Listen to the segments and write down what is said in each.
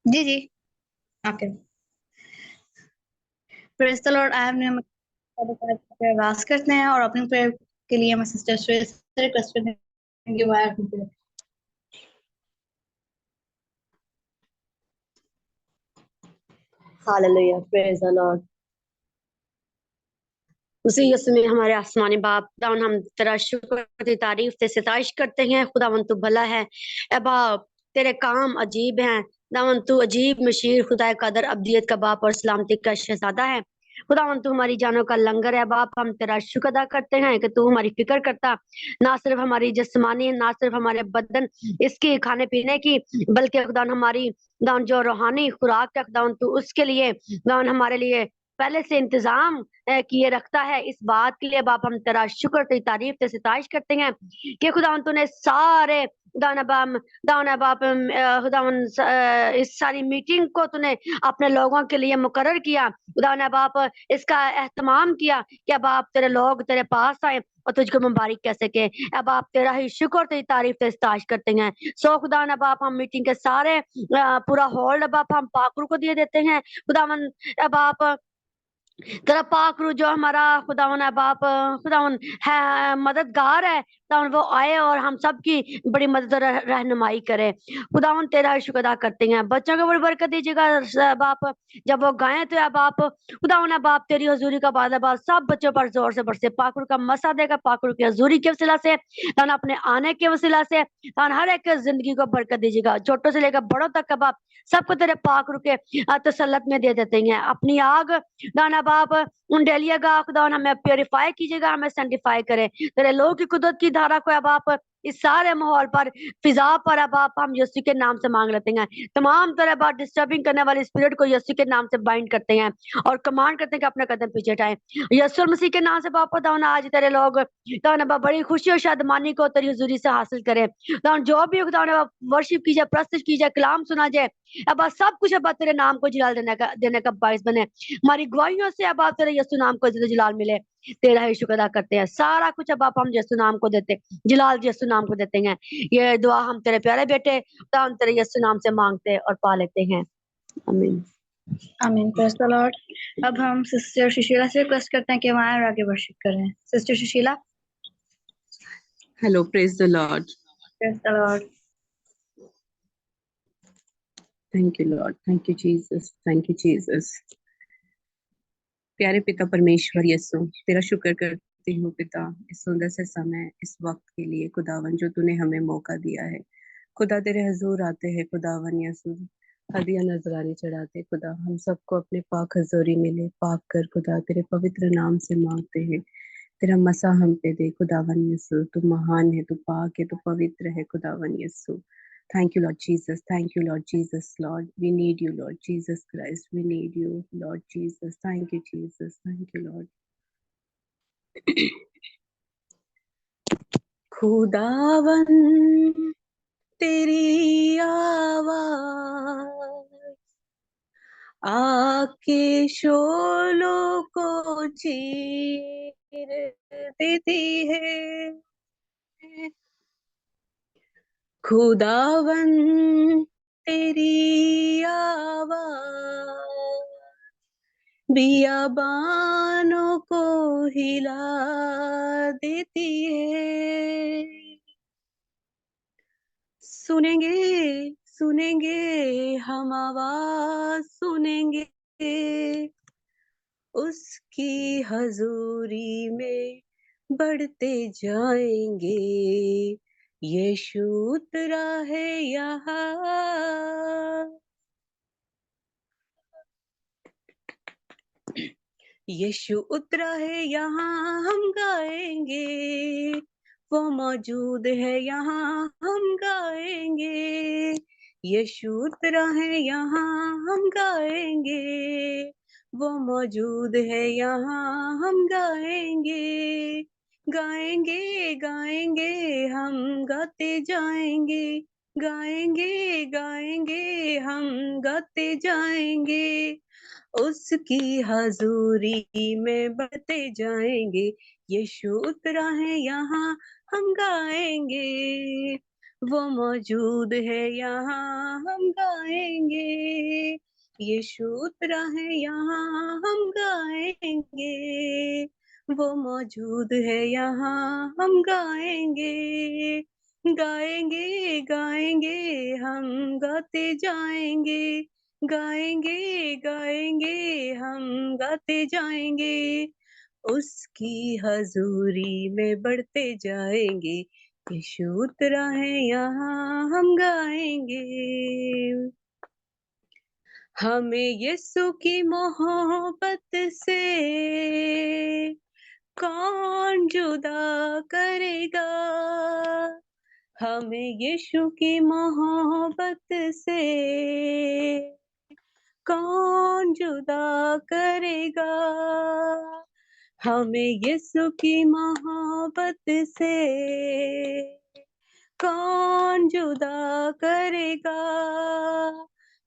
जी जी। Okay. Praise the Lord. I am आवाज करते हैं और अपने प्रेयर के लिए मैं सिस्टर से रिक्वेस्ट करते हैं कि वो आए अपनी prayer। Hallelujah, praise the Lord. उसी यीशु में हमारे आसमानी बाप खुदावन, हम तेरा शुक्र तेरी तारीफ ते सताइश करते हैं। खुदावन तू भला है। ए बाप, तेरे काम अजीब हैं। खुदावन तू अजीब मशीर खुदा कदर अब्दियत का बाप और सलामती का शहजादा है। खुदावन तू हमारी जानों का लंगर है। बाप, हम तेरा शुक्र अदा करते हैं कि तू हमारी फिक्र करता, ना सिर्फ हमारी जिस्मानी, ना सिर्फ हमारे बदन इसकी खाने पीने की, बल्कि खुदावन हमारी खुदावन जो रूहानी खुराक है, खुदावन तू उसके लिए खुदावन हमारे लिए पहले से इंतजाम किए रखता है। इस बात के लिए बाप हम तेरा शुक्र तेरी तारीफ तेरी सिताइश करते हैं कि खुदावन तूने सारे खुदावन बाप खुदावन इस सारी मीटिंग को तूने अपने लोगों के लिए मुकर्रर किया। खुदावन बाप इसका एहतमाम किया कि अब आप तेरे लोग तेरे पास आए और तुझको मुबारक कह सके। अब आप तेरा ही शुक्र तेरी तारीफ तेरी सिताइश करते हैं। सो खुदावन बाप हम मीटिंग के सारे पूरा होल्ड बाप हम पाकुर को दिए देते हैं। खुदावन अब आप तेरा पाक रू जो हमारा खुदावन है बाप, खुदावन है मददगार है। खुदावन वो आए और हम सब की बड़ी मदद और रहनुमाई करे। खुदावन तेरा शुक्र अदा करते हैं। बच्चों को बड़ी बरकत दीजिएगा बाप। जब वो गाएं तो है बाप, खुदावन है बाप तेरी हजूरी का बाद है बाप, सब बच्चों पर जोर से बरसे पाकुर का मसा देगा। पाकुर की हजूरी के वसीला से, तान अपने आने के वसीला से, तान हर एक जिंदगी को बरकत दीजिएगा। छोटों से लेकर बड़ों तक का बाप सबको तेरे पाक रुके तसल्लत में दे देते हैं। अपनी आग दाना बाप उन डेलिएगा। खुदा हमें प्योरीफाई कीजिएगा, हमें सेंटिफाई करें तेरे लोग की कुदरत की धारा को। अब आप इस सारे माहौल पर, फिजा पर अब आप हम यीशु के नाम से मांग लेते हैं। तमाम तरह बात डिस्टर्बिंग करने वाली स्पिरिट को यीशु के नाम से बाइंड करते हैं और कमांड करते हैं कि अपना कदम पीछे हटाएं। यीशु मसीह के नाम से बाप खुदा आज तेरे लोग खुदा बड़ी खुशी और शादमानी को तेरी हुजूरी से हासिल करें। खुदा जो भी खुदा वर्शिप की जाए, प्रस्तुत की जाए, कलाम सुना जाए, अब सब कुछ अब तेरे नाम को जलाल देने का बाइस बने। हमारी गवाहियों से अब आप तेरे यीशु नाम को इज्जत जलाल मिले। तेरा ही शुक्र अदा करते हैं। सारा कुछ अब आप हम यीशु नाम को देते, जलाल यीशु नाम को देते हैं। ये दुआ हम तेरे प्यारे बेटे हम तेरे यीशु नाम से मांगते और पा लेते हैं। आमीन। आमीन। Praise the Lord. अब हम सिस्टर सुशीला से रिक्वेस्ट करते हैं कि वो आए और आगे वर्शिप करें। Sister Sushila. Hello, praise the Lord. Praise the Lord. Thank you, Lord. Thank you, Jesus. Thank you, Jesus. प्यारे पिता परमेश्वर यीशु, तेरा शुक्र करती हूँ पिता, इस सुंदर से समय, इस वक्त के लिए खुदावन जो तूने हमें मौका दिया है। खुदा तेरे हजूर आते हैं खुदावन यीशु, हदिया नजराने चढ़ाते। खुदा हम सबको अपने पाक हजूरी में ले, पाक कर खुदा तेरे पवित्र नाम से मांगते हैं। तेरा मसा हम पे दे खुदावन यीशु। तू महान है, तू पाक है, तू पवित्र है खुदावन यीशु। Thank you, Lord Jesus. Thank you, Lord Jesus, Lord. We need you, Lord Jesus Christ. We need you, Lord Jesus. Thank you, Jesus. Thank you, Lord. खुदावन तेरी आवाज आके शोलों को चीर देती है। खुदावन तेरी आवाज बियाबानों को हिला देती है। सुनेंगे सुनेंगे हम आवाज सुनेंगे, उसकी हजूरी में बढ़ते जाएंगे। यीशु उतरा है यहाँ, यीशु उतरा है यहाँ, हम गाएंगे। वो मौजूद है यहाँ, हम गाएंगे। यीशु उतरा है यहाँ, हम गाएंगे। वो मौजूद है यहाँ, हम गाएंगे। गाएंगे गाएंगे हम गाते जाएंगे, गाएंगे गाएंगे हम गाते जाएंगे। उसकी हजूरी में बढ़ते जाएंगे। यीशु उतरा है यहाँ, हम गाएंगे। वो मौजूद है यहाँ, हम गाएंगे। यीशु उतरा है यहाँ हम गाएंगे, वो मौजूद है यहाँ हम गाएंगे, गाएंगे गाएंगे हम गाते जाएंगे, गाएंगे गाएंगे हम गाते जाएंगे, उसकी हजूरी में बढ़ते जाएंगे, यीशु उतरा है यहाँ हम गाएंगे। हमें यीशु की मोहब्बत से कौन जुदा करेगा, हमें यीशु की मोहब्बत से कौन जुदा करेगा, हमें यीशु की मोहब्बत से कौन जुदा करेगा,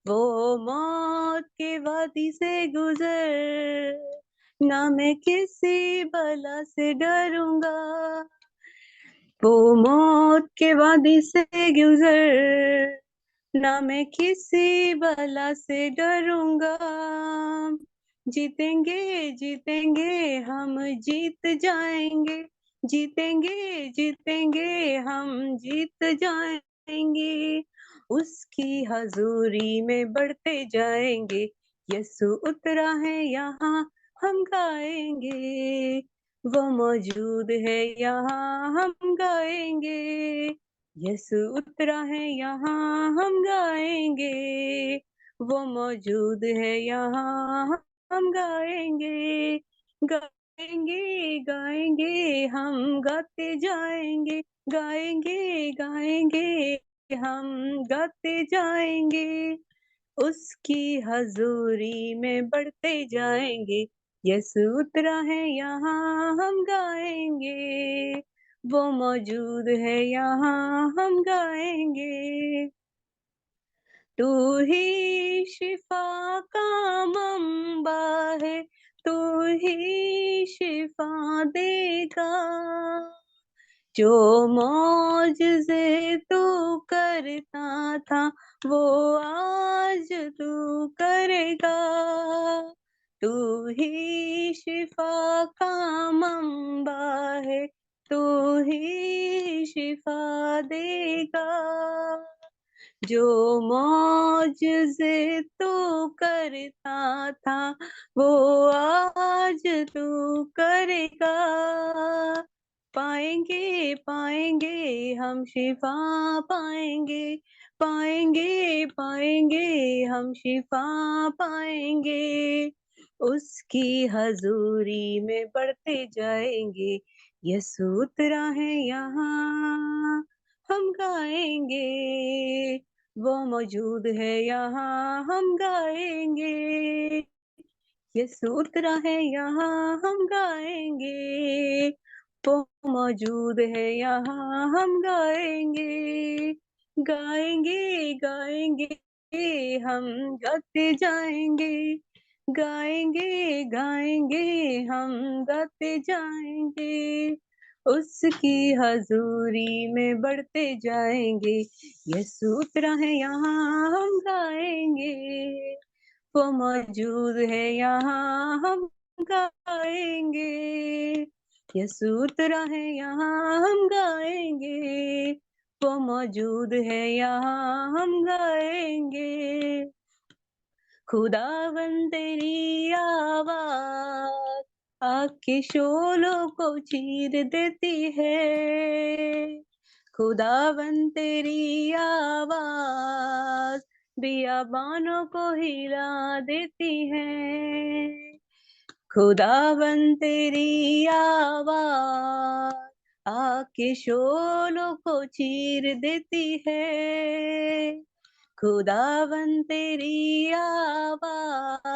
वो मौत के वादी से गुजर, ना मैं किसी बला से डरूंगा, वो मौत के वादी से गुजर, ना मैं किसी बला से डरूंगा, जीतेंगे जीतेंगे हम जीत जाएंगे, जीतेंगे जीतेंगे हम जीत जाएंगे, उसकी हजूरी में बढ़ते जाएंगे, यीशु उतरा है यहाँ हम गाएंगे, वो मौजूद है यहाँ हम गाएंगे, यीशु उतरा है यहाँ हम गाएंगे, वो मौजूद है यहाँ हम गाएंगे, गाएंगे गाएंगे हम गाते जाएंगे, गाएंगे गाएंगे हम गाते जाएंगे, उसकी हजूरी में बढ़ते जाएंगे, यीशु उतरा है यहाँ हम गाएंगे, वो मौजूद है यहाँ हम गाएंगे, तू ही शिफा का मंबा है, तू ही शिफा देगा, जो मौजज़े तू करता था वो आज तू करेगा, तू ही शिफा का मंबा है, तू ही शिफा देगा, जो मौजज़े तू करता था वो आज तू करेगा, पाएंगे पाएंगे हम शिफा पाएंगे, पाएंगे पाएंगे हम शिफा पाएंगे, उसकी हजूरी में बढ़ते जाएंगे, यीशु उतरा है यहाँ हम गाएंगे, वो मौजूद है यहाँ हम गाएंगे, यीशु उतरा है यहाँ हम गाएंगे, वो मौजूद है यहाँ हम गाएंगे, गाएंगे गाएंगे हम गाते जाएंगे, गाएंगे गाएंगे हम गाते जाएंगे, उसकी हजूरी में बढ़ते जाएंगे, यीशु उतरा है यहाँ हम गाएंगे, वो मौजूद है यहाँ हम गाएंगे, यीशु उतरा है यहाँ हम गाएंगे, वो मौजूद है यहाँ हम गाएंगे, खुदावन तेरी आवाज आके शोलों को चीर देती है, खुदावन तेरी आवाज बियाबानों को हिला देती है, खुदावन तेरी आवाज आके शोलों को चीर देती है, खुदावन तेरी आवाज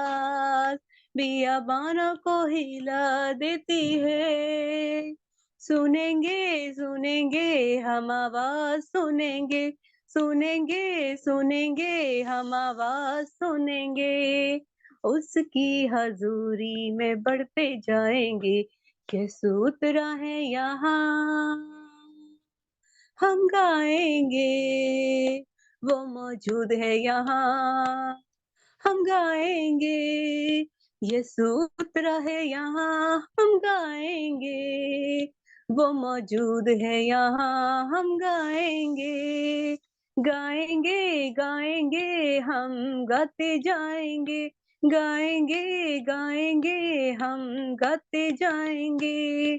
बियाबानों को हिला देती है, सुनेंगे सुनेंगे हम आवाज सुनेंगे, सुनेंगे सुनेंगे हम आवाज सुनेंगे, उसकी हजूरी में बढ़ते जाएंगे, यीशु उतरा है यहाँ हम गाएंगे, वो मौजूद है यहाँ हम हम गाएंगे, यीशु उतरा है यहाँ हम गाएंगे, वो मौजूद है यहाँ हम गाएंगे, गाएंगे गाएंगे हम गाते जाएंगे, गाएंगे गाएंगे हम गाते जाएंगे,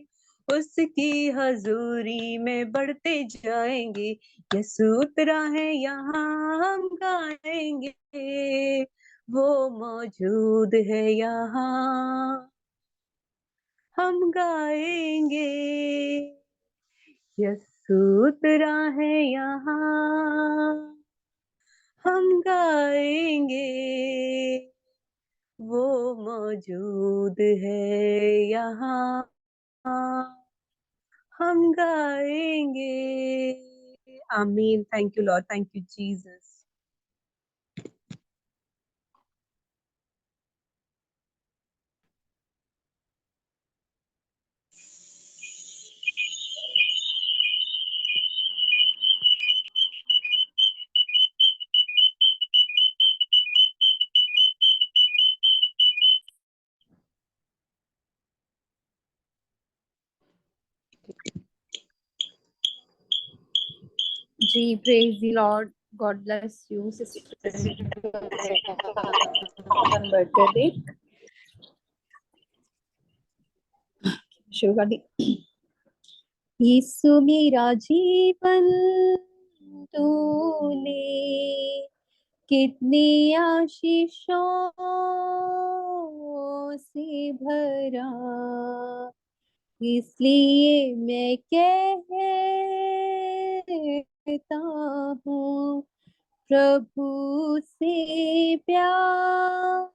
उसकी हजूरी में बढ़ते जाएंगे, यीशु उतरा है यहाँ हम गाएंगे, वो मौजूद है यहाँ हम गाएंगे, यीशु उतरा है यहाँ हम गाएंगे, वो मौजूद है यहाँ हम गाएंगे। आमीन। Thank you Lord, thank you Jesus. जी, praise the Lord. God bless you, sister. On birthday. शुरू कर दी। यीशु मेरा जीवन तूने कितनी आशीषों से भरा, इसलिए मैं कहता हूँ प्रभु से प्यार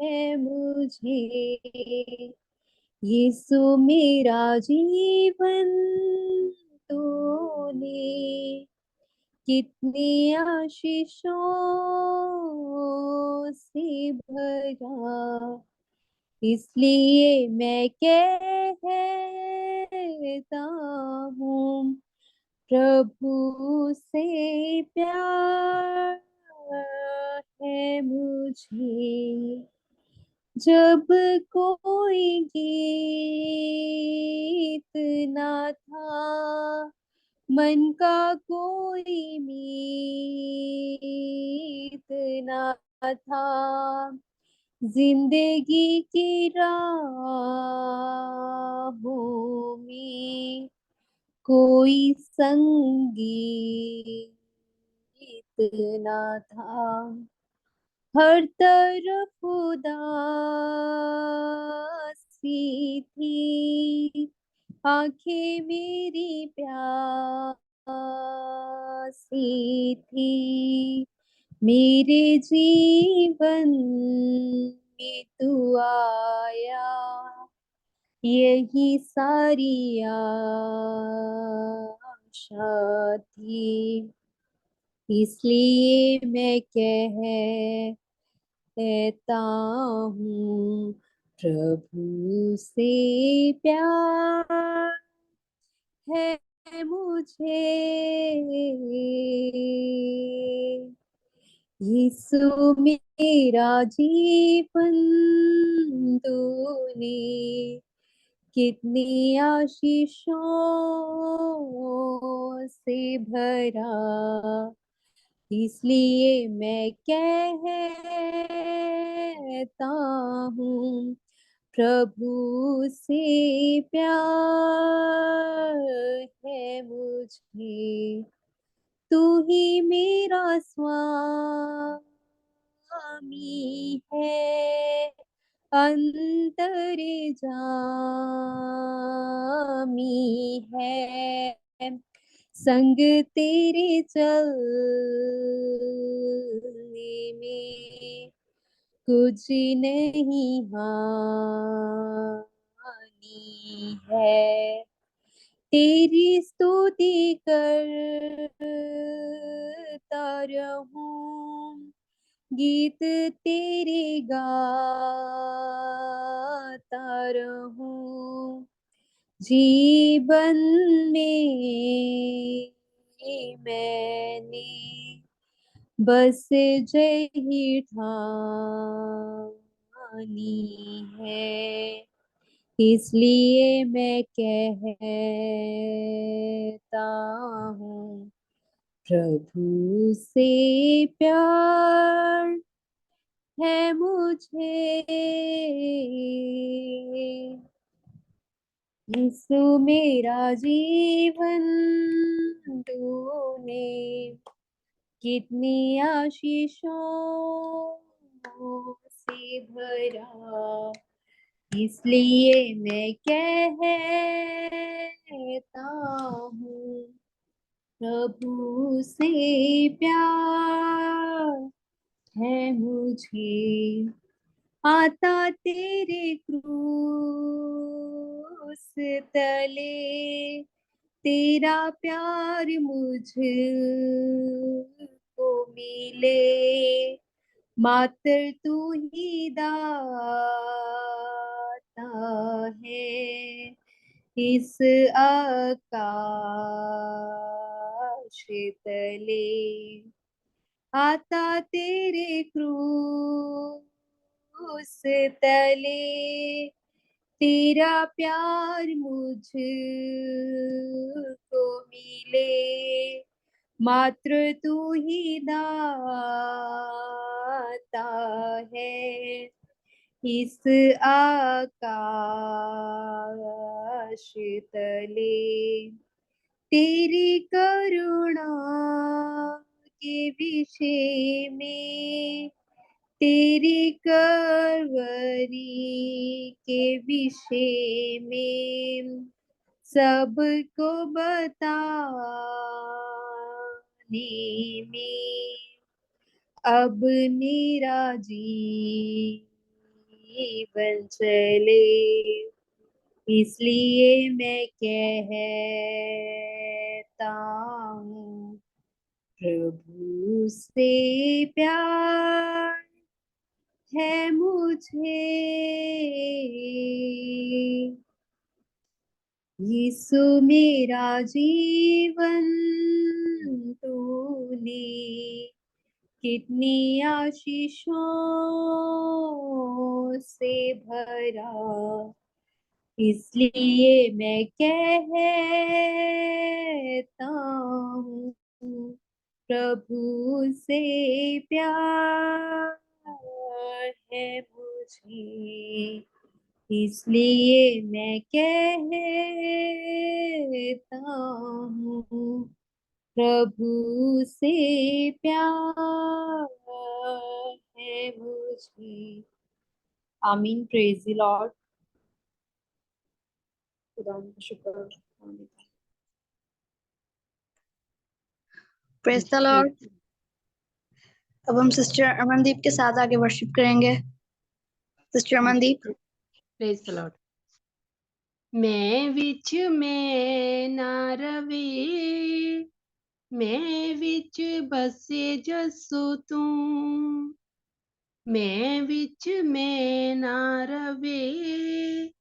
है मुझे, यीशु मेरा जीवन तूने कितनी आशीषों से भरा, इसलिए मैं कहता हूँ प्रभु से प्यार है मुझे, जब कोई गीत ना था, मन का कोई मीत ना था, जिंदगी की राहों में कोई संगीत ना था, हर तरफ उदासी थी, आंखें मेरी प्यासी थी, मेरे जीवन में तू आया, यही सारी आशा थी, इसलिए मैं कहता हूँ प्रभु से प्यार है मुझे, यीशु मेरा जीवन तूने कितनी आशीषों से भरा, इसलिए मैं कहता हूँ प्रभु से प्यार है मुझे, तू ही मेरा स्वामी है, अंतर्यामी है, संग तेरे चलने में कुछ नहीं हानि है, तेरी स्तुति करता रहूं, गीत तेरे गाता रहूं, जीवन में मैंने बस जय ही ठानी है, इसलिए मैं कहता हूँ प्रभु से प्यार है मुझे। यीशु मेरा जीवन तूने कितनी आशीषों से भरा, इसलिए मैं कहता हूँ प्रभु से प्यार है मुझे। आता तेरे क्रूस तले तेरा प्यार मुझको मिले, मात्र तू ही दाता है इस आकाश तले। आता तेरे क्रूस तले तेरा प्यार मुझको मिले, मात्र तू ही दाता है इस आकाश तले। तेरी करुणा के विषय में, तेरी करवरी के विषय में सबको बताने में अब मेरा जीवन चले, इसलिए मैं कहता हूँ प्रभु से प्यार है मुझे। यीशु मेरा जीवन तूने कितनी आशीषों से भरा, इसलिए मैं कहता हूँ प्रभु से प्यार है मुझे, इसलिए मैं कहता हूँ प्रभु से प्यार है मुझे। आमीन। Praise the Lord. खुदा का शुक्र। आमीन। Praise the Lord. अब हम सिस्टर अमनदीप के साथ आगे वर्शिप करेंगे। Sister Amandeep. Praise the Lord. मैं विच में ना रवे, मैं विच बसे जसो तू, मैं विच में ना रवे,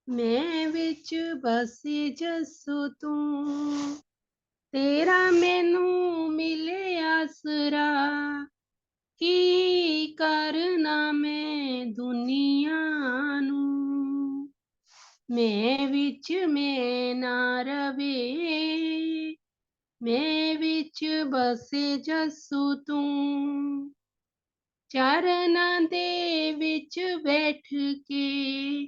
मैं विच बसे जसो तू, तेरा मैनू मिले आसरा, की करना मैं दुनिया नू, मैं विच में ना रवे, मैं विच बसे जसू तू, चरना दे विच बैठ के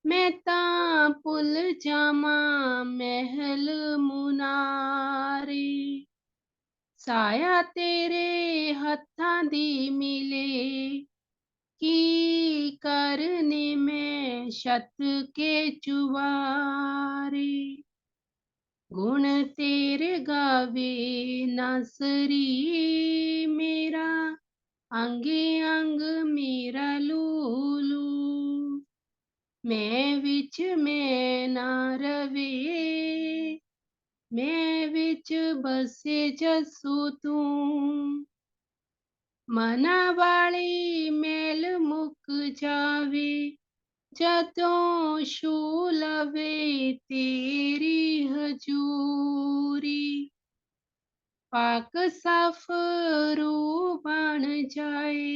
मैं तां भुल जावा महल मुनारे, साया तेरे हत्थां दी मिले, की करने में छत के चुबारे, गुण तेरे गावे नासरी मेरा, अंगे अंग मेरा लूलू, मैं विच में ना रवे, मैं विच बसे जसू तू, मना वाली मेल मुक जावे, जदों छू लवे तेरी हजूरी, पाक साफ रूह बन जाए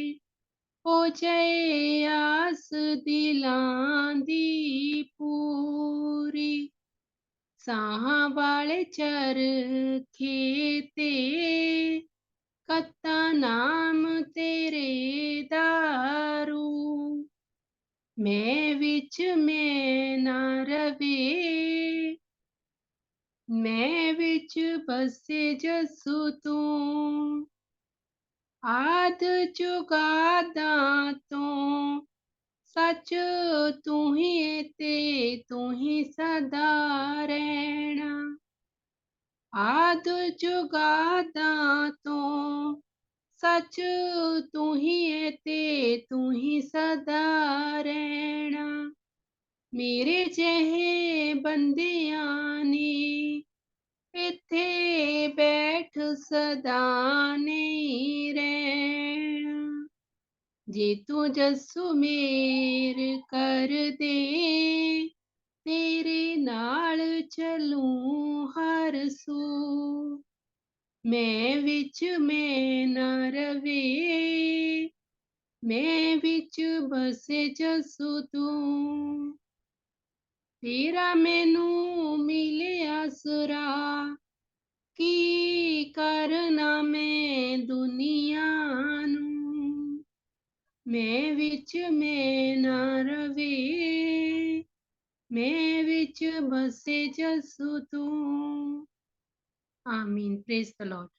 हो जाए आस दिलां दी पूरी साहां वाले चरखे ते कत्ता नाम तेरे दारू मैं विच मैं ना रवे मैं विच बसे जसू तू आद जुगादा तो सच तू ही ते तू ही सदा रहना आद जुगादा तो सच तू ही ते तू ही सदा रहना मेरे जेहे बंदियां ने इत्थे बैठ सदा नहीं रहना जे तू जस्सू मेर कर दे तेरे नाल चलूं हर सू मैं विच मैं ना रवे मैं विच बसे जसू तू तेरा मैनू मिले आसरा की करना मैं दुनिया नू मैं विच मैं ना रवे मैं विच बसे जसू तू आमीन प्रेज द लॉर्ड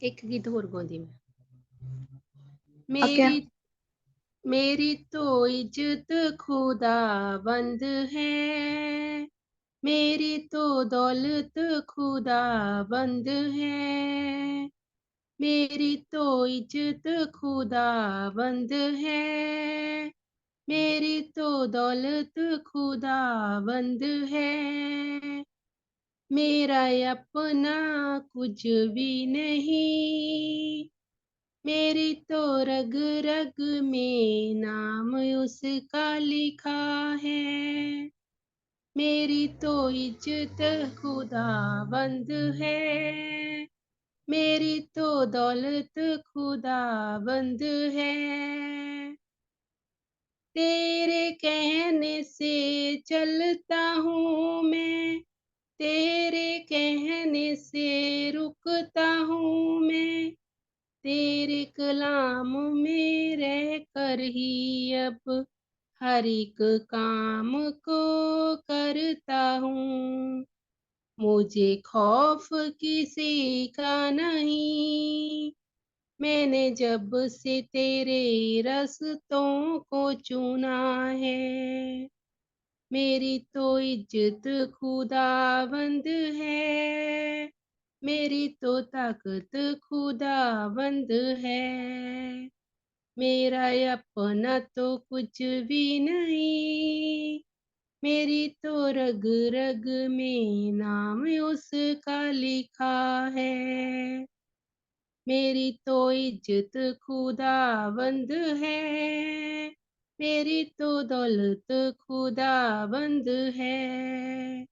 एक गीत होर गाउंदी मैं Okay. मेरी तो इज्जत खुदा बंद है मेरी तो दौलत खुदा बंद है मेरी तो इज्जत खुदा बंद है मेरी तो दौलत खुदा बंद है मेरा अपना कुछ भी नहीं मेरी तो रग रग में नाम उसका लिखा है मेरी तो इज्जत खुदा बंद है मेरी तो दौलत खुदा बंद है तेरे कहने से चलता हूँ मैं तेरे कहने से रुकता हूँ मैं तेरे कलाम में रह कर ही अब हर एक काम को करता हूँ मुझे खौफ किसी का नहीं मैंने जब से तेरे रस्तों को चुना है मेरी तो इज्जत खुदावंद है मेरी तो ताकत खुदावंद है मेरा अपना तो कुछ भी नहीं मेरी तो रग रग में नाम उसका लिखा है मेरी तो इज्जत खुदावंद है मेरी तो दौलत खुदावंद है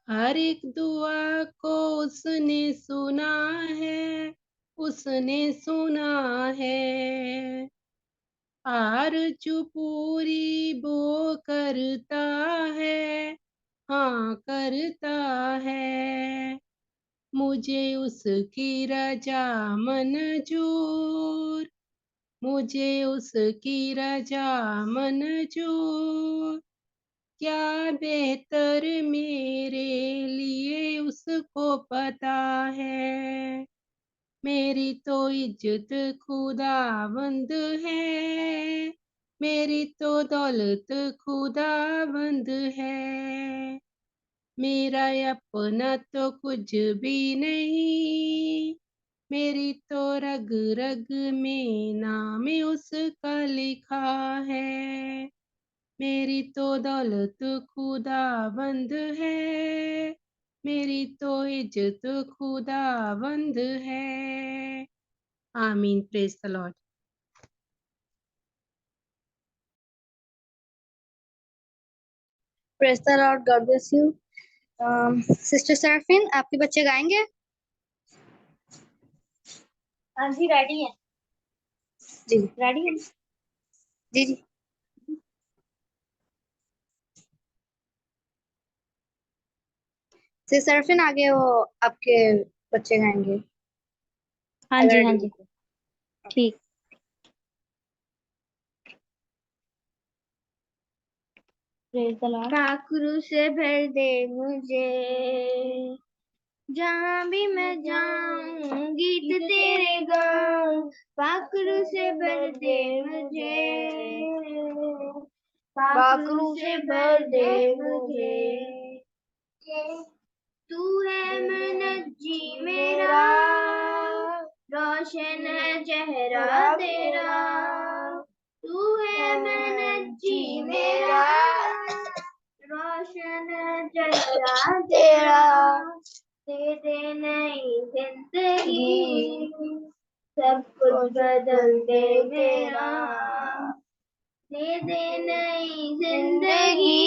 हर एक दुआ को उसने सुना है उसने सुना है आरज़ू पूरी वो करता है हाँ करता है मुझे उसकी रजा मंजूर मुझे उसकी रजा मंजूर क्या बेहतर मेरे लिए उसको पता है मेरी तो इज्जत खुदावंद है मेरी तो दौलत खुदावंद है मेरा अपना तो कुछ भी नहीं मेरी तो रग रग में नाम उसका लिखा है मेरी तो दौलत खुदावंद है मेरी तो इज्जत खुदावंद है आमीन praise the Lord Praise the Lord. God bless you. Sister Seraphine, आपके बच्चे गाएंगे? हाँ जी रेडी है। जी रेडी है। जी जी। सिस्टर सराफिन आगे वो आपके बच्चे गाएंगे। हाँ जी हाँ जी ठीक। पाखरू से भर दे मुझे, जहाँ भी मैं जाऊं गीत तेरे गाऊं। पाखरू से भर दे मुझे, पाखरू से भर दे मुझे। तू है मनज्जी मेरा, रोशन है चेहरा तेरा। तू है मनज्जी मेरा, रोशन है चेहरा तेरा। दे दे नई जिंदगी, सब कुछ बदल दे मेरा। दे दे नई जिंदगी,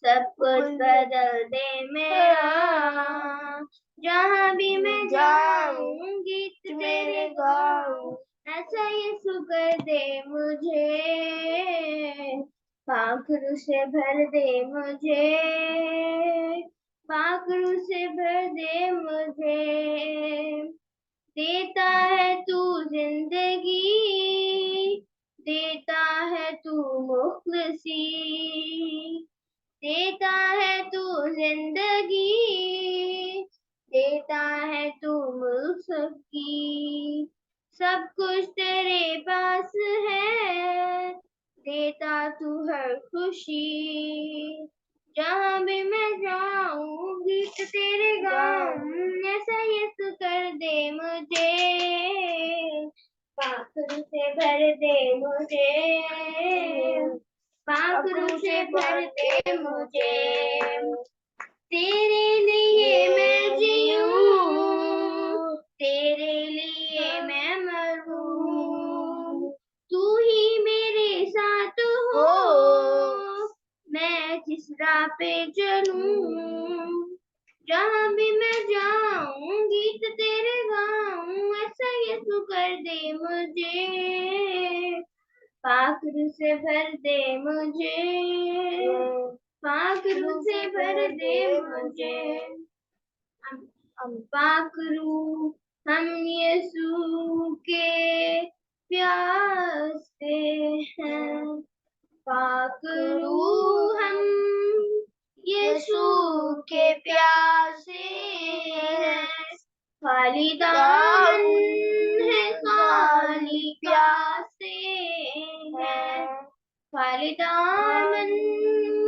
सब कुछ बदल दे मेरा। जहाँ भी मैं जाऊं गीत तेरे गाऊं, ऐसा यीशु कर दे मुझे। पाखरू से भर दे मुझे, पाखरू से भर दे मुझे। देता है तू जिंदगी, देता है तू मुखलसी। देता है तू जिंदगी, देता है तू मुल्क सबकी। सब कुछ तेरे पास है, देता तू हर खुशी। जहाँ भी मैं जाऊं गीत तेरे गाऊं, ऐसा यीशु कर दे मुझे। पाखरू से भर दे मुझे, पाखरू से भर दे मुझे। तेरे लिए मैं जीऊं, तेरे लिए मैं मरूं। तू ही मेरे साथ हो, मैं जिस राह पे चलूं। जहाँ भी मैं जाऊं गीत तेरे गाऊं, ऐसा यीशु कर दे मुझे। पाखरू से भर दे मुझे, पाखरू से भर दे मुझे। पाखरू हम यीशु के प्यासे हैं। पाखरू हम यीशु के प्यासे हैं। खाली दामन है खाली प्यासे हैं। खाली दामन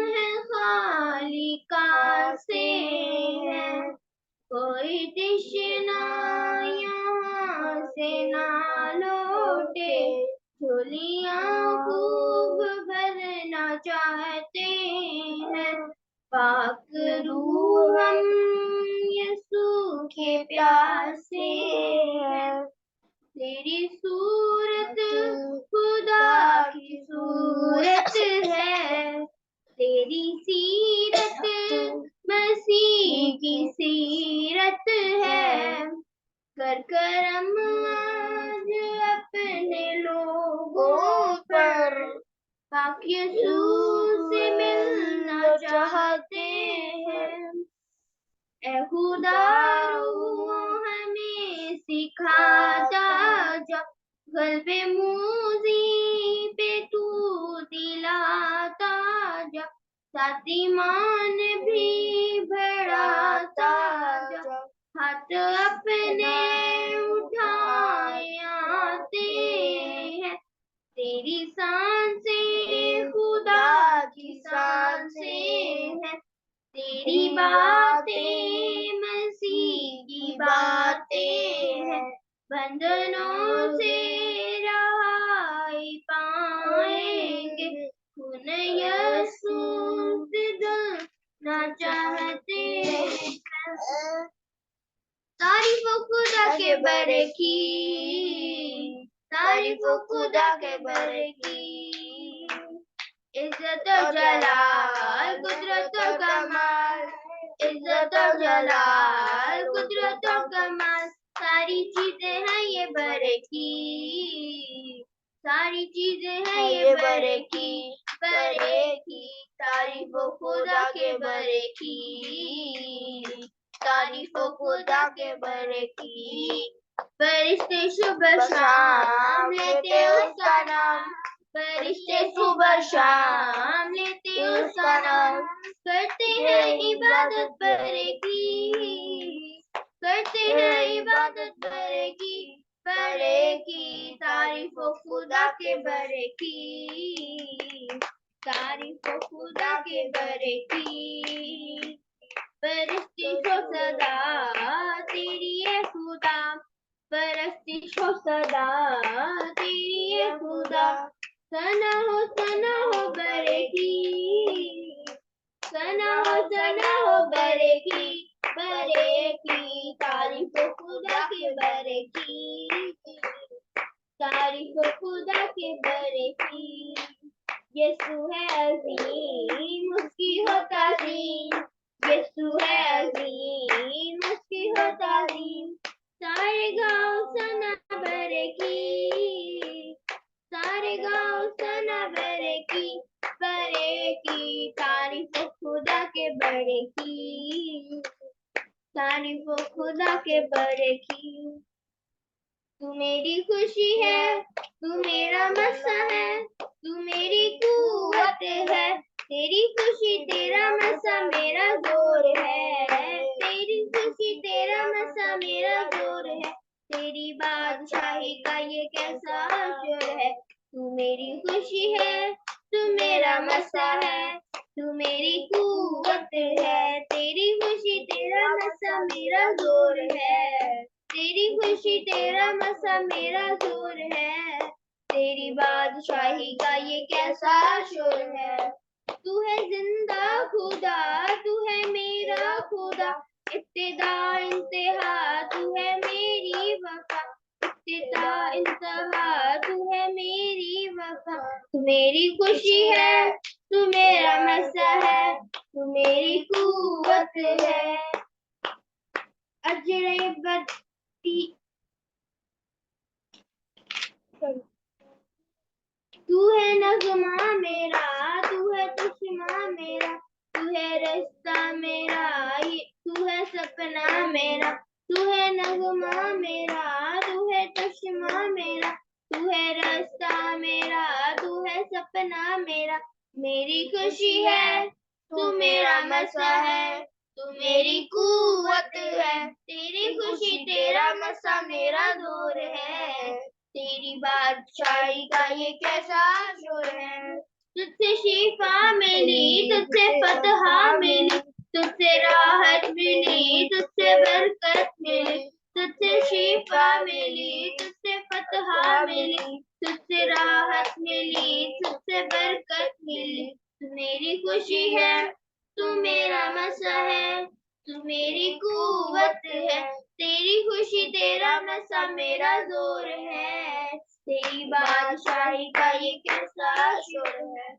है खाली कासे हैं। कोई तृष्णा यहाँ से ना लौटे, झोलियाँ खूब भरना चाहते हैं। पाखरू हम यीशु के प्यासे हैं। तेरी सूरत खुदा की सूरत है, तेरी सीरत मसीह की सीरत है। कर करम आज अपने लोगों पर, पाक यीशु से मिलना चाहते हैं। ऐ खुदा रूह हमें सिखाता जा, गल्बे मूजी पे तू दिलाता जा। साथ ईमान भी बढ़ाता जा, हाथ अपने उठाए आते हैं। तेरी सांसें खुदा की सांसें हैं। तेरी बातें मसीह की बातें हैं। बंधनों से रहाई पाएंगे, खून यीशु से धुलना चाहते हैं। तारीफ़ो खुदा के बरे की, तारीफ़ो खुदा के बरे की। इस इज्जत और जलाल कुदरत और कमाल, इज्जत और जलाल कुदरत और कमाल, सारी चीजें हैं ये बरे की, सारी चीजें हैं ये बरे की, तारीफ हो खुदा के बरे की, तारीफ हो खुदा के बरे की। फरिश्ते सुबह शाम लेते उसका नाम, फरिश्ते सुबह शाम लेते उसका नाम, करते हैं इबादत बरे की, करते हैं इबादत बरे की, तारीफ हो खुदा के बरे की, तारीफ हो खुदा के बरे की। परस्तिश हो सदा तेरी है खुदा, परस्तिश हो सदा तेरी है खुदा, सना हो बरे की, सना हो बरे की, तारीफ हो खुदा के बरे की, तारीफ हो खुदा के बरे की। यीशु है अज़ीम उसकी हो ताज़ीम, यीशु है अज़ीम उसकी हो ताज़ीम, सारे गाँव सना बरे की, सारे गाँव सना बरे की, तारीफ हो खुदा के बरे की, तारीफ हो खुदा के बरे की। तू मेरी खुशी है, तू मेरा मसा है, तू मेरी कुव्वत है, तेरी खुशी तेरा मसा मेरा जोर है, तेरी खुशी तेरा मसा मेरा जोर है, तेरी बादशाही का ये कैसा असर है। तू मेरी खुशी है, तू मेरा मसा है, तू मेरी कुव्वत है, तेरी खुशी तेरा मसा मेरा जोर है, तेरी खुशी तेरा मसा मेरा जोर है, तेरी बादशाही का ये कैसा शोर है। तू है जिंदा खुदा, तू है मेरा खुदा, इब्तिदा इंतहा तू है मेरी वफा, इब्तिदा इंतहा तू है मेरी वफा, तू मेरी खुशी है, तू मेरा मसा है, तू मेरी कुव्वत है। अजरे बत्ती तू है नगमा मेरा, तू है चश्मा मेरा, तू है रास्ता मेरा, तू है सपना मेरा, तू है नगमा मेरा, तू है चश्मा मेरा, तू है रास्ता मेरा, तू है सपना मेरा, मेरी खुशी है, तू मेरा मसा है, तू मेरी कुव्वत है, तेरी खुशी तेरा मसा मेरा जोर है, तेरी बादशाही का ये कैसा शोर है। तुझसे शिफा मिली, तुझसे फतहा मिली, तुझसे राहत मिली, तुझसे बरकत मिली, तुझसे शिफा मिली, तुझसे फतहा मिली, तुझसे राहत मिली, तुझसे बरकत मिली। तू मेरी खुशी है, तू मेरा मसा है, तू मेरी कुव्वत है, तेरी खुशी तेरा मसा मेरा जोर है, तेरी बादशाही का ये कैसा शोर है।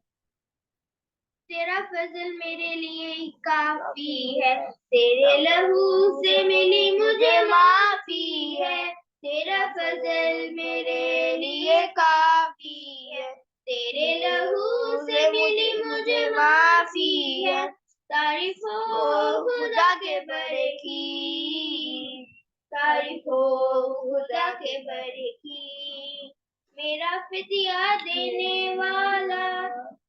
तेरा फजल मेरे लिए काफी है, तेरे लहू से मिली मुझे माफी है, तेरा फजल मेरे लिए काफी है, तेरे लहू से मिली मुझे माफी है, तारीफ हो खुदा के बरे की, तारीफ हो खुदा के बरे की। मेरा फिदिया देने वाला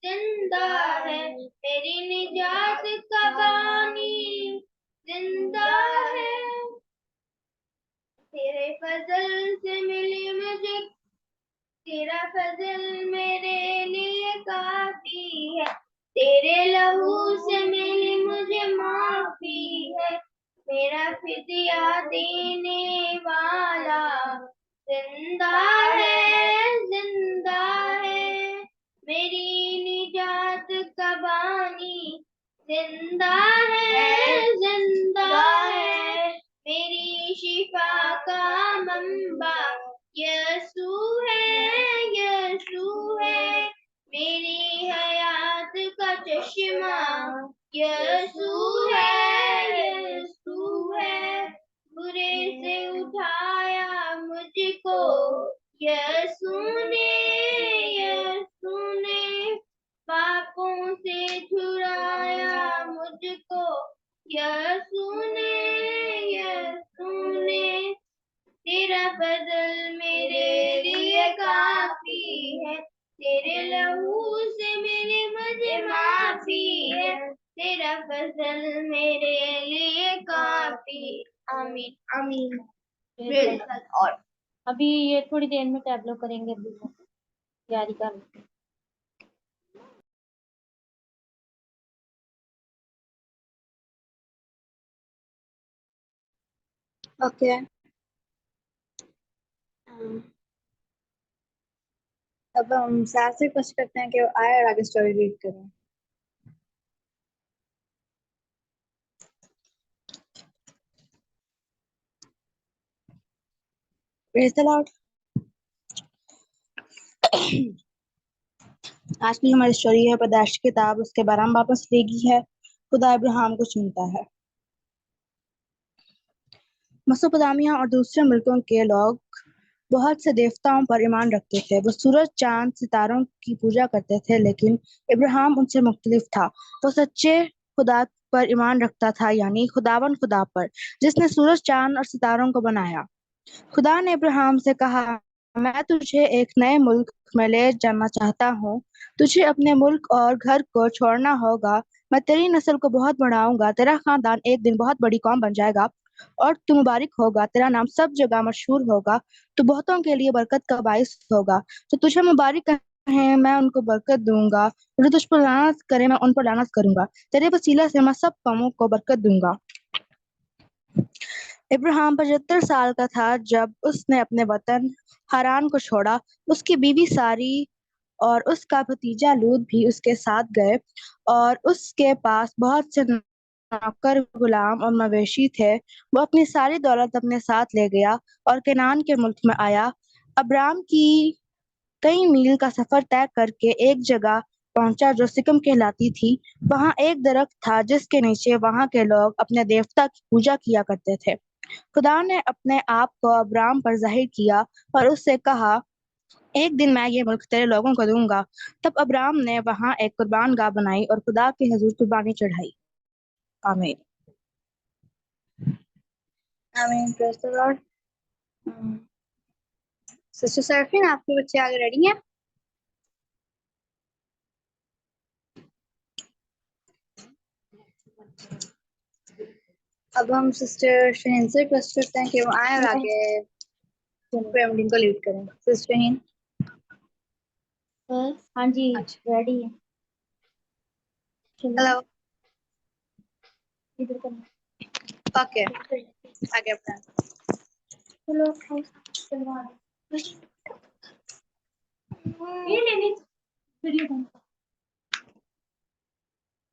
जिंदा है, मेरी निजात का बानी जिंदा है, तेरे फजल से मिली मुझे, तेरा फजल मेरे लिए काफी है, तेरे लहू से मिली मुझे माफी है, मेरा फिदिया देने वाला जिंदा है, जिंदा है, मेरी निजात का बानी जिंदा है, जिंदा है, मेरी शिफा का मंबा यीशु है, यीशु है, मेरी हयात यीशु है, बुरे से उठाया मुझको यीशु ने पापों से छुड़ाया मुझको यीशु ने तेरा बदल मेरे लिए काफी है, तेरे लहू से मेरे मुझे माफी है, तेरा बदल मेरे लिए काफी। आमीन आमीन। Praise the Lord. अभी ये थोड़ी देर में टैबलो करेंगे, अभी वो तैयारी कर लेते हैं। ओके। अब हम सर से कुछ करते हैं कि वो आए और आगे स्टोरी रीड करें। Praise the Lord. आज की हमारी स्टोरी है पैदाइश की किताब उसके 12 वापस लेगी है। खुदा अब्राहम को चुनता है। मेसोपोटामिया और दूसरे मुल्कों के लोग बहुत से देवताओं पर ईमान रखते थे। वो सूरज, चांद, सितारों की पूजा करते थे, लेकिन इब्राहिम उनसे मुख्तलिफ था। वो सच्चे खुदा पर ईमान रखता था, यानी खुदावन खुदा पर, जिसने सूरज, चांद और सितारों को बनाया। खुदा ने इब्राहिम से कहा, मैं तुझे एक नए मुल्क में ले जाना चाहता हूँ। तुझे अपने मुल्क और घर को छोड़ना होगा। मैं तेरी नस्ल को बहुत बढ़ाऊंगा। तेरा खानदान एक दिन बहुत बड़ी कौम बन जाएगा और तू मुबारक होगा। तेरा नाम सब जगह मशहूर होगा। तू बहुतों के लिए बरकत का बाइस होगा। तो तुझे मुबारक कहें, मैं उनको बरकत दूंगा। जो तुझ पर लानत करे, मैं उन पर लानत करूंगा। तेरे वसीला से मैं सब कौमों को बरकत दूंगा। इब्राहिम 75 साल का था जब उसने अपने वतन हारान को छोड़ा। उसकी बीवी सारी और उसका भतीजा लूत भी उसके साथ गए, और उसके पास बहुत से नौकर, गुलाम और मवेशी थे। वो अपनी सारी दौलत अपने साथ ले गया और केनान के मुल्क में आया। अब्राम की कई मील का सफर तय करके एक जगह पहुंचा जो सिकम कहलाती थी। वहां एक दरख्त था जिसके नीचे वहां के लोग अपने देवता की पूजा किया करते थे। खुदा ने अपने आप को अब्राम पर जाहिर किया और उससे कहा, एक दिन मैं ये मुल्क तेरे लोगों को दूंगा। तब अब्राम ने वहां एक कुर्बान गाह बनाई और खुदा के हजूर कुर्बानी चढ़ाई। आमीन आमीन। Praise the Lord. सिस्टर सरफिन, आपके बच्चे आगे रेडी हैं? अब हम सिस्टर शहीन से रिक्वेस्ट करते हैं कि वो आए और आगे प्रेयर मीटिंग को लीड करें। सिस्टर शहीन। हाँ जी, रेडी है। हेलो। इधर कर। ओके, आगे अपना। चलो चलवा दो। ये लेनी वीडियो बंद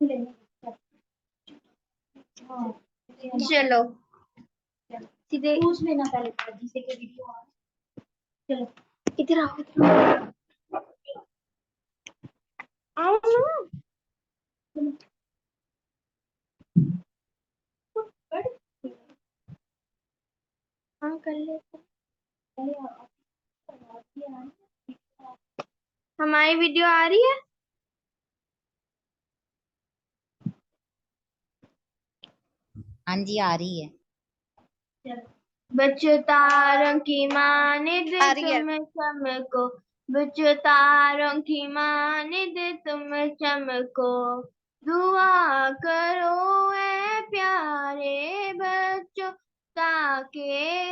लेनी। हाँ चलो सीधे पूछ लेना पहले दादी से कि वीडियो आ। चलो इधर आओ, इधर आओ ना। हाँ कर ले पहले आओ। हमारी वीडियो आ रही है? हाँ जी आ रही है। बच्चों तारों की मानिद आ रही है। तुम चमको, बच्चों तारों की मानिद तुम चमको, दुआ करो ऐ प्यारे बच्चों ताकि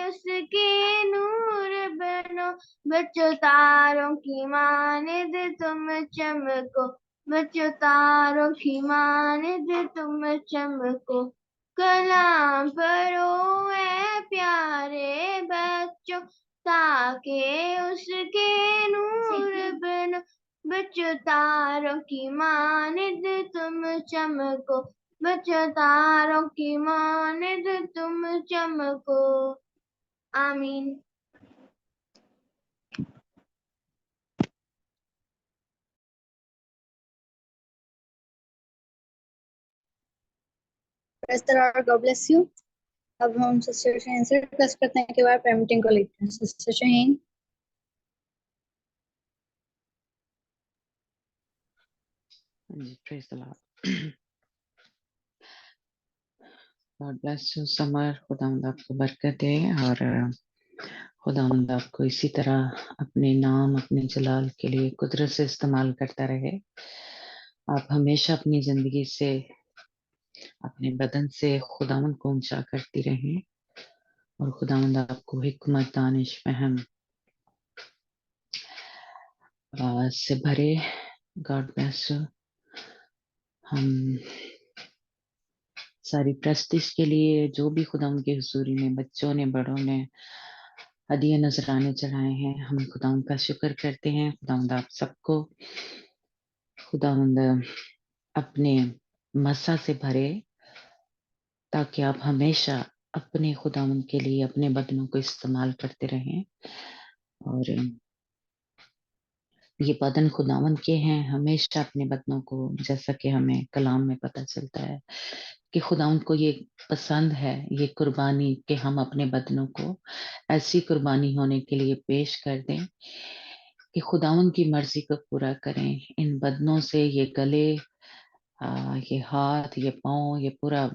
उसके नूर बनो। बच्चों तारों की मानिद तुम चमको, बच्चों तारों की मानिद तुम चमको, कलाम पढ़ो ऐ प्यारे बच्चों ताकि उसके नूर बनो। बच्चों तारों की मानिद तुम चमको, बच्चों तारों की मानिद तुम चमको। आमीन। Praise the Lord, God bless you. अब हम सिस्टर शहीन से रिक्वेस्ट करते हैं कि वह प्रेयर मीटिंग को लीड करें। Sister Shaheen. Praise the Lord. God bless you summer. खुदावंद आपको बरकत दे और खुदावंद आपको इसी तरह अपने नाम अपने जलाल के लिए कुदरत से इस्तेमाल करता रहे। आप हमेशा अपनी जिंदगी से अपने बदन से खुदावंद को ऊंचा करती रहें और खुदावंद आपको हिकमत दानिश फहम से भरे। God bless you. हम सारी प्रस्तिश के लिए जो भी खुदावंद की हुजूरी में बच्चों ने बड़ों ने हदिया नजराने चढ़ाए हैं, हम खुदावंद का शुक्र करते हैं। खुदावंद आप सबको खुदावंद अपने मसा से भरे ताकि आप हमेशा अपने खुदावंद के लिए अपने बदनों को इस्तेमाल करते रहें। और ये बदन खुदावंद के हैं, हमेशा अपने बदनों को, जैसा कि हमें कलाम में पता चलता है कि खुदावंद को ये पसंद है, ये कुर्बानी, कि हम अपने बदनों को ऐसी कुर्बानी होने के लिए पेश कर दें कि खुदावंद की मर्जी को पूरा करें। इन बदनों से ये गले, ये हाथ, ये पाँव, ये पूरा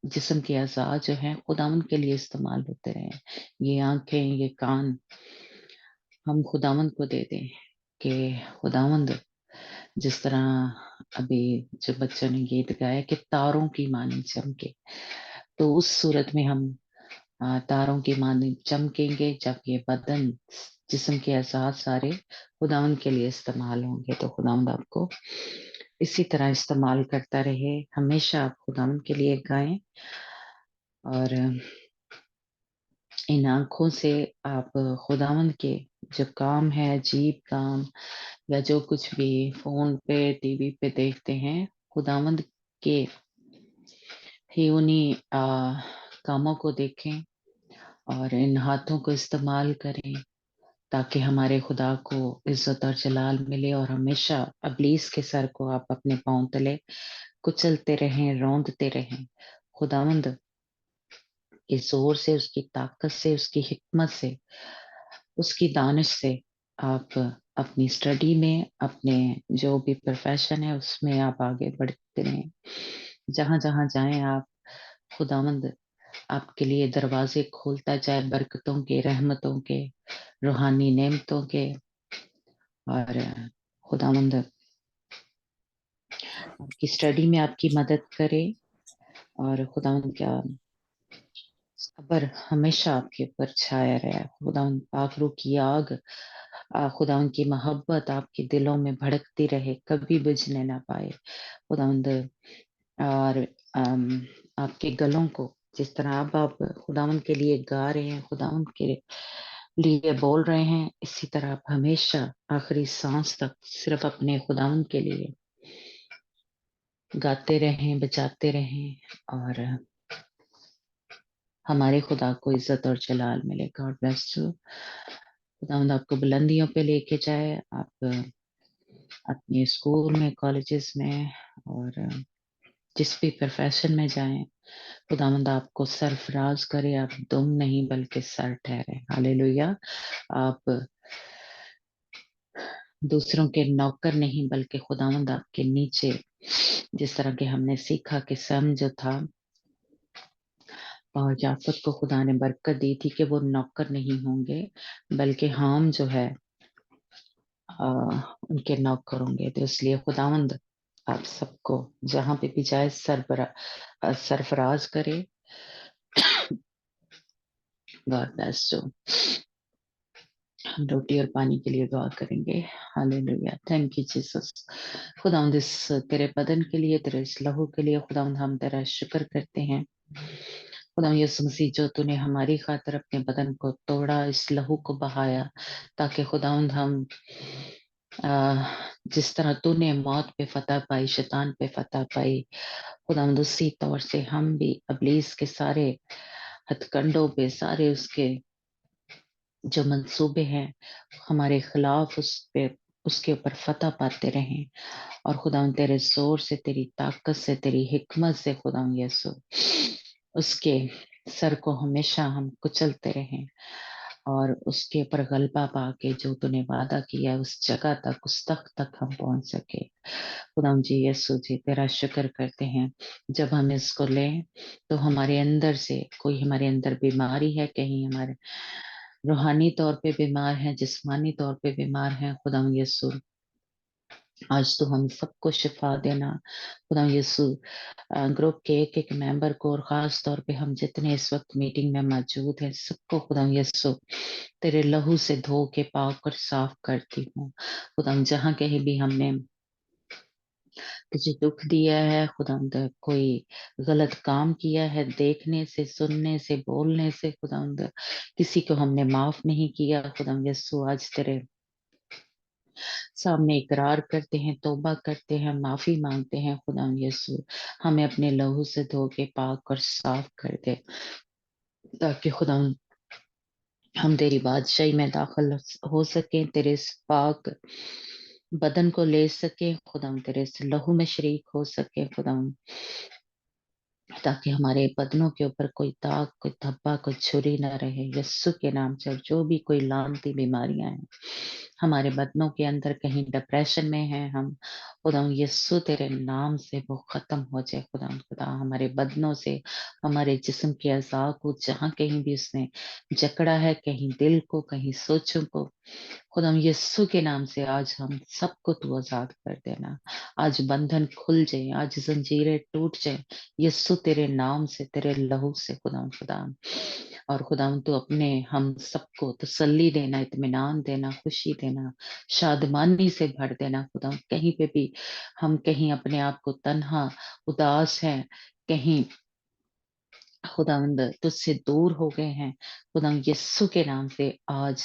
जिस्म के अज़ा जो हैं खुदावंद के लिए इस्तेमाल होते रहें। ये आंखें, ये कान हम खुदावंद को दे दें कि खुदावंद जिस तरह अभी जो बच्चों ने गीत गाया कि तारों की मानी चमके, तो उस सूरत में हम तारों की मानी चमकेंगे जब ये बदन जिस्म के एहसास सारे खुदावंद के लिए इस्तेमाल होंगे। तो खुदावंद आपको इसी तरह इस्तेमाल करता रहे। हमेशा आप खुदावंद के लिए गाएं और इन आंखों से आप खुदावंद के जो काम है, अजीब काम या जो कुछ भी फोन पे टीवी पे देखते हैं, खुदावंद के ही उन्हीं कामों को देखें और इन हाथों को इस्तेमाल करें ताकि हमारे खुदा को इज्जत और जलाल मिले और हमेशा अबलीस के सर को आप अपने पांव तले कुचलते रहें, रौंदते रहें। खुदावंद के जोर से, उसकी ताकत से, उसकी हिकमत से, उसकी दानिश से आप अपनी स्टडी में, अपने जो भी प्रोफेशन है उसमें आप आगे बढ़ते रहें। जहां जहां जाएं आप, खुदावंद आपके लिए दरवाजे खोलता जाए बरकतों के, रहमतों के, रूहानी नेमतों के। और खुदावंद आपकी स्टडी में आपकी मदद करे और खुदावंद का सबर हमेशा आपके ऊपर छाया रहे। खुदावंद पाखरू की आग, खुदावंद की मोहब्बत आपके दिलों में भड़कती रहे, कभी बुझने ना पाए। खुदावंद और आपके गलों को, जिस तरह अब आप खुदावंद के लिए गा रहे हैं, खुदावंद के लिए बोल रहे हैं, इसी तरह आप हमेशा आखिरी सांस तक सिर्फ अपने खुदावंद के लिए गाते रहें, बजाते रहें और हमारे खुदा को इज्जत और जलाल मिले। God bless you. खुदावंद आपको बुलंदियों पे लेके जाए, आप अपने स्कूल में, कॉलेजेस में और जिस भी प्रोफेशन में जाएं, खुदावंद आपको सरफराज करे। आप दुम नहीं बल्कि सर ठहरे। हालेलुया। आप दूसरों के नौकर नहीं बल्कि खुदावंद आपके नीचे, जिस तरह के हमने सीखा कि सम जो था और याफत को खुदा ने बरकत दी थी कि वो नौकर नहीं होंगे बल्कि हम जो है उनके नौकर होंगे। तो इसलिए खुदावंद आप सबको जहां पे भी जाए सरफराज करे। God bless you. हम रोटी और पानी के लिए दुआ करेंगे। हालेलुया। Thank you Jesus. खुदावंद इस तेरे बदन के लिए, तेरे इस लहू के लिए खुदावंद हम तेरा शुक्र करते हैं। खुदावंद यीशु मसीह, जो तूने हमारी खातिर अपने बदन को तोड़ा, इस लहू को बहाया, ताकि खुदावंद हम जिस तरह तूने मौत पे फतह पाई, शैतान पे फतह पाई, खुदावंद उसी तौर से हम भी अबलीस के सारे हथकंडों पे, सारे उसके जो मंसूबे हैं हमारे खिलाफ, उस पे उसके ऊपर फतह पाते रहें। और खुदावन तेरे जोर से, तेरी ताकत से, तेरी हिकमत से खुदावन यीशु उसके सर को हमेशा हम कुचलते रहें और उसके ऊपर गलबा पाके जो तूने वादा किया है उस जगह तक, उस तख्त तक हम पहुंच सके। खुदाम जी यीशु जी तेरा शुक्र करते हैं, जब हम इसको लें तो हमारे अंदर से कोई हमारे अंदर बीमारी है, कहीं हमारे रूहानी तौर पे बीमार हैं, जिस्मानी तौर पे बीमार हैं, खुदाम यीशु आज तो हम सबको शिफा देना। खुदाम यीशु ग्रुप के एक एक मेंबर को और खास तौर पे हम जितने इस वक्त मीटिंग में मौजूद हैं सबको खुदाम यीशु तेरे लहू से धो के पाक और साफ करती हूँ। खुदाम जहाँ कहीं भी हमने तुझे दुख दिया है, खुदाम कोई गलत काम किया है, देखने से, सुनने से, बोलने से, खुदाम किसी को हमने माफ नहीं किया, खुदाम यीशु आज तेरे सामने इकरार करते हैं, तौबा करते हैं, माफी मांगते हैं। खुदा यीशु हमें अपने लहू से धो के पाक और साफ कर दे, ताकि खुदा हम तेरी बादशाही में दाखिल हो सके, तेरे इस पाक बदन को ले सके, खुदा तेरे इस लहू में शरीक हो सके खुदा, ताकि हमारे बदनों के ऊपर कोई दाग, कोई धब्बा, कोई छुरी ना रहे यस्सु के नाम से। और जो भी कोई लानती बीमारियां हैं हमारे बदनों के अंदर, कहीं डिप्रेशन में है हम, खुदा यस्सु तेरे नाम से वो खत्म हो जाए। खुदा हमारे बदनों से, हमारे जिस्म के अज़ा को जहाँ कहीं भी उसने जकड़ा है, कहीं दिल को, कहीं सोचों को, खुदा यस्सु के नाम से आज हम सबको तू आजाद कर देना। आज बंधन खुल जाए, आज जंजीरें टूट जाए यस्सु तेरे नाम से, तेरे लहू से। खुदा और खुदा तू अपने हम सबको तसल्ली देना, इत्मीनान देना, खुशी देना, शादमानी से भर देना। खुदा कहीं पे भी हम कहीं अपने आप को तन्हा, उदास है, कहीं खुदावंद तुझसे दूर हो गए हैं, खुदा यस्सु के नाम से आज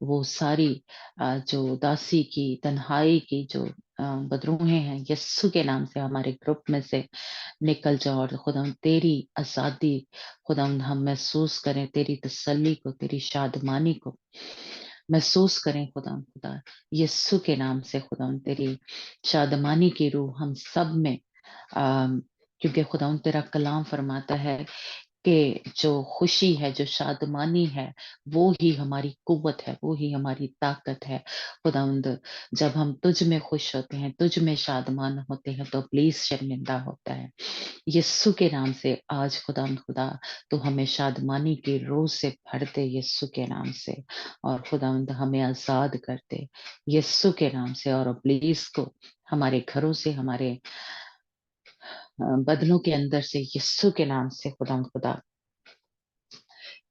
वो सारी जो उदासी की, तन्हाई की जो बदरूहें हैं यस्सु के नाम से हमारे ग्रुप में से निकल जाओ। और खुदा तेरी आजादी खुदा हम महसूस करें, तेरी तसल्ली को, तेरी शादमानी को महसूस करें। खुदा यस्सु के नाम से खुदा तेरी शादमानी की रूह हम सब में, क्योंकि खुदा तेरा कलाम फरमाता है कि जो खुशी है, जो शादमानी है, वो ही हमारी कुव्वत है, वो ही हमारी ताकत है। खुदावंद जब हम तुझ में खुश होते हैं, तुझ में शादमान होते हैं, तो प्लीज शर्मिंदा होता है। यस्सु के नाम से आज खुदा तो हमें शादमानी की रोज से भर दे यस्सु के नाम से, और खुदावंद हमें आजाद कर दे यस्सु के नाम से। और प्लीज को हमारे घरों से, हमारे बदलों के अंदर से यस्सु के नाम से खुदा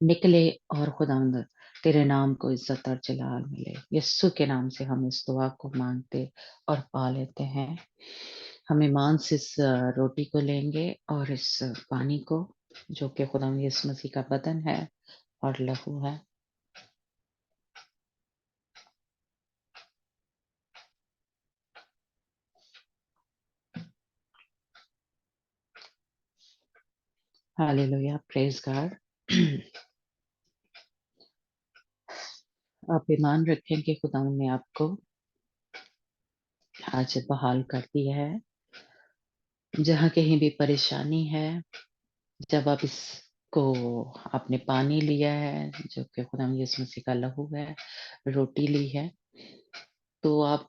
निकले, और खुदावंद तेरे नाम को इज्जत और जलाल मिले। यस्सु के नाम से हम इस दुआ को मांगते और पा लेते हैं। हम ईमान से इस रोटी को लेंगे और इस पानी को, जो कि खुदावंद यीशु मसीह का बदन है और लहू है। Hallelujah, praise God. आप ईमान रखें कि खुदावंद ने आपको आज बहाल कर दिया है। जहाँ कहीं भी परेशानी है, जब आप इसको, आपने पानी लिया है जो कि खुदा यीशु मसीह का लहू है, रोटी ली है, तो आप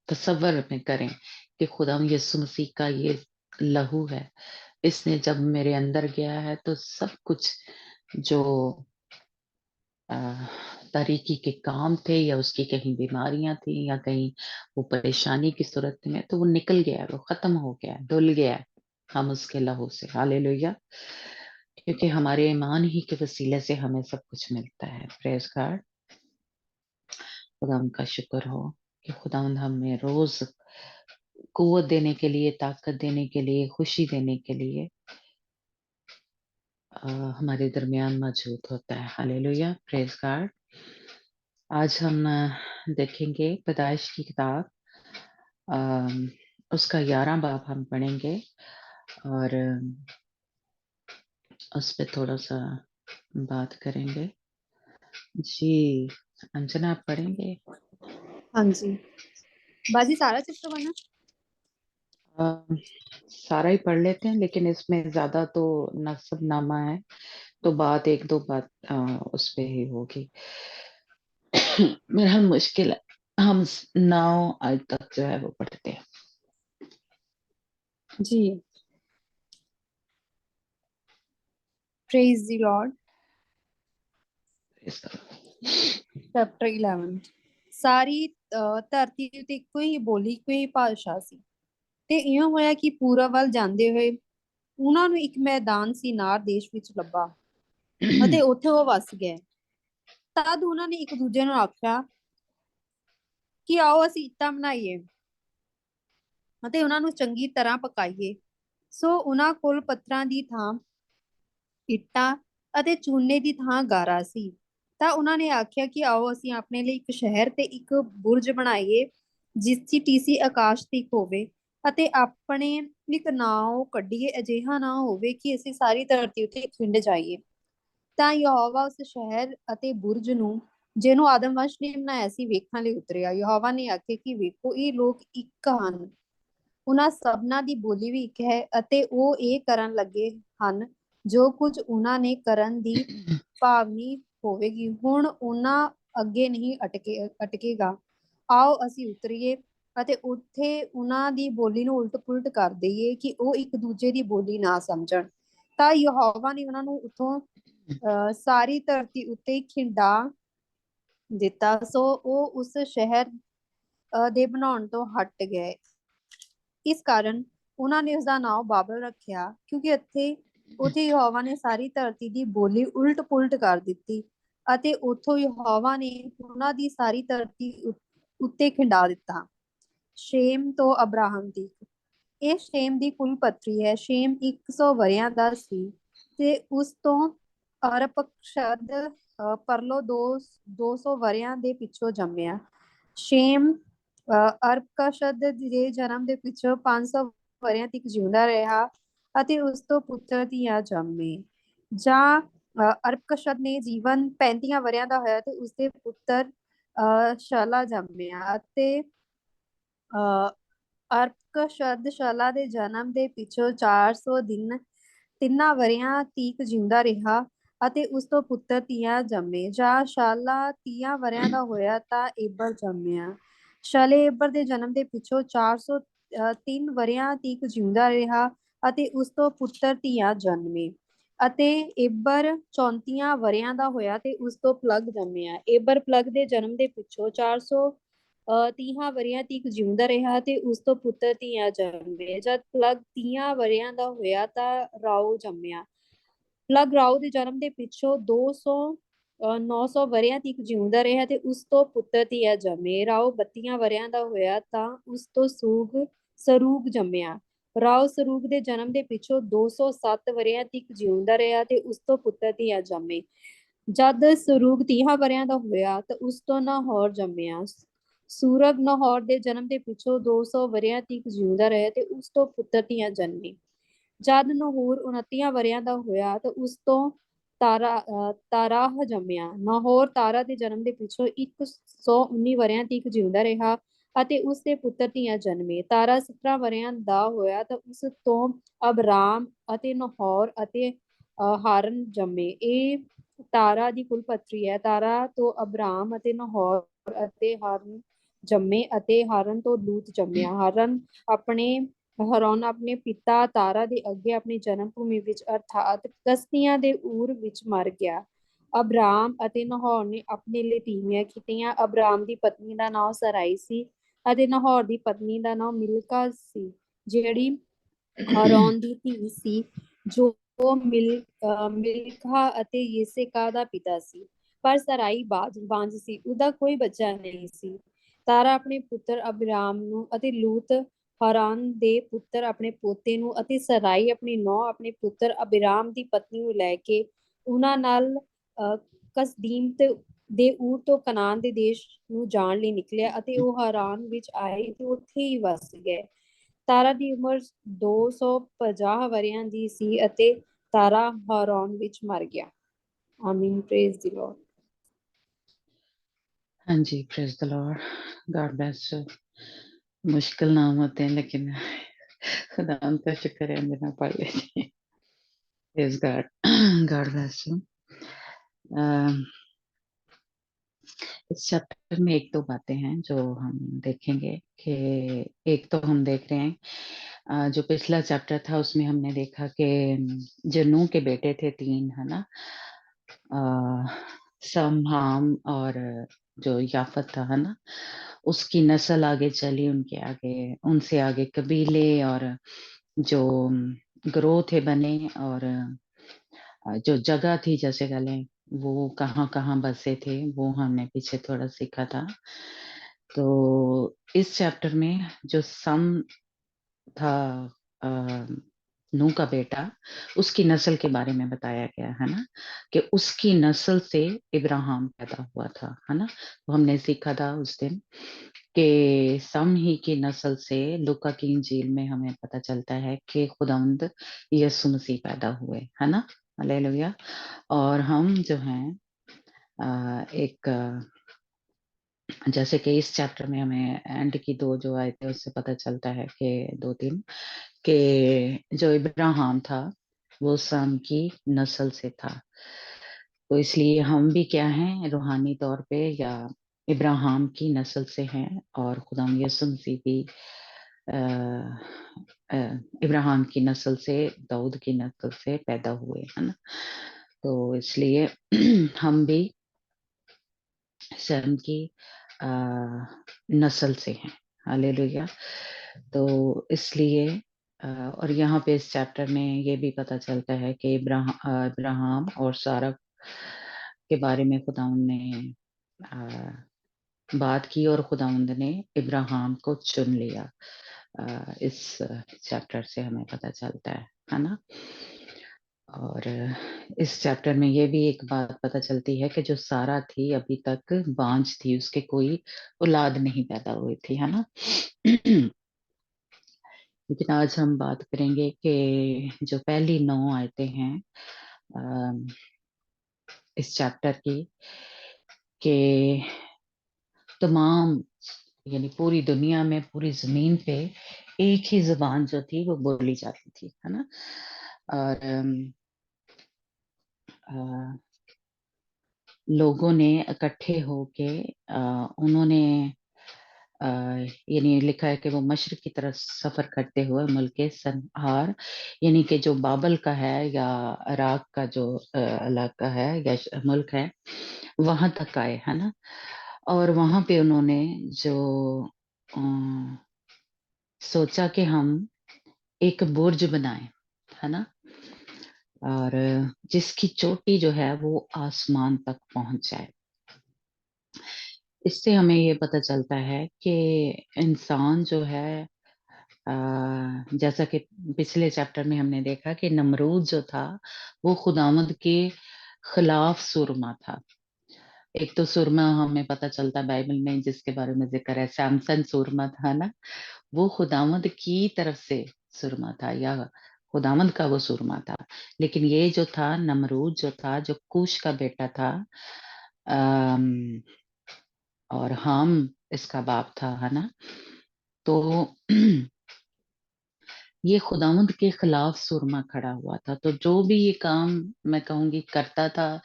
तसव्वुर में करें कि खुदा यीशु मसीह का ये लहू है, इसने जब मेरे अंदर गया है तो सब कुछ जो तरीकी के काम थे, या उसकी कहीं बीमारियां थी, या कहीं वो परेशानी की सूरत में, तो वो निकल गया, वो खत्म हो गया, धुल गया हम उसके लहू से। हालेलुया, क्योंकि हमारे ईमान ही के वसीले से हमें सब कुछ मिलता है। Praise God. खुदा उनका शुक्र हो कि खुदा हमें रोज कुव्वत देने के लिए, ताकत देने के लिए, खुशी देने के लिए हमारे दरमियान मौजूद होता है। Hallelujah, praise God. आज हम देखेंगे पैदाइश की किताब, उसका 11 बाब हम पढ़ेंगे, और उस पर थोड़ा सा बात करेंगे। जी अंजना, आप पढ़ेंगे? हाँ जी बाजी सारा चित्र बना सारा ही पढ़ लेते हैं, लेकिन इसमें ज्यादा तो नसबनामा है, तो बात एक दो बात उस पे ही होगी। मेरा मुश्किल है, हम 9 आज तक जो है वो पढ़ते हैं। जी प्रेज द लॉर्ड ਚੈਪਟਰ 11 ਸਾਰੀ ਧਰਤੀ ਉੱਤੇ ਇੱਕੋ ਹੀ ਬੋਲੀ ਇੱਕੋ ਹੀ ਭਾਸ਼ਾ ਸੀ ਤੇ ਇਉਂ ਹੋਇਆ ਕਿ ਪੂਰਬ ਵੱਲ ਜਾਂਦੇ ਹੋਏ ਉਹਨਾਂ ਨੂੰ ਇੱਕ ਮੈਦਾਨ ਸੀਨਾਰ ਦੇਸ਼ ਵਿੱਚ ਲੱਭਾ ਅਤੇ ਉੱਥੇ ਉਹ ਵਸ ਗਏ। ਤਦ ਉਹਨਾਂ ਨੇ ਇੱਕ ਦੂਜੇ ਨੂੰ ਆਖਿਆ ਕਿ ਆਓ ਅਸੀਂ ਇੱਟਾਂ ਬਣਾਈਏ ਅਤੇ ਉਹਨਾਂ ਨੂੰ ਚੰਗੀ ਤਰ੍ਹਾਂ ਪਕਾਈਏ। ਸੋ ਉਹਨਾਂ ਕੋਲ ਪੱਥਰਾਂ ਦੀ ਥਾਂ ਇੱਟਾਂ ਅਤੇ ਚੂਨੇ ਦੀ ਥਾਂ ਗਾਰਾ ਸੀ। ਤਾਂ ਉਹਨਾਂ ਨੇ ਆਖਿਆ ਕਿ ਆਓ ਅਸੀਂ ਆਪਣੇ ਲਈ ਇੱਕ ਸ਼ਹਿਰ ਤੇ ਇੱਕ ਬੁਰਜ ਬਣਾਈਏ ਜਿਸ ਦੀ ਟੀਸੀ ਆਕਾਸ਼ ਤੀਕ ਹੋਵੇ ਅਤੇ ਆਪਣੇ ਇੱਕ ਨਾਉ ਕੱਢੀਏ, ਅਜਿਹਾ ਨਾ ਹੋਵੇ ਕਿ ਅਸੀਂ ਸਾਰੀ ਧਰਤੀ ਉੱਤੇ ਖਿੰਡ ਜਾਈਏ। ਤਾਂ ਯਹੋਵਾ ਉਸ ਸ਼ਹਿਰ ਅਤੇ ਬੁਰਜ ਨੂੰ ਜਿਹਨੂੰ ਆਦਮਵੰਸ਼ ਨੇ ਬਣਾਇਆ ਸੀ ਵੇਖਣ ਲਈ ਉਤਰਿਆ। ਯਹੋਵਾ ਨੇ ਆਖਿਆ ਕਿ ਵੇਖੋ ਇਹ ਲੋਕ ਇੱਕ ਹਨ, ਉਹਨਾਂ ਸਭਨਾਂ ਦੀ ਬੋਲੀ ਵੀ ਇੱਕ ਹੈ ਅਤੇ ਉਹ ਇਹ ਕਰਨ ਲੱਗੇ ਹਨ ਜੋ ਕੁਝ ਉਹਨਾਂ ਨੇ ਕਰਨ ਦੀ ਭਾਵਨੀ ਹੋਵੇਗੀ। ਹੁਣ ਉਹਨਾਂ ਅੱਗੇ ਨਹੀਂ ਅਟਕੇਗਾ। ਆਓ ਅਸੀਂ ਉਤਰੀਏ ਅਤੇ ਉੱਥੇ ਉਹਨਾਂ ਦੀ ਬੋਲੀ ਨੂੰ ਉਲਟ ਪੁਲਟ ਕਰ ਦਈਏ ਕਿ ਉਹ ਇੱਕ ਦੂਜੇ ਦੀ ਬੋਲੀ ਨਾ ਸਮਝਣ। ਤਾਂ ਯਹੋਵਾ ਨੇ ਉਹਨਾਂ ਨੂੰ ਉੱਥੋਂ ਸਾਰੀ ਧਰਤੀ ਉੱਤੇ ਖਿੰਡਾ ਦਿੱਤਾ। ਸੋ ਉਹ ਉਸ ਸ਼ਹਿਰ ਦੇ ਬਣਾਉਣ ਤੋਂ ਹਟ ਗਏ। ਇਸ ਕਾਰਨ ਉਹਨਾਂ ਨੇ ਉਸਦਾ ਨਾਮ ਬਾਬਲ ਰੱਖਿਆ, ਕਿਉਂਕਿ ਉੱਥੇ ਯਹੋਵਾ ਨੇ ਸਾਰੀ ਧਰਤੀ ਦੀ ਬੋਲੀ ਉਲਟ ਪੁਲਟ ਕਰ ਦਿੱਤੀ ਅਤੇ ਉੱਥੋਂ ਯਹੋਵਾ ਨੇ ਉਹਨਾਂ ਦੀ ਸਾਰੀ ਧਰਤੀ ਉੱਤੇ ਖਿੰਡਾ ਦਿੱਤਾ। ਸ਼ੇਮ ਤੋਂ ਅਬਰਾਹਮ ਦੀ ਇਹ ਸ਼ੇਮ ਦੀ ਕੁਲ ਪੱਤਰੀ ਹੈ। ਸ਼ੇਮ 100 ਵਰਿਆਂ ਦਾ ਸੀ ਤੇ ਉਸ ਤੋਂ ਅਰਪਕਸ਼ਦ ਪਰਲੋ 200 ਵਰਿਆਂ ਦੇ ਪਿੱਛੋਂ ਜੰਮਿਆ। ਸ਼ੇਮ ਅਰਪਕਸ਼ਦ ਦੇ ਜਨਮ ਦੇ ਪਿੱਛੋਂ 500 ਵਰਿਆਂ ਤੱਕ ਜਿਉਂਦਾ ਰਿਹਾ ਅਤੇ ਉਸ ਤੋਂ ਪੁੱਤਰ ਧੀਆਂ ਜੰਮੇ। ਜਾਂ ਅਰਪਕਸ਼ਦ ਨੇ ਜੀਵਨ 35 ਵਰਿਆਂ ਦਾ ਹੋਇਆ ਤੇ ਉਸਦੇ ਪੁੱਤਰ ਸ਼ਲਾ ਜੰਮਿਆ ਅਤੇ ਅਰਪਕਸ਼ਦ ਸ਼ਲਾ ਦੇ ਜਨਮ ਦੇ ਪਿੱਛੋਂ 400 ਦਿਨ 3 ਵਰਿਆਂ ਤੀਕ ਜਿਉਂਦਾ ਰਿਹਾ ਅਤੇ ਉਸ ਤੋਂ ਪੁੱਤਰ ਧੀਆਂ ਜੰਮੇ। ਜਾਂ ਸ਼ਾਲਾ 30 ਵਰਿਆਂ ਦਾ ਹੋਇਆ ਤਾਂ ਏਬਰ ਜੰਮਿਆ। ਸ਼ਲੇ ਏਬਰ ਦੇ ਜਨਮ ਦੇ ਪਿੱਛੋਂ 403 ਵਰਿਆਂ ਤੀਕ ਜਿਉਂਦਾ ਰਿਹਾ ਅਤੇ ਉਸ ਤੋਂ ਪੁੱਤਰ ਧੀਆਂ ਜਨਮੇ। ਅਤੇ ਏਬਰ 34 ਵਰਿਆਂ ਦਾ ਹੋਇਆ ਤੇ ਉਸ ਤੋਂ ਪਲਗ ਜੰਮਿਆ। ਏਬਰ ਪਲਗ ਦੇ ਜਨਮ ਦੇ ਪਿੱਛੋਂ 430 ਵਰਿਆਂ ਤੀਕ ਜਿਉਂਦਾ ਰਿਹਾ ਤੇ ਉਸ ਤੋਂ ਪੁੱਤਰ ਧੀਆਂ ਜਨਮੇ। ਜਦ ਪਲਗ 30 ਵਰਿਆਂ ਦਾ ਹੋਇਆ ਤਾਂ ਰਾਓ ਜੰਮਿਆ। ਪਲਗ ਰਾਓ ਦੇ ਜਨਮ ਦੇ ਪਿੱਛੋਂ 900 ਵਰਿਆਂ ਤੱਕ ਜਿਉਂਦਾ ਰਿਹਾ ਤੇ ਉਸ ਤੋਂ ਪੁੱਤਰ ਧੀਆਂ ਜੰਮੇ। ਰਾਓ 32 ਵਰਿਆਂ ਦਾ ਹੋਇਆ ਤਾਂ ਉਸ ਤੋਂ ਸਰੂਗ ਜੰਮਿਆ। ਰਾਓ ਸਰੂਗ ਦੇ ਜਨਮ ਦੇ ਪਿੱਛੋਂ 207 ਵਰਿਆਂ ਤੱਕ ਜਿਉਂਦਾ ਰਿਹਾ ਤੇ ਉਸ ਤੋਂ ਪੁੱਤਰ ਧੀਆਂ ਜੰਮੇ। ਜਦ ਸਰੂਗ 30 ਵਰਿਆਂ ਦਾ ਹੋਇਆ ਤਾਂ ਉਸ ਤੋਂ ਨਾਹੌਰ ਜੰਮਿਆ। ਸੂਰਗ ਨਾਹੌਰ ਦੇ ਜਨਮ ਦੇ ਪਿੱਛੋਂ 200 ਵਰਿਆਂ ਤੱਕ ਜਿਉਂਦਾ ਰਿਹਾ ਤੇ ਉਸ ਤੋਂ ਪੁੱਤਰ ਧੀਆਂ ਜਨਮੇ। ਜਦ ਨਾਹੌਰ 29 ਵਰਿਆਂ ਦਾ ਹੋਇਆ ਤਾਂ ਉਸ ਤੋਂ ਤਾਰਾਹ ਜੰਮਿਆ। ਨਾਹੌਰ ਤਾਰਾ ਦੇ ਜਨਮ ਦੇ ਪਿੱਛੋਂ 119 ਵਰਿਆਂ ਤੱਕ ਜਿਉਂਦਾ ਰਿਹਾ ਅਤੇ ਉਸ ਦੇ ਪੁੱਤਰ ਧੀਆਂ ਜਨਮੇ। ਤਾਰਾ 17 ਵਰਿਆਂ ਦਾ ਹੋਇਆ ਤਾਂ ਉਸ ਤੋਂ ਅਬਰਾਮ ਅਤੇ ਨਾਹੌਰ ਅਤੇ ਹਾਰਨ ਜੰਮੇ। ਇਹ ਤਾਰਾ ਦੀ ਕੁਲ ਪੱਤਰੀ ਹੈ। ਤਾਰਾ ਤੋਂ ਅਬਰਾਮ ਅਤੇ ਨਾਹੌਰ ਅਤੇ ਹਾਰਨ ਜੰਮੇ ਅਤੇ ਹਾਰਨ ਤੋਂ ਲੂਤ ਜੰਮਿਆ। ਹਾਰਨ ਆਪਣੇ ਪਿਤਾ ਤਾਰਾ ਦੇ ਅੱਗੇ ਆਪਣੀ ਜਨਮ ਭੂਮੀ ਵਿੱਚ ਅਰਥਾਤ ਕਸਤੀਆਂ ਦੇ ਊਰ ਵਿੱਚ ਮਰ ਗਿਆ। ਅਬਰਾਮ ਅਤੇ ਨਾਹੌਰ ਨੇ ਆਪਣੇ ਲਈ ਤੀਵੀਆਂ ਕੀਤੀਆਂ। ਅਬਰਾਮ ਦੀ ਪਤਨੀ ਦਾ ਨਾਮ ਸਰਾਈ ਸੀ ਅਤੇ ਨਾਹੌਰ ਦੀ ਪਤਨੀ ਦਾ ਨਾਮ ਮਿਲਕਾ ਸੀ, ਜਿਹੜੀ ਹਾਰੋਨ ਦੀ ਧੀ ਸੀ, ਜੋ ਮਿਲਕਾ ਅਤੇ ਯੇਸੇਕਾ ਦਾ ਪਿਤਾ ਸੀ। ਪਰ ਸਰਾਈ ਬਾਂਝ ਸੀ, ਉਹਦਾ ਕੋਈ ਬੱਚਾ ਨਹੀਂ ਸੀ। ਤਾਰਾ ਆਪਣੇ ਪੁੱਤਰ ਅਬਰਾਮ ਨੂੰ ਅਤੇ ਲੂਤ ਹਾਰਾਨ ਦੇ ਪੁੱਤਰ ਆਪਣੇ ਪੋਤੇ ਨੂੰ ਅਤੇ ਸਰਾਈ ਆਪਣੀ ਨੂੰਹ ਆਪਣੇ ਪੁੱਤਰ ਅਬਰਾਮ ਦੀ ਪਤਨੀ ਨੂੰ ਲੈ ਕੇ ਉਹਨਾਂ ਨਾਲ ਕਸਦੀਮ ਦੇ ਊਰ ਤੋਂ ਕਨਾਨ ਦੇ ਦੇਸ਼ ਨੂੰ ਜਾਣ ਲਈ ਨਿਕਲਿਆ ਅਤੇ ਉਹ ਹਾਰਾਨ ਵਿੱਚ ਆਏ ਤੇ ਉੱਥੇ ਹੀ ਵਸ ਗਏ। ਤਾਰਾ ਦੀ ਉਮਰ 250 ਵਰਿਆਂ ਦੀ ਸੀ ਅਤੇ ਤਾਰਾ ਹਾਰਾਨ ਵਿੱਚ ਮਰ ਗਿਆ। ਆਮੀਨ। Praise the Lord. हाँ जी, praise the Lord, God bless you. मुश्किल नाम होते हैं लेकिन खुदा उनका शुक्र है बिना पढ़ लेते हैं। Praise God, God bless you. इस चैप्टर में एक दो बातें हैं जो हम देखेंगे कि एक तो हम देख रहे हैं जो पिछला चैप्टर था उसमें हमने देखा कि जो नूह के बेटे थे तीन, है ना, सम, हाम और जो याफत था, है ना, उसकी नस्ल आगे चली, उनके आगे, उनसे आगे कबीले और जो ग्रोह थे बने, और जो जगह थी जैसे गले वो कहाँ कहाँ बसे थे वो हमने पीछे थोड़ा सीखा था। तो इस चैप्टर में जो सम था, नूह का बेटा, उसकी नस्ल के बारे में बताया गया है ना, कि उसकी नस्ल से इब्राहिम पैदा हुआ था, है ना। तो हमने सीखा था उस दिन कि सम ही की नस्ल से लूका की इंजील में हमें पता चलता है कि खुदावंद यीशु मसीह पैदा हुए, है ना, हालेलुया। और हम जो हैं एक जैसे कि इस चैप्टर में हमें एंड की दो जो आए थे उससे पता चलता है कि दो तीन कि जो इब्राहिम था वो सम की नस्ल से था। तो इसलिए हम भी क्या हैं, रूहानी तौर पे या इब्राहिम की नस्ल से हैं, और खुदा यीशु मसीह भी अ, इब्राहिम की नस्ल से, दाऊद की नस्ल से पैदा हुए, है ना। तो इसलिए हम भी शर्म की अ, नस्ल से हैं, हालेलुया। तो इसलिए और यहाँ पे इस चैप्टर में ये भी पता चलता है कि इब्राहिम और सारा के बारे में खुदावंद ने बात की, और खुदावंद ने इब्राहिम को चुन लिया। इस चैप्टर से हमें पता चलता है ना। और इस चैप्टर में ये भी एक बात पता चलती है कि जो सारा थी अभी तक बांझ थी, उसके कोई औलाद नहीं पैदा हुई थी, है ना। लेकिन आज हम बात करेंगे कि जो पहली 9 आयतें हैं इस चैप्टर की, कि तमाम यानी पूरी दुनिया में, पूरी जमीन पे एक ही जुबान जो थी वो बोली जाती थी, है ना। और लोगों ने इकट्ठे होके उन्होंने यानी लिखा है कि वो मशरिक की तरफ सफर करते हुए मुल्क सनहार, यानी कि जो बाबल का है या इराक का जो इलाका है या मुल्क है, वहां तक आए, है ना। और वहां पे उन्होंने जो अ, सोचा कि हम एक बुर्ज बनाएं, है ना, और जिसकी चोटी जो है वो आसमान तक पहुंच जाए। इससे हमें ये पता चलता है कि इंसान जो है जैसा कि पिछले चैप्टर में हमने देखा कि नमरूद जो था वो खुदावंद के खिलाफ सुरमा था। एक तो सुरमा हमें पता चलता बाइबल में जिसके बारे में जिक्र है, सैमसन सुरमा था ना, वो खुदावंद की तरफ से सुरमा था या खुदावंद का वो सुरमा था। लेकिन ये जो था नमरूद जो था, जो कूश का बेटा था, अम, और हाम इसका बाप था, है ना। तो ये खुदावंद के खिलाफ सुरमा खड़ा हुआ था। तो जो भी ये काम मैं कहूंगी करता था,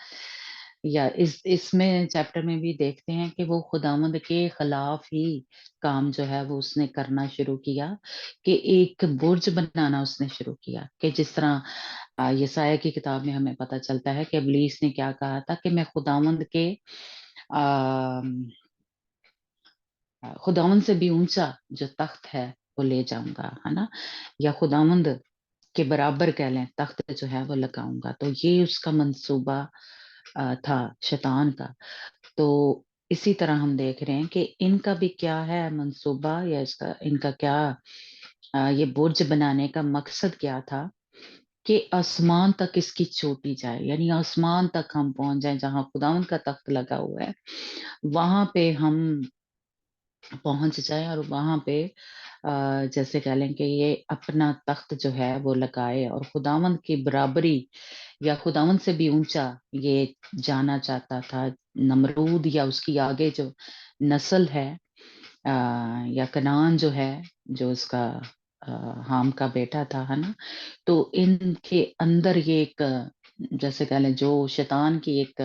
या इसमें चैप्टर में भी देखते हैं कि वो खुदावंद के खिलाफ ही काम जो है वो उसने करना शुरू किया, कि एक बुर्ज बनाना उसने शुरू किया। कि जिस तरह यसाया की किताब में हमें पता चलता है कि इब्लीस ने क्या कहा था कि मैं खुदावंद के आ, खुदावंद से भी ऊंचा जो तख्त है वो ले जाऊंगा, है ना, या खुदावंद के बराबर कह लें तख्त जो है वो लगाऊंगा। तो ये उसका मंसूबा था शैतान का। तो इसी तरह हम देख रहे हैं कि इनका भी क्या है मंसूबा, या इसका इनका क्या ये बुर्ज बनाने का मकसद क्या था, कि आसमान तक इसकी चोटी जाए, यानी आसमान तक हम पहुंच जाए, जहां खुदावंद का तख्त लगा हुआ है वहां पे हम पहुंच जाए, और वहां पे जैसे कह लें कि ये अपना तख्त जो है वो लगाए, और खुदावंद की बराबरी या खुदावंद से भी ऊंचा ये जाना चाहता था, नमरूद या उसकी आगे जो नस्ल है, या कनान जो है, जो उसका हाम का बेटा था, है ना, तो इनके अंदर ये एक जैसे कह लें जो शैतान की एक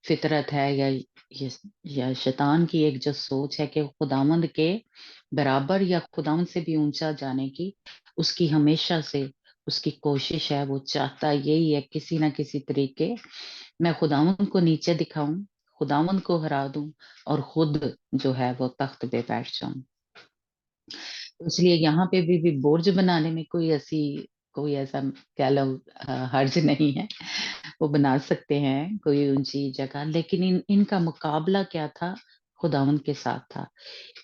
फितरत है, या शैतान की एक जो सोच है कि खुदावंद के बराबर या खुदावंद से भी ऊंचा जाने की उसकी हमेशा से उसकी कोशिश है। वो चाहता यही है किसी ना किसी तरीके मैं खुदावंद को नीचे दिखाऊं, खुदावंद को हरा दूं और खुद जो है वो तख्त पे बैठ जाऊं। तो इसलिए यहाँ पे भी बुर्ज बनाने में कोई ऐसा कह लो हर्ज नहीं है। वो बना सकते हैं कोई ऊंची जगह, लेकिन इनका मुकाबला क्या था? खुदावंद के साथ था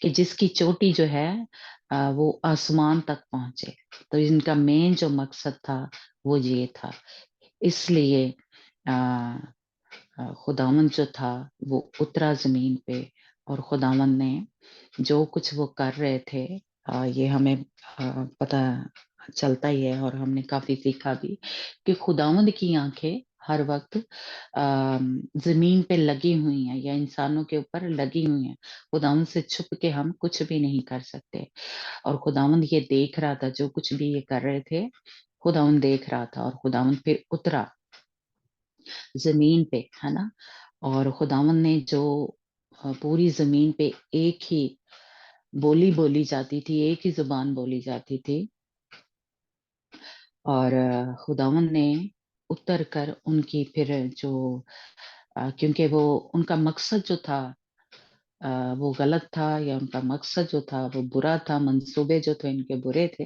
कि जिसकी चोटी जो है वो आसमान तक पहुंचे। तो इनका मेन जो मकसद था वो ये था। इसलिए खुदावंद जो था वो उतरा जमीन पे, और खुदावंद ने जो कुछ वो कर रहे थे ये हमें पता चलता ही है, और हमने काफी सीखा भी कि खुदावंद की आंखें हर वक्त जमीन पे लगी हुई हैं या इंसानों के ऊपर लगी हुई हैं। खुदावंद से छुप के हम कुछ भी नहीं कर सकते, और खुदावंद ये देख रहा था जो कुछ भी ये कर रहे थे। खुदावंद देख रहा था, और खुदावंद फिर उतरा जमीन पे, है ना। और खुदावंद ने जो पूरी जमीन पे एक ही बोली बोली जाती थी, एक ही जुबान बोली जाती थी, और खुदावंद ने उतर कर उनकी फिर जो क्योंकि वो उनका मकसद जो था वो गलत था, या उनका मकसद जो था वो बुरा था, मंसूबे जो थे इनके बुरे थे,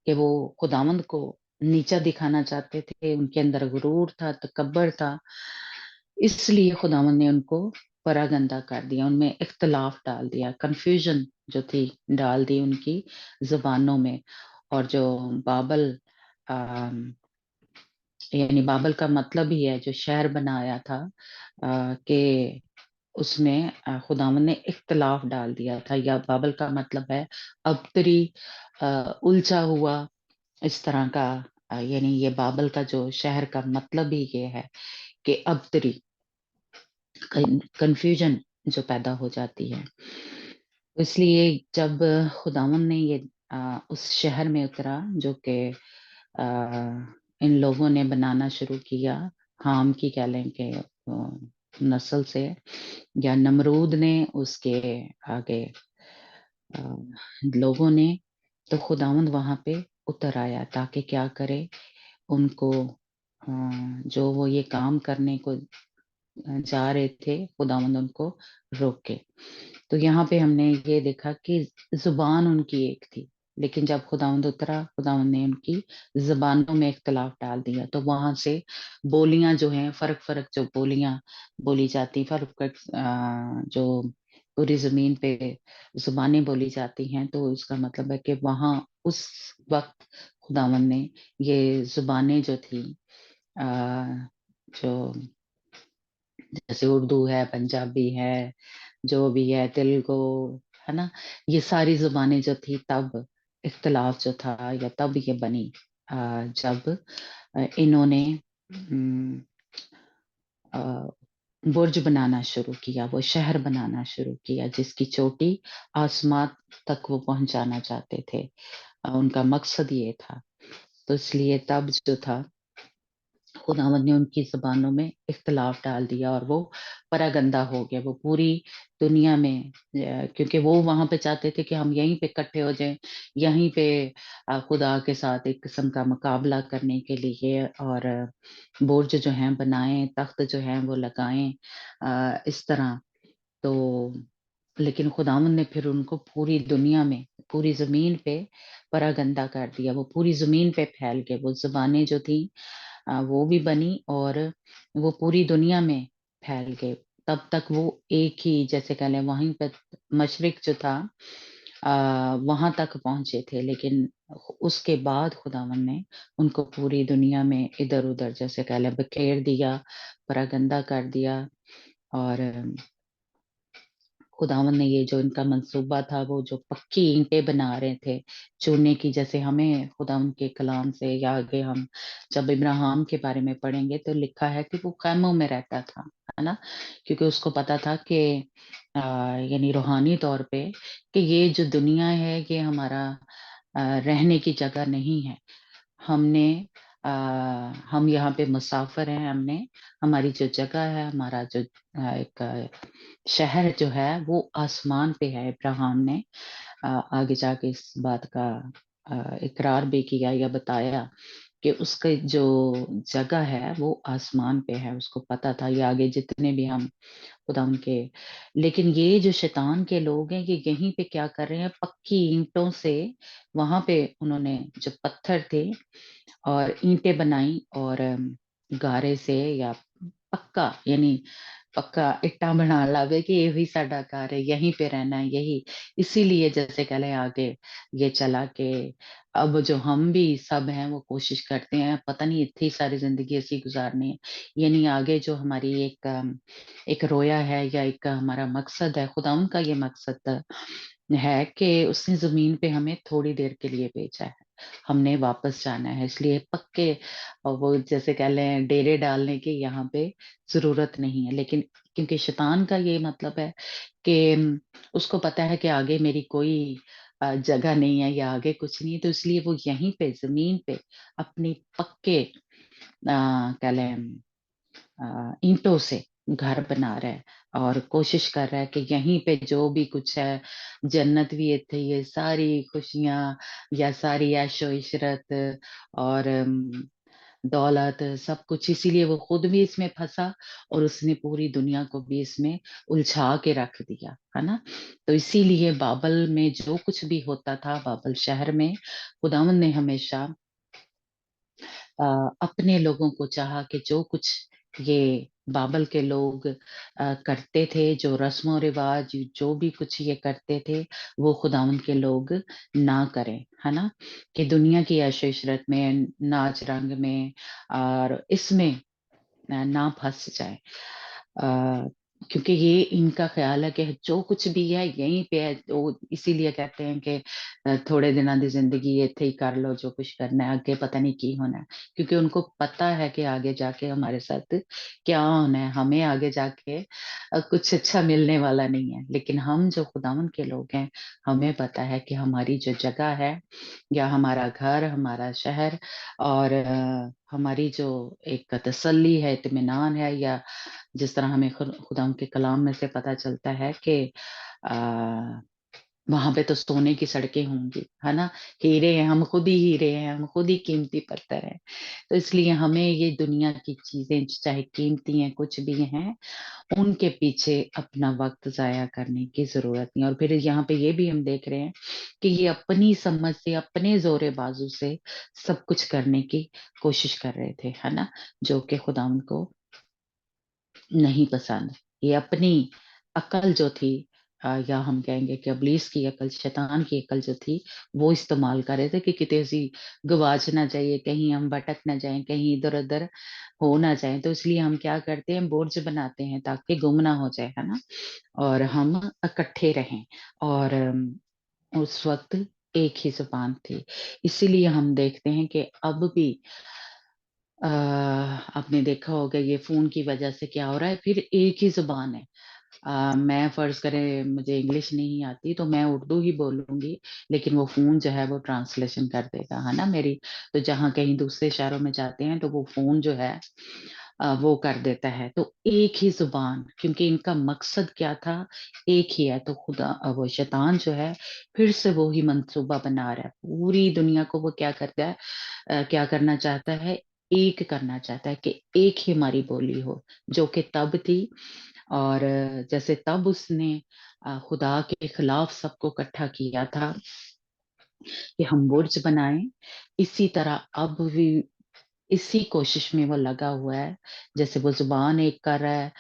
कि वो खुदावंद को नीचा दिखाना चाहते थे। उनके अंदर गुरूर था, तकब्बर था, इसलिए खुदावंद ने उनको परागंदा कर दिया, उनमें इख्तलाफ डाल दिया, कंफ्यूजन जो थी डाल दी उनकी जुबानों में। और जो बाबल यानी बाबल का मतलब ही है जो शहर बनाया था कि उसमें खुदावंद ने इख्तलाफ डाल दिया था, या बाबल का मतलब है अबतरी, उलझा हुआ, इस तरह का। यानी ये बाबल का जो शहर का मतलब ही ये है कि अबतरी, कंफ्यूजन जो पैदा हो जाती है। इसलिए जब खुदावंद ने ये उस शहर में उतरा जो कि इन लोगों ने बनाना शुरू किया, हाम की कह लें कि नस्ल से, या नमरूद ने उसके आगे लोगों ने, तो खुदावंद वहां पे उतर आया ताकि क्या करे, उनको जो वो ये काम करने को जा रहे थे, खुदावंद उनको रोके। तो यहाँ पे हमने ये देखा कि जुबान उनकी एक थी, लेकिन जब खुदावंद उतरा, खुदावंद ने उनकी जुबानों में इख्तलाफ डाल दिया। तो वहां से बोलियां जो हैं, फर्क फर्क जो बोलियां बोली जाती, फर्क फर्क जो पूरी जमीन पे जुबानें बोली जाती हैं, तो इसका मतलब है कि वहां उस वक्त खुदावंद ने ये जुबानें जो थी जो जैसे उर्दू है, पंजाबी है, जो भी है, तेलुगु, है ना, ये सारी जुबानें जो थी तब इख्तलाफ जो था, या तब ये बनी जब इन्होंने बुर्ज बनाना शुरू किया, वो शहर बनाना शुरू किया जिसकी चोटी आसमान तक वो पहुंचाना चाहते थे। उनका मकसद ये था। तो इसलिए तब जो था खुदावंद ने उनकी जुबानों में इख्तलाफ डाल दिया, और वो परागंदा हो गया। वो पूरी दुनिया में क्योंकि वो वहां पे चाहते थे कि हम यहीं पे इकट्ठे हो जाएं, यहीं पे खुदा के साथ एक किस्म का मुकाबला करने के लिए, और बुर्ज जो हैं बनाएं, तख्त जो हैं वो लगाएं, इस तरह। तो लेकिन खुदावंद ने फिर उनको पूरी दुनिया में, पूरी जमीन पे परागंदा कर दिया। वो पूरी जमीन पे फैल गए। वो जुबानें जो थी वो भी बनी, और वो पूरी दुनिया में फैल गए। तब तक वो एक ही जैसे कह लें वहीं पे मशरिक जो था वहां तक पहुंचे थे, लेकिन उसके बाद खुदावन ने उनको पूरी दुनिया में इधर उधर जैसे कह लें बखेर दिया, परागंदा कर दिया। और खुदावन ने ये जो इनका मंसूबा था, वो जो पक्की ईंटें बना रहे थे चूने की, जैसे हमें खुदावन के कलाम से या आगे हम जब इब्राहिम के बारे में पढ़ेंगे तो लिखा है कि वो खैमों में रहता था, है ना, क्योंकि उसको पता था कि यानी रूहानी तौर पे कि ये जो दुनिया है ये हमारा रहने की जगह नहीं है। हमने आ, हम यहाँ पे मुसाफिर हैं। हमने हमारी जो जगह है, हमारा जो एक शहर जो है वो आसमान पे है। इब्राहिम ने आगे जाके इस बात का इकरार भी किया या बताया कि उसका जो जगह है वो आसमान पे है। उसको पता था। ये आगे जितने भी हम खुदा उनके, लेकिन ये जो शैतान के लोग हैं ये यहीं पे क्या कर रहे हैं, पक्की ईंटों से वहां पे उन्होंने जो पत्थर थे और ईंटें बनाई और गारे से या पक्का यानी पक्का इट्टा बना लावे कि यही साडा घर है, यहीं पे रहना है, यही इसीलिए जैसे कह ले आगे ये चला के अब जो हम भी सब हैं वो कोशिश करते हैं, पता नहीं इतनी सारी जिंदगी ऐसी गुजारनी है, यानी आगे जो हमारी एक रोया है या एक हमारा मकसद है, खुदा उनका ये मकसद है कि उसने जमीन पे हमें थोड़ी देर के लिए भेजा है, हमने वापस जाना है। इसलिए पक्के और वो जैसे कह लें डेरे डालने की यहाँ पे जरूरत नहीं है। लेकिन क्योंकि शैतान का ये मतलब है कि उसको पता है कि आगे मेरी कोई जगह नहीं है या आगे कुछ नहीं है, तो इसलिए वो यहीं पे जमीन पे अपनी पक्के कह लें ईंटों से घर बना रहा है और कोशिश कर रहा है कि यहीं पे जो भी कुछ है, जन्नत भी थे, ये सारी खुशियां या सारी ऐशो इशरत और दौलत सब कुछ, इसीलिए वो खुद भी इसमें फंसा और उसने पूरी दुनिया को भी इसमें उलझा के रख दिया, है ना। तो इसीलिए बाबल में जो कुछ भी होता था, बाबल शहर में खुदावन ने हमेशा अपने लोगों को चाहा कि जो कुछ ये बाबल के लोग करते थे, जो रस्मों रिवाज जो भी कुछ ये करते थे, वो खुदावन के लोग ना करें, है ना, कि दुनिया की ऐशो इशरत में, नाच रंग में और इसमें ना फंस जाए। क्योंकि ये इनका ख्याल है कि जो कुछ भी है यहीं पे है, तो इसीलिए कहते हैं कि थोड़े दिनों की जिंदगी इत्थे ही कर लो, जो कुछ करना है आगे पता नहीं की होना है, क्योंकि उनको पता है कि आगे जाके हमारे साथ क्या होना है, हमें आगे जाके कुछ अच्छा मिलने वाला नहीं है। लेकिन हम जो खुदावन के लोग हैं, हमें पता है कि हमारी जो जगह है या हमारा घर, हमारा शहर और हमारी जो एक तसल्ली है, इत्मीनान है, या जिस तरह हमें खुदा के कलाम में से पता चलता है कि आ, वहां पे तो सोने की सड़कें होंगी, है ना, हीरे हैं, हम खुद ही हीरे हैं, हम खुद ही कीमती पत्थर हैं। तो इसलिए हमें ये दुनिया की चीजें चाहे कीमती हैं कुछ भी हैं, उनके पीछे अपना वक्त जाया करने की जरूरत नहीं। और फिर यहाँ पे ये भी हम देख रहे हैं कि ये अपनी समझ से, अपने जोरे बाजू से सब कुछ करने की कोशिश कर रहे थे, है ना, जो कि खुदा उनको नहीं पसंद। ये अपनी अकल जो थी या हम कहेंगे कि इब्लीस की अकल, शैतान की अकल जो थी, वो इस्तेमाल कर रहे थे कि कितने सी गवाच ना जाइए, कहीं हम भटक ना जाएं, कहीं इधर उधर हो ना जाएं। तो इसलिए हम क्या करते हैं, बुर्ज बनाते हैं ताकि गुम ना हो जाए, है ना, और हम इकट्ठे रहें। और उस वक्त एक ही जुबान थी। इसीलिए हम देखते हैं कि अब भी आपने देखा होगा ये फोन की वजह से क्या हो रहा है, फिर एक ही जुबान है। मैं फर्ज करें मुझे इंग्लिश नहीं आती तो मैं उर्दू ही बोलूंगी, लेकिन वो फोन जो है वो ट्रांसलेशन कर देगा, है ना मेरी। तो जहाँ कहीं दूसरे शहरों में जाते हैं तो वो फोन जो है वो कर देता है। तो एक ही जुबान, क्योंकि इनका मकसद क्या था, एक ही है। तो खुदा वो शैतान जो है फिर से वो ही मंसूबा बना रहा है, पूरी दुनिया को वो क्या करता है, क्या करना चाहता है, एक करना चाहता है कि एक ही हमारी बोली हो, जो कि तब थी। और जैसे तब उसने खुदा के खिलाफ सबको इकट्ठा किया था कि हम बुर्ज बनाएं, इसी तरह अब भी इसी कोशिश में वो लगा हुआ है। जैसे वो जुबान एक कर रहा है,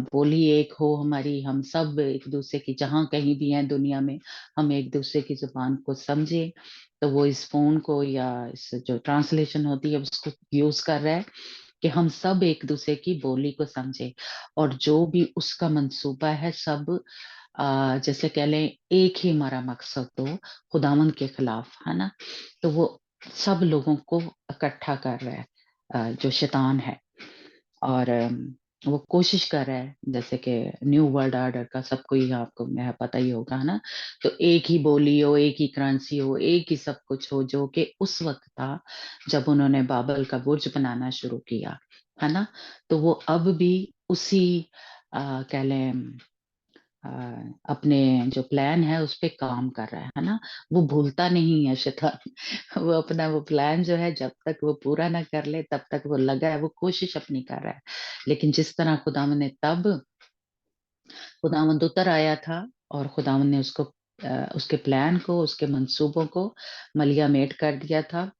बोली एक हो हमारी, हम सब एक दूसरे की जहाँ कहीं भी हैं दुनिया में, हम एक दूसरे की जुबान को समझे। तो वो इस फोन को या इस जो ट्रांसलेशन होती है उसको यूज कर रहा है कि हम सब एक दूसरे की बोली को समझे। और जो भी उसका मंसूबा है सब जैसे कह लें एक ही हमारा मकसद तो खुदावंद के खिलाफ, है ना। तो वो सब लोगों को इकट्ठा कर रहा है, जो शैतान है। और वो कोशिश कर रहा है, जैसे कि न्यू वर्ल्ड ऑर्डर का सबको ही आपको मैं पता ही होगा, है ना। तो एक ही बोली हो, एक ही करेंसी हो, एक ही सब कुछ हो, जो कि उस वक्त था जब उन्होंने बाबल का बुर्ज बनाना शुरू किया, है ना। तो वो अब भी उसी कह लें अ, अपने जो प्लान है उस पे काम कर रहा है ना। वो भूलता नहीं है शैतान। वो अपना वो प्लान जो है जब तक वो पूरा ना कर ले तब तक वो लगा है, वो कोशिश अपनी कर रहा है। लेकिन जिस तरह खुदावंद ने तब खुदावंद उतर आया था और खुदावंद ने उसको उसके प्लान को, उसके मंसूबों को मलिया मेट कर दिया था,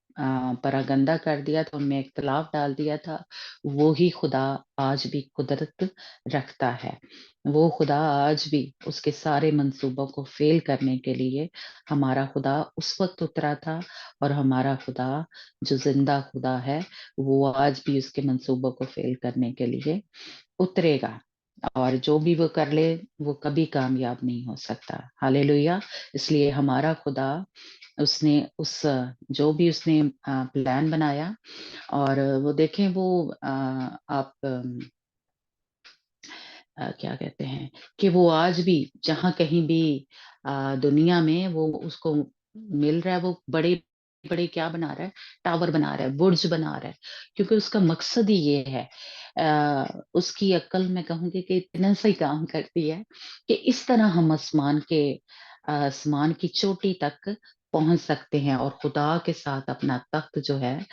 परागंदा कर दिया था, उनमें इख्तलाफ डाल दिया था। वो ही खुदा आज भी कुदरत रखता है। वो खुदा आज भी उसके सारे मंसूबों को फेल करने के लिए, हमारा खुदा उस वक्त उतरा था, और हमारा खुदा जो जिंदा खुदा है वो आज भी उसके मंसूबों को फेल करने के लिए उतरेगा। और जो भी वो कर ले वो कभी कामयाब नहीं हो सकता। हालेलुया। इसलिए हमारा खुदा, उसने उस जो भी उसने प्लान बनाया, और वो देखें वो आप क्या कहते हैं कि वो आज भी जहाँ कहीं भी दुनिया में वो उसको मिल रहा है, वो बड़े बड़े क्या बना रहा है, टावर बना रहा है, बुर्ज बना रहा है, क्योंकि उसका मकसद ही ये है। उसकी अक्ल मैं कहूंगी कि इतना सही काम करती है कि इस तरह हम आसमान की चोटी तक पहुंच सकते हैं, और खुदा के साथ अपना तख्त जो है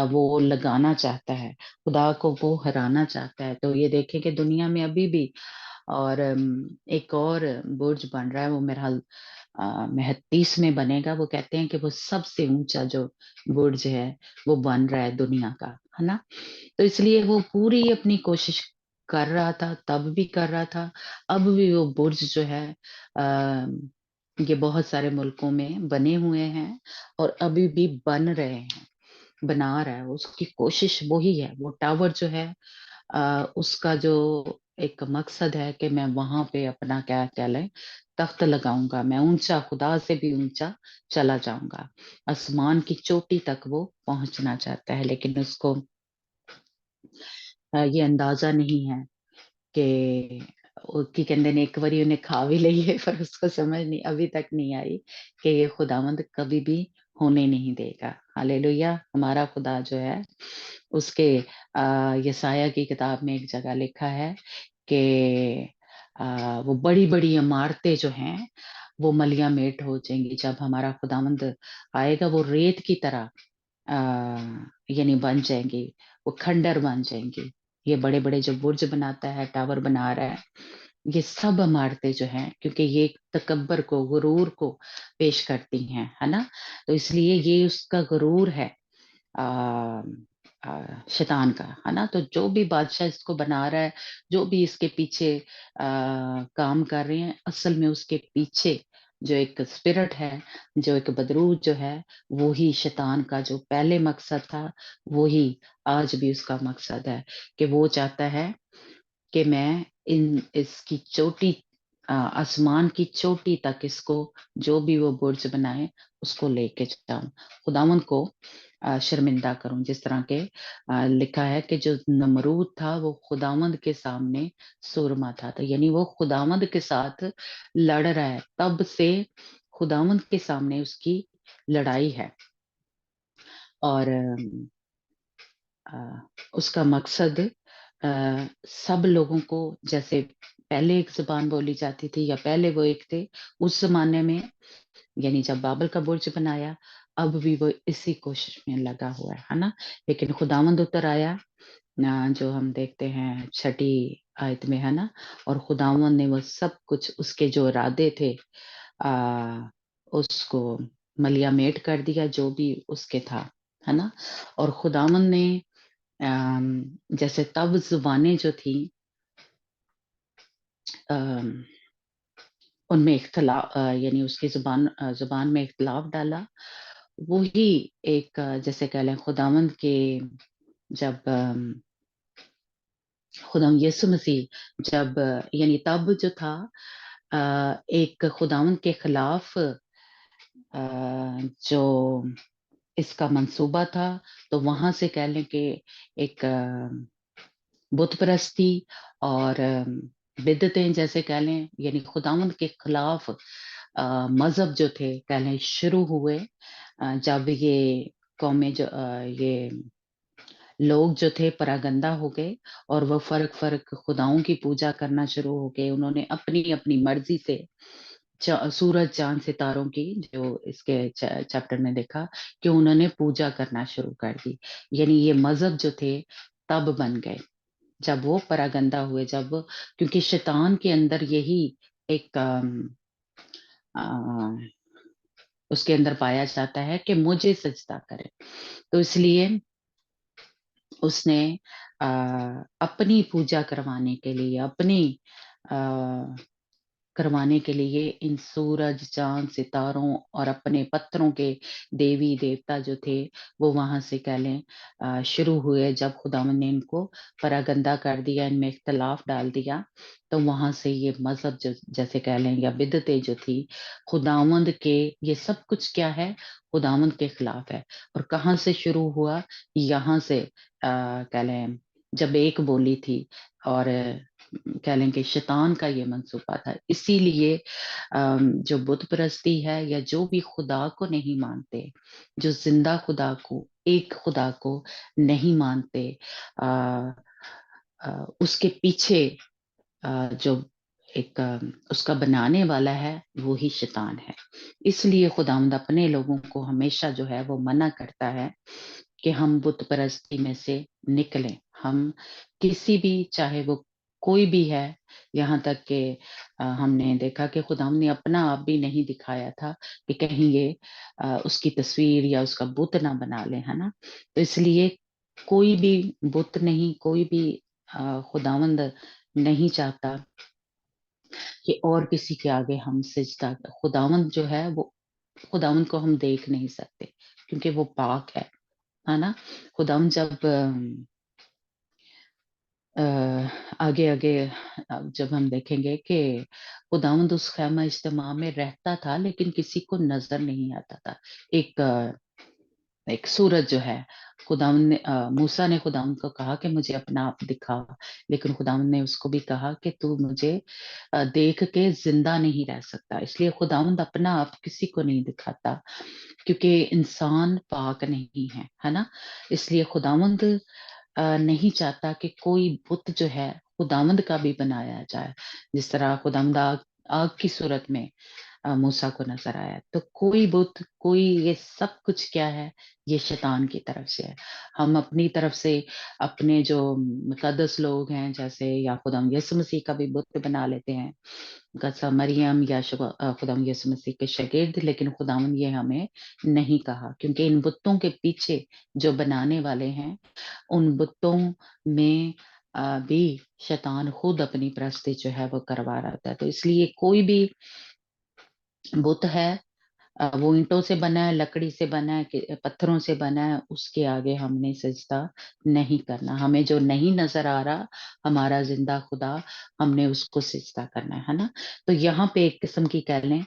वो लगाना चाहता है, खुदा को वो हराना चाहता है। तो ये देखें कि दुनिया में अभी भी, और एक और बुर्ज बन रहा है, वो मेरा हाल महज 30 में बनेगा। वो कहते हैं कि वो सबसे ऊंचा जो बुर्ज है वो बन रहा है दुनिया का, है ना। तो इसलिए वो पूरी अपनी कोशिश कर रहा था, तब भी कर रहा था, अब भी वो बुर्ज जो है आ, ये बहुत सारे मुल्कों में बने हुए हैं और अभी भी बन रहे हैं, बना रहा है। उसकी कोशिश वही है, वो टावर जो है उसका जो एक मकसद है कि मैं वहां पे अपना क्या क्या लें तख्त लगाऊंगा, मैं ऊंचा, खुदा से भी ऊंचा चला जाऊंगा, आसमान की चोटी तक वो पहुंचना चाहता है। लेकिन उसको ये अंदाजा नहीं है कि की कहते ने एक बारी उन्हें खा भी ली है, पर उसको समझ नहीं अभी तक नहीं आई कि ये खुदावंद कभी भी होने नहीं देगा। हालेलुया। हमारा खुदा जो है उसके यसाया की किताब में एक जगह लिखा है कि वो बड़ी बड़ी इमारतें जो हैं वो मलिया मेट हो जाएंगी जब हमारा खुदावंद आएगा। वो रेत की तरह यानी बन जाएंगी, वो खंडर बन जाएंगी। ये बड़े बड़े जो बुर्ज बनाता है, टावर बना रहा है, ये सब इमारतें जो हैं, क्योंकि ये तकब्बर को, गुरूर को पेश करती हैं, है ना। तो इसलिए ये उसका गुरूर है शैतान का, है ना। तो जो भी बादशाह इसको बना रहा है, जो भी इसके पीछे काम कर रहे हैं, असल में उसके पीछे जो एक स्पिरिट है, जो एक बदरूह जो है, वो ही शैतान का जो पहले मकसद था, वो ही आज भी उसका मकसद है कि वो चाहता है कि मैं इसकी चोटी आसमान की चोटी तक इसको, जो भी वो बुर्ज बनाए उसको लेके जाऊं, खुदावंद को शर्मिंदा करूं। जिस तरह के लिखा है कि जो नमरूद था वो खुदावंद के सामने सुरमा था, तो यानी वो खुदावंद के साथ लड़ रहा है, तब से खुदावंद के सामने उसकी लड़ाई है। और उसका मकसद सब लोगों को, जैसे पहले एक जुबान बोली जाती थी या पहले वो एक थे उस जमाने में, यानी जब बाबल का बुर्ज बनाया, अब भी वो इसी कोशिश में लगा हुआ है ना। लेकिन खुदावंद उतर आया, जो हम देखते हैं छठी आयत में, है ना। और खुदावंद ने वो सब कुछ, उसके जो इरादे थे उसको मलिया मेट कर दिया, जो भी उसके था, है ना। और खुदावंद ने जैसे तब जुबानें जो थी उनमें इख्तलाफ, यानी उसकी जुबान में इख्तलाफ डाला, वो ही एक जैसे कह लें खुदावंद के, जब खुदा यीशु मसीह जब यानी तब जो था एक खुदावंद के खिलाफ जो इसका मंसूबा था, तो वहां से कह लें कि एक बुत परस्ती और बिदतें जैसे कह लें, यानी खुदावंद के खिलाफ मजहब जो थे कह लें शुरू हुए, जब ये कौमें जो ये लोग जो थे परागंदा हो गए और वो फर्क फर्क खुदाओं की पूजा करना शुरू हो गए। उन्होंने अपनी अपनी मर्जी से सूरज चांद सितारों की, जो इसके चैप्टर में देखा कि उन्होंने पूजा करना शुरू कर दी। यानी ये मजहब जो थे तब बन गए जब वो परागंदा हुए, जब क्योंकि शैतान के अंदर यही एक उसके अंदर पाया जाता है कि मुझे सजदा करे, तो इसलिए उसने अपनी पूजा करवाने के लिए, अपनी करवाने के लिए इन सूरज चांद सितारों और अपने पत्थरों के देवी देवता जो थे वो वहां से कह लें शुरू हुए। जब खुदावन ने इनको परागंदा कर दिया, इनमें इख्तलाफ डाल दिया, तो वहां से ये मजहब जो जैसे कह लें या बिदतें जो थी खुदावंद के, ये सब कुछ क्या है, खुदावंद के खिलाफ है। और कहाँ से शुरू हुआ, यहाँ से कह लें जब एक बोली थी, और कह लें कि शैतान का ये मंसूबा था। इसीलिए जो बुत परस्ती है या जो भी खुदा को नहीं मानते, जो जिंदा खुदा को, एक खुदा को नहीं मानते, उसके पीछे जो एक उसका बनाने वाला है वो ही शैतान है। इसलिए खुदावंद अपने लोगों को हमेशा जो है वो मना करता है कि हम बुत परस्ती में से निकलें। हम किसी भी, चाहे वो कोई भी है, यहाँ तक कि हमने देखा कि खुदावंद ने अपना आप भी नहीं दिखाया था कि कहीं ये उसकी तस्वीर या उसका बुत ना बना ले, है ना। तो इसलिए कोई भी बुत नहीं, कोई भी खुदावंद नहीं चाहता कि और किसी के आगे हम सिजदा, खुदावंद जो है वो, खुदावंद को हम देख नहीं सकते क्योंकि वो पाक है ना। खुदावंद जब आगे आगे जब हम देखेंगे कि खुदावंद उस खैमा इज्तिमा में रहता था लेकिन किसी को नजर नहीं आता था। एक सूरज जो है, खुदावंद ने मूसा ने खुदावंद को कहा कि मुझे अपना आप दिखा, लेकिन खुदावंद ने उसको भी कहा कि तू मुझे देख के जिंदा नहीं रह सकता। इसलिए खुदावंद अपना आप किसी को नहीं दिखाता क्योंकि इंसान पाक नहीं है ना। इसलिए खुदावंद नहीं चाहता कि कोई बुत जो है खुदावंद का भी बनाया जाए। जिस तरह खुदावंद आग की सूरत में मूसा को नजर आया, तो कोई बुत, कोई, ये सब कुछ क्या है, ये शैतान की तरफ से है। हम अपनी तरफ से अपने जो मुकद्दस लोग हैं, जैसे या खुदावंद यीशु मसीह का भी बुत बना लेते हैं, कसम मरियम या खुदावंद यीशु मसीह के शागिर्द, लेकिन खुदावंद ये हमें नहीं कहा क्योंकि इन बुतों के पीछे जो बनाने वाले हैं, उन बुतों में भी शैतान खुद अपनी परस्ती जो है वो करवा रहा था। तो इसलिए कोई भी बुत है, वो ईंटों से बना है, लकड़ी से बना है, पत्थरों से बना है, उसके आगे हमने सजदा नहीं करना। हमें जो नहीं नजर आ रहा, हमारा जिंदा खुदा, हमने उसको सजदा करना है ना। तो यहाँ पे एक किस्म की कह लें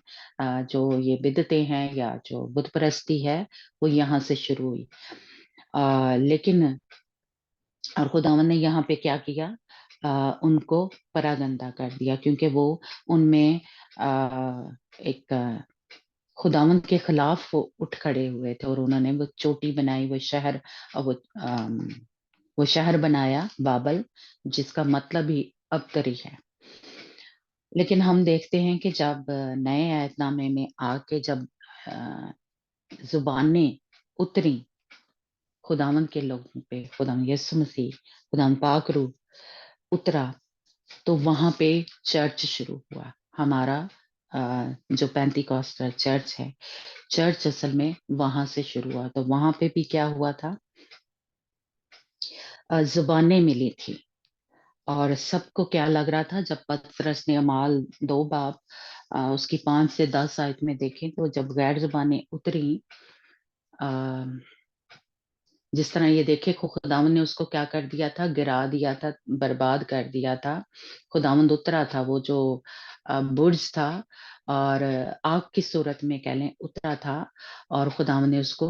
जो ये बिदतें हैं या जो बुत परस्ती है वो यहाँ से शुरू हुई। लेकिन और खुदावन ने यहाँ पे क्या किया, उनको परागंदा कर दिया क्योंकि वो उनमें एक खुदावंद के खिलाफ वो उठ खड़े हुए थे और उन्होंने वो चोटी बनाई, वो शहर, वो शहर बनाया बाबल, जिसका मतलब ही अबतरी है। लेकिन हम देखते हैं कि जब नए ऐतनामे में आके जब जुबानें उतरी खुदावंद के लोगों पे, खुदावंद यीशु मसीह, खुदावंद पाक रूह उतरा, तो वहां पे चर्च शुरू हुआ। हमारा जो पेंटिकॉस्टल चर्च है, चर्च असल में वहां से शुरू हुआ। तो वहां पे भी क्या हुआ था, जुबानें मिली थी और सबको क्या लग रहा था, जब पतरस ने अमाल 2 बाब उसकी 5 से 10 आयत में देखें, तो जब गैर जुबानें उतरी, जिस तरह ये देखे खुदावंद ने उसको क्या कर दिया था, गिरा दिया था, बर्बाद कर दिया था। खुदावंद उतरा था, वो जो बुर्ज था और आग की सूरत में कह लें उतरा था, और खुदावंद ने उसको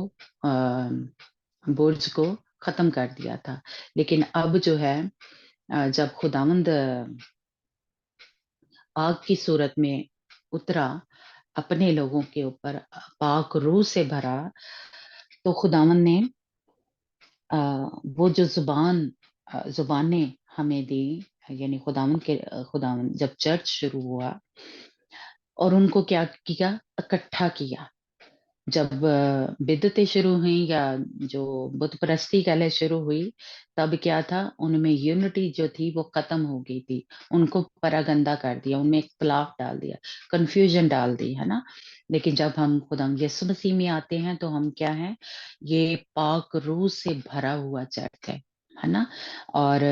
बुर्ज को खत्म कर दिया था। लेकिन अब जो है जब खुदावंद आग की सूरत में उतरा अपने लोगों के ऊपर, पाक रूह से भरा, तो खुदावंद ने वो जो जुबानें हमें दी, यानी खुदावंद जब चर्च शुरू हुआ और उनको क्या किया, इकट्ठा किया। जब बिदतें शुरू हुई या जो बुत परस्ती कह शुरू हुई, तब क्या था, उनमें यूनिटी जो थी वो खत्म हो गई थी। उनको परागंदा कर दिया, उनमें इख्तलाफ डाल दिया, कंफ्यूजन डाल दी, है ना। लेकिन जब हम खुदा यीशु मसीह में आते हैं तो हम क्या हैं, ये पाक रूह से भरा हुआ चर्च है ना। और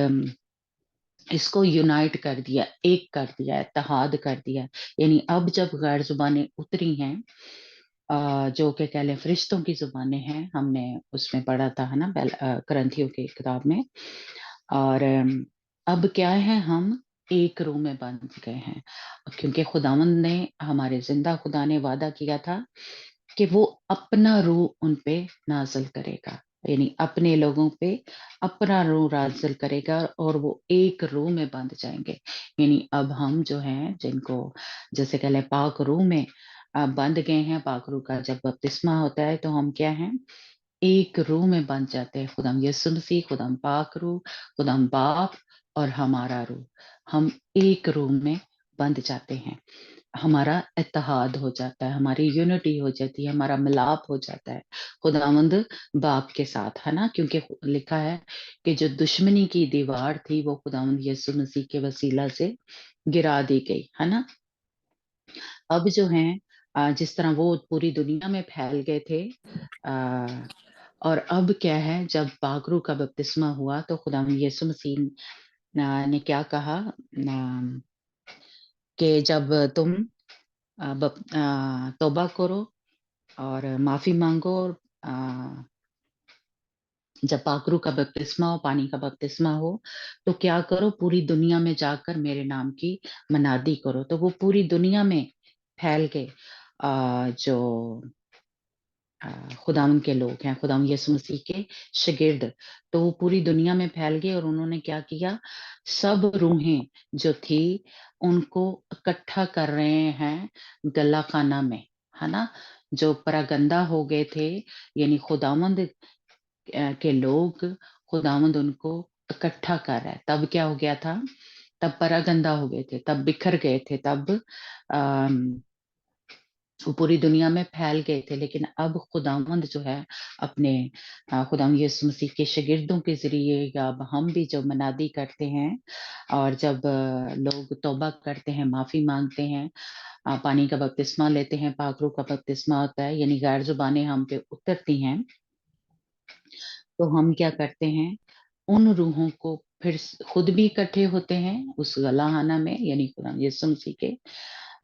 इसको यूनाइट कर दिया, एक कर दिया, इत्तेहाद कर दिया। यानी अब जब गैर जुबानें उतरी हैं, जो कि कह लें फरिश्तों की जुबानें हैं, हमने उसमें पढ़ा था, है ना, करंथियों की किताब में। और अब क्या है, हम एक रूह में बंध गए हैं, क्योंकि खुदावंद ने, हमारे जिंदा खुदा ने वादा किया था कि वो अपना रूह उन पे नाजिल करेगा, यानी अपने लोगों पे अपना रूह नाजिल करेगा और वो एक रूह में बंध जाएंगे। यानी अब हम जो हैं, जिनको जैसे कह लें पाक रूह में बंध गए हैं, पाक रूह का जब बपतिस्मा होता है तो हम क्या हैं, एक रूह में बंध जाते हैं। खुदाम यीशु मसीह, खुदाम पाक रूह, खुदाम बाप और हमारा रूह, हम एक रूह में बंध जाते हैं। हमारा इत्तेहाद हो जाता है, हमारी यूनिटी हो जाती है, हमारा मिलाप हो जाता है खुदावंद बाप के साथ, है ना। क्योंकि लिखा है कि जो दुश्मनी की दीवार थी वो खुदावंद यीशु मसीह के वसीला से गिरा दी गई, है ना। अब जो है जिस तरह वो पूरी दुनिया में फैल गए थे, और अब क्या है, जब पाकरू का बपतिस्मा हुआ तो खुदावंद यीशु मसीह ने क्या कहा कि जब तुम तौबा करो और माफी मांगो, जब पाकरू का बपतिस्मा हो, पानी का बपतिस्मा हो, तो क्या करो, पूरी दुनिया में जाकर मेरे नाम की मनादी करो। तो वो पूरी दुनिया में फैल के जो खुदाम के लोग हैं, खुदाम यीशु मसीह के शागिर्द, तो वो पूरी दुनिया में फैल गए और उन्होंने क्या किया, सब रूहें जो थी उनको इकट्ठा कर रहे हैं गला खाना में, है ना। जो परागंदा हो गए थे, यानी खुदावंद के लोग, खुदावंद उनको इकट्ठा कर रहा है। तब क्या हो गया था, तब परागंदा हो गए थे, तब बिखर गए थे, तब वो पूरी दुनिया में फैल गए थे। लेकिन अब खुदावंद जो है अपने खुदावंद यीशु मसीह के शागिर्दों के जरिए, या अब हम भी जो मनादी करते हैं और जब लोग तौबा करते हैं, माफी मांगते हैं, पानी का बपतिस्मा लेते हैं, पाकरू का बपतिस्मा होता है, यानी गैर जुबानें हम पे उतरती हैं, तो हम क्या करते हैं, उन रूहों को फिर खुद भी इकट्ठे होते हैं उस गलाहाना में, यानी खुदा यीशु मसीह के,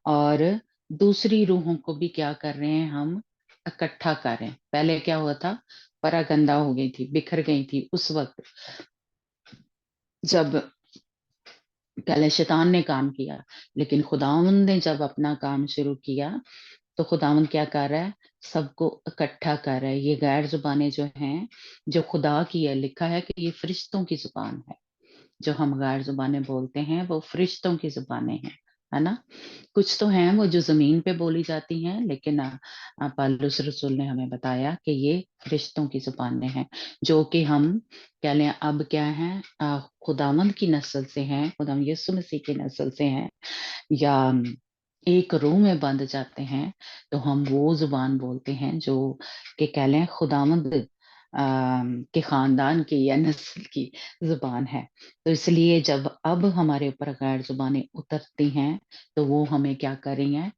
और दूसरी रूहों को भी क्या कर रहे हैं, हम इकट्ठा कर रहे हैं। पहले क्या हुआ था, परागंदा हो गई थी, बिखर गई थी, उस वक्त जब पहले शैतान ने काम किया। लेकिन खुदावंद ने जब अपना काम शुरू किया तो खुदावंद क्या कर रहा है, सबको इकट्ठा कर रहा है। ये गैर जुबानें जो हैं, जो खुदा की है, लिखा है कि ये फरिश्तों की जुबान है। जो हम गैर जुबानें बोलते हैं वो फरिश्तों की जुबानें हैं, है ना। कुछ तो हैं वो जो जमीन पे बोली जाती हैं, लेकिन पौलुस रसूल ने हमें बताया कि ये फरिश्तों की जुबानें हैं, जो कि हम कह लें अब क्या है, खुदावंद की नस्ल से हैं, खुदावंद यीशु मसीह की नस्ल से हैं, या एक रूह में बंध जाते हैं, तो हम वो जुबान बोलते हैं जो कि कह लें खुदावंद के खानदान की या नस्ल की जुबान है। तो इसलिए जब अब हमारे ऊपर गैर जुबानें उतरती हैं तो वो हमें क्या कर रही हैं,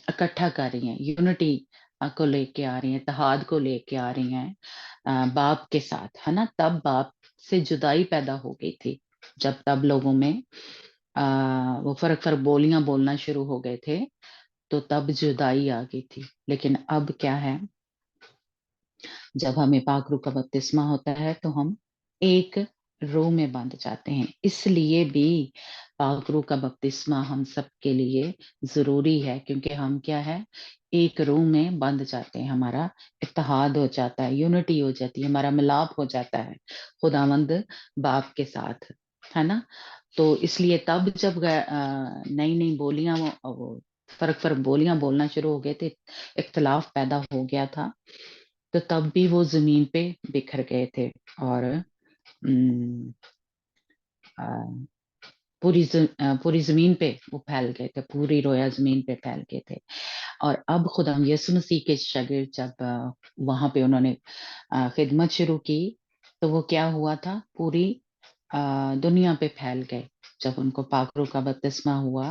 इकट्ठा कर रही हैं, यूनिटी को लेके आ रही हैं, इत्तेहाद को लेके आ रही हैं बाप के साथ, है ना। तब बाप से जुदाई पैदा हो गई थी, जब तब लोगों में वो फर्क फर्क बोलियां बोलना शुरू हो गए थे, तो तब जुदाई आ गई थी। लेकिन अब क्या है, जब हमें पाक रूह का बपतिस्मा होता है तो हम एक रूह में बंध जाते हैं। इसलिए भी पाक रूह का बपतिस्मा हम सब के लिए जरूरी है, क्योंकि हम क्या है, एक रूह में बंध जाते हैं, हमारा इत्तेहाद हो जाता है, यूनिटी हो जाती है, हमारा मिलाप हो जाता है खुदावंद बाप के साथ, है ना। तो इसलिए तब जब नई नई बोलियां वो फर्क फर्क बोलियां बोलना शुरू हो गए थे, इख्तलाफ पैदा हो गया था, तो तब भी वो जमीन पे बिखर गए थे और अम, आ, पूरी जमीन पे वो फैल गए थे, पूरी रोया जमीन पे फैल गए थे। और अब खुदा यीशु मसीह के शागिर्द जब वहां पे उन्होंने खिदमत शुरू की, तो वो क्या हुआ था, पूरी दुनिया पे फैल गए। जब उनको पाक रूह का बपतिस्मा हुआ,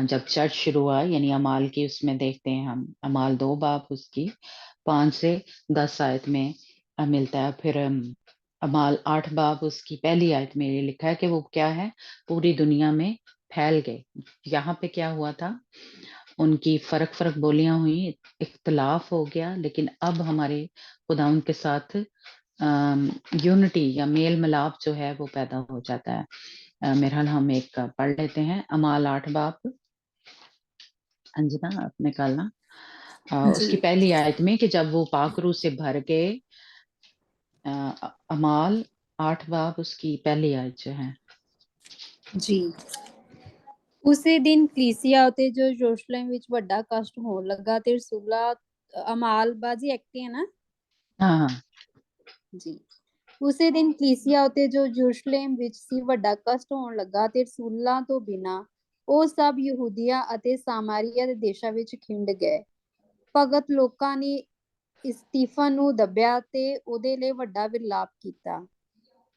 जब चर्च शुरू हुआ, यानी अमाल की उसमें देखते हैं हम, अमाल 2 बाब उसकी 5 से 10 आयत में मिलता है। फिर अमाल 8 बाब उसकी पहली आयत में ये लिखा है कि वो क्या है, पूरी दुनिया में फैल गए। यहाँ पे क्या हुआ था, उनकी फर्क फर्क बोलियां हुई, इख्तलाफ हो गया, लेकिन अब हमारे खुदा उनके साथ यूनिटी या मेल मिलाप जो है वो पैदा हो जाता है। मेरा ख्याल हम एक पढ़ लेते हैं, अमाल 8 बाब। अंजना आप निकालना उसकी जी पहली आयत में कि जब वो पाकरू से भर गए, अमाल 8 बाब उसकी पहली आयत जो है। ਜੀ ਉਸੇ ਦਿਨ ਕਲੀਸਿਆ ਉਤੇ ਜੋ ਯਰੂਸ਼ਲਮ ਵਿੱਚ ਵੱਡਾ ਕਸ਼ਟ ਹੋਣ ਲੱਗਾ ਤੇ ਰਸੂਲਾ ਅਮਾਲ ਬਾਜੀ ਐਕਟੀ ਹੈ ਨਾ हाँ हाँ ਜੀ ਉਸੇ ਦਿਨ ਕਲੀਸਿਆ ਉਤੇ ਜੋ ਯਰੂਸ਼ਲਮ ਵਿੱਚ ਸੀ ਵੱਡਾ ਕਸ਼ਟ ਹੋਣ ਲੱਗਾ ਤੇ ਰਸੂਲਾਂ ਤੋਂ ਬਿਨਾਂ ਉਹ ਸਭ ਯਹੂਦੀਆ ਅਤੇ ਸਾਮਾਰੀਆ ਦੇ ਦੇਸ਼ਾਂ ਵਿੱਚ ਖਿੰਡ ਗਏ। ਭਗਤ ਲੋਕਾਂ ਨੇ ਸਤੀਫਨ ਨੂੰ ਦੱਬਿਆ ਤੇ ਉਹਦੇ ਲਈ ਵੱਡਾ ਵਿਰਲਾਪ ਕੀਤਾ।